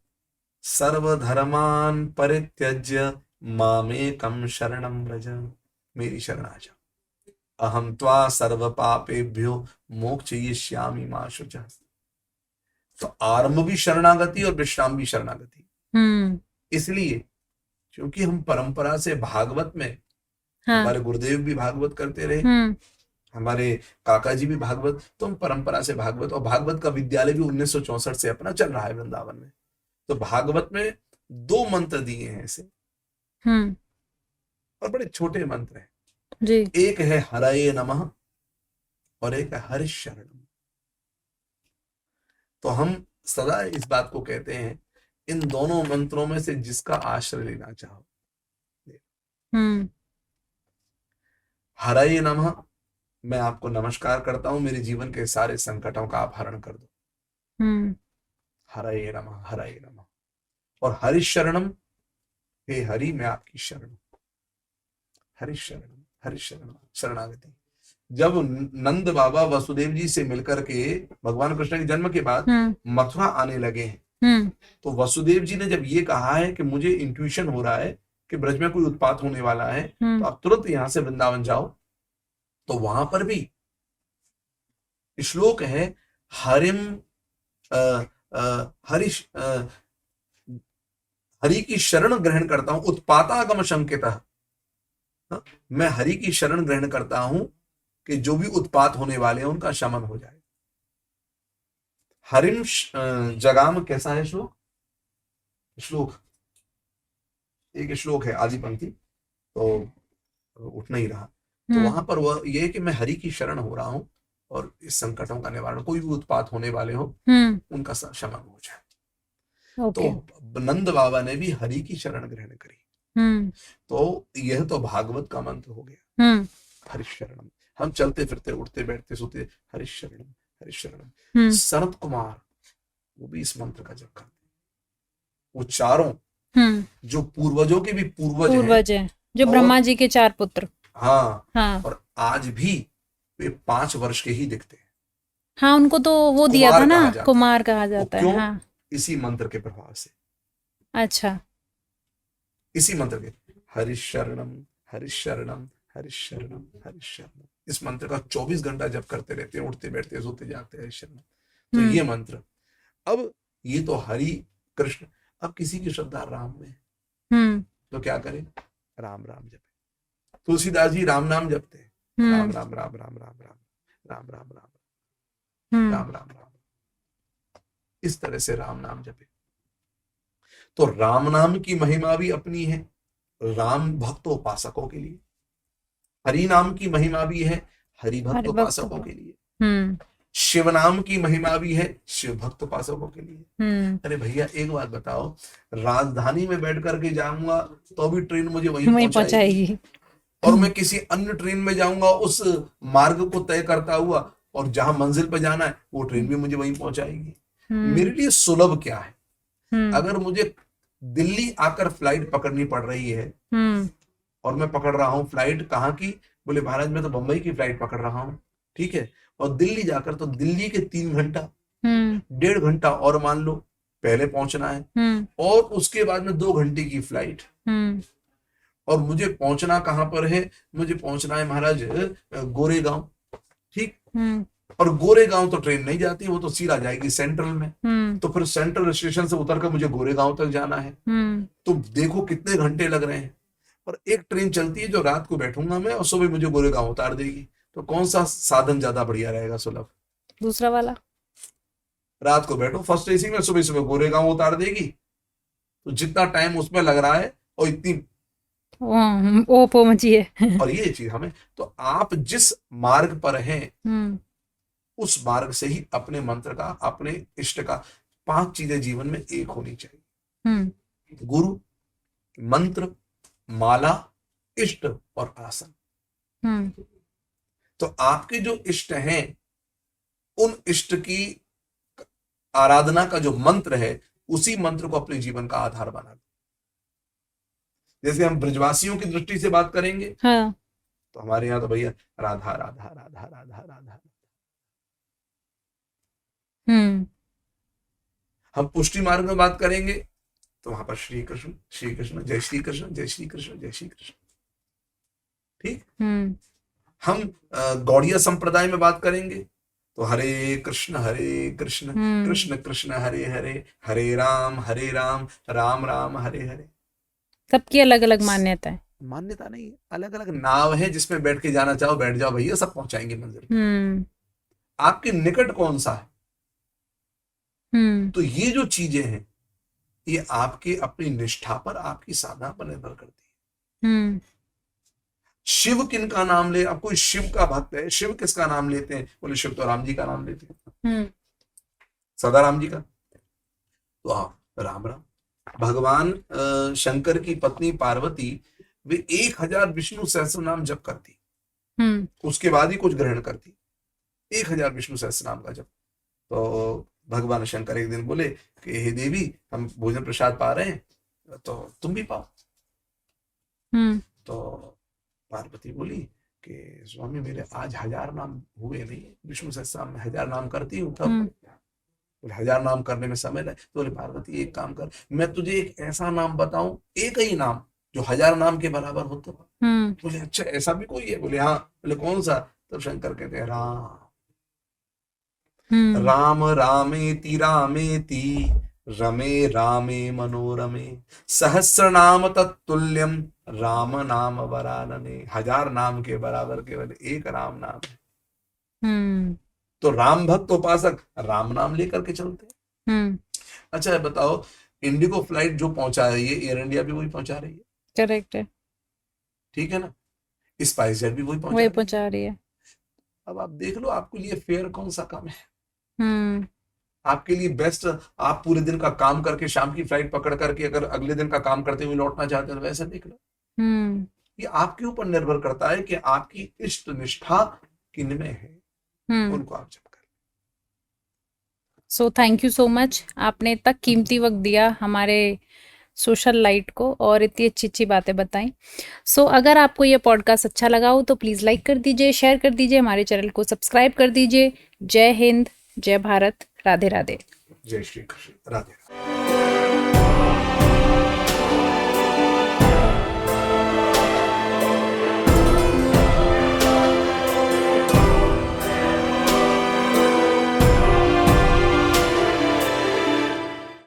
सर्वधर्मान परित्यज्य मामेकम शरणं व्रज, मेरी शरण आ जा, अहम त्वा सर्व पापेभ्यो मोक्षयिष्यामि मा शुचः। तो आरंभ भी शरणागति और विश्राम भी शरणागति। इसलिए क्योंकि हम परंपरा से भागवत में, हमारे गुरुदेव भी भागवत करते रहे, हमारे काका जी भी भागवत, तो हम परंपरा से भागवत, और भागवत का विद्यालय भी 1964 से अपना चल रहा है वृंदावन में। तो भागवत में 2 मंत्र दिए हैं ऐसे, और बड़े छोटे मंत्र हैं जी। एक है हरये नमः और एक है हरिः शरणम्। तो हम सदा इस बात को कहते हैं इन दोनों मंत्रों में से जिसका आश्रय लेना चाहो। हरये नमः, मैं आपको नमस्कार करता हूं, मेरे जीवन के सारे संकटों का आप हरण कर दो। हरये नमः, हरये नमः। और हरिः शरणम्, हे हरि मैं आपकी शरण, हरिः शरणम्, हरिः शरणम्, शरणागति। जब नंद बाबा वसुदेव जी से मिलकर के भगवान कृष्ण के जन्म के बाद मथुरा आने लगे हैं, तो वसुदेव जी ने जब ये कहा है कि मुझे इंट्यूशन हो रहा है कि ब्रज में कोई उत्पात होने वाला है, तो आप तुरंत यहां से वृंदावन जाओ, तो वहां पर भी श्लोक है हरिम हरि की शरण ग्रहण करता हूं, उत्पातागम शंकितः, मैं हरि की शरण ग्रहण करता हूं कि जो भी उत्पात होने वाले हैं उनका शमन हो जाए। हरिम जगाम कैसा है श्लोक? एक श्लोक है आदि पंक्ति, तो उठ नहीं रहा, तो वहां पर वह ये कि मैं हरि की शरण हो रहा हूं और इस संकटों का निवारण, कोई भी उत्पात होने वाले हो उनका शमन हो जाए। तो नंद बाबा ने भी हरि की शरण ग्रहण करी। तो यह तो भागवत का मंत्र हो गया, हरि शरणम। हम चलते फिरते उठते बैठते सोते हरि शरणम, हरि शरणम। सनत कुमार वो भी इस मंत्र का जप करते, वो चारों जो पूर्वजों के भी पूर्वज हैं, जो ब्रह्मा जी के 4 पुत्र। हाँ। और आज भी वे 5 वर्ष के ही दिखते हैं। हाँ, उनको तो वो दिया था ना, कुमार कहा जाता है। हाँ। इसी मंत्र के प्रभाव से। अच्छा, इसी मंत्र के हरि शरणम, हरि शरणम, हरि शरणम, हरि शरणम, इस मंत्र का 24 घंटा जप करते रहते हैं, उठते बैठते सोते जागते हरि शरणम। तो ये मंत्र, अब ये तो हरि कृष्ण। अब किसी की श्रद्धा राम में, तो क्या करें? राम राम जपे। तुलसीदास जी राम नाम जपते हैं, राम राम राम राम राम राम राम राम राम राम राम राम राम, इस तरह से राम नाम जपे। तो राम नाम की महिमा भी अपनी है राम भक्त उपासकों के लिए, हरि नाम की महिमा भी है हरि भक्त उपासकों के लिए। शिव नाम की महिमा भी है शिव भक्त उपासकों के लिए। अरे भैया एक बात बताओ, राजधानी में बैठ करके जाऊंगा तो भी ट्रेन मुझे वहीं पहुंचाएगी, और मैं किसी अन्य ट्रेन में जाऊंगा उस मार्ग को तय करता हुआ, और जहां मंजिल पर जाना है वो ट्रेन भी मुझे वहीं पहुंचाएगी। मेरे लिए सुलभ क्या है? अगर मुझे दिल्ली आकर फ्लाइट पकड़नी पड़ रही है और मैं पकड़ रहा हूँ फ्लाइट कहाँ की, बोले महाराज मैं तो बंबई की फ्लाइट पकड़ रहा हूँ, ठीक है, और दिल्ली जाकर तो दिल्ली के 3 घंटा 1.5 घंटा और मान लो पहले पहुंचना है, और उसके बाद में 2 घंटे की फ्लाइट, और मुझे पहुंचना कहाँ पर है? मुझे पहुंचना है महाराज गोरेगांव, ठीक, और गोरेगांव तो ट्रेन नहीं जाती, वो तो सीधा जाएगी सेंट्रल में, तो फिर सेंट्रल स्टेशन से उतरकर मुझे गोरेगांव तक जाना है, तो देखो कितने घंटे लग रहे हैं। और एक ट्रेन चलती है जो रात को बैठूंगा मैं और सुबह मुझे गोरेगांव उतार देगी, तो कौन सा साधन ज्यादा बढ़िया रहेगा सुलभ? दूसरा वाला। रात को बैठो फर्स्ट एसी में, सुबह सुबह गोरेगांव उतार देगी, तो जितना टाइम उसमें लग रहा है और इतनी ओपो मची है। और ये चीज हमें, तो आप जिस मार्ग पर हैं उस मार्ग से ही अपने मंत्र का, अपने इष्ट का, 5 चीजें जीवन में एक होनी चाहिए, गुरु, मंत्र, माला, इष्ट और आसन। तो आपके जो इष्ट हैं उन इष्ट की आराधना का जो मंत्र है उसी मंत्र को अपने जीवन का आधार बना दो। जैसे हम ब्रजवासियों की दृष्टि से बात करेंगे, हाँ। तो हमारे यहाँ तो भैया राधा राधा राधा राधा राधा। हम पुष्टि मार्ग में बात करेंगे तो वहां पर श्री कृष्ण जय श्री कृष्ण जय श्री कृष्ण जय श्री कृष्ण, ठीक। हम गौड़िया संप्रदाय में बात करेंगे तो हरे कृष्ण कृष्ण कृष्ण हरे हरे, हरे राम राम राम हरे हरे। सबकी अलग अलग मान्यता है। मान्यता नहीं, अलग अलग नाव है जिसमें बैठ के जाना चाहो बैठ जाओ भैया, सब पहुंचाएंगे मंजिल। आपके निकट कौन सा है? तो ये जो चीजें हैं ये आपके अपनी निष्ठा पर, आपकी साधना पर निर्भर करती है। शिव किन का नाम ले? आप कोई शिव का भक्त है, शिव किसका नाम लेते हैं? बोले शिव तो राम जी का नाम लेते हैं, सदा राम जी का। तो आप राम राम। भगवान शंकर की पत्नी पार्वती वे 1000 विष्णु सहस्त्र नाम जप करती, उसके बाद ही कुछ ग्रहण करती, 1000 विष्णु सहस्त्र नाम का जप। तो भगवान शंकर एक दिन बोले कि हे देवी हम भोजन प्रसाद पा रहे हैं तो तुम भी पाओ। तो पार्वती बोली कि स्वामी मेरे आज 1000 नाम हुए नहीं, विष्णु सहस्त्र नाम में 1000 नाम करती हूँ तब। बोले 1000 नाम करने में समय लगे। तो बोले पार्वती एक काम कर, मैं तुझे एक ऐसा नाम बताऊं, एक ही नाम जो 1000 नाम के बराबर हो। तो बोले अच्छा ऐसा भी कोई है? बोले हाँ। बोले कौन सा? तो शंकर कहते हैं राम। राम रामेति रामेति रमे रामे मनोरमे सहस्र नाम तत्तुल्यम राम नाम वरानने। 1000 नाम के बराबर केवल एक राम नाम है। तो राम भक्त उपासक राम नाम लेकर के चलते हैं। अच्छा बताओ, इंडिगो फ्लाइट जो पहुंचा रही है एयर इंडिया भी वही पहुंचा रही है, करेक्ट है, ठीक है ना? स्पाइस जेट भी वही पहुंचा रही है। अब आप देख लो आपके लिए फेयर कौन सा कम है, आपके लिए बेस्ट। आप पूरे दिन का काम करके शाम की फ्लाइट पकड़ करके अगर अगले दिन का काम करते हुए लौटना चाहते हैं तो वैसा देख लो। ये आपके ऊपर निर्भर करता है कि आपकी इष्ट निष्ठा किनमें है, उनको आप जप कर। So thank you so much, आपने इतना कीमती वक्त दिया हमारे सोशल लाइट को और इतनी अच्छी अच्छी बातें बताई। सो अगर आपको ये पॉडकास्ट अच्छा लगा हो तो प्लीज़ लाइक कर दीजिए, शेयर कर दीजिए, हमारे चैनल को सब्सक्राइब कर दीजिए। जय हिंद, जय भारत, राधे राधे। जय श्री कृष्ण, राधे राधे।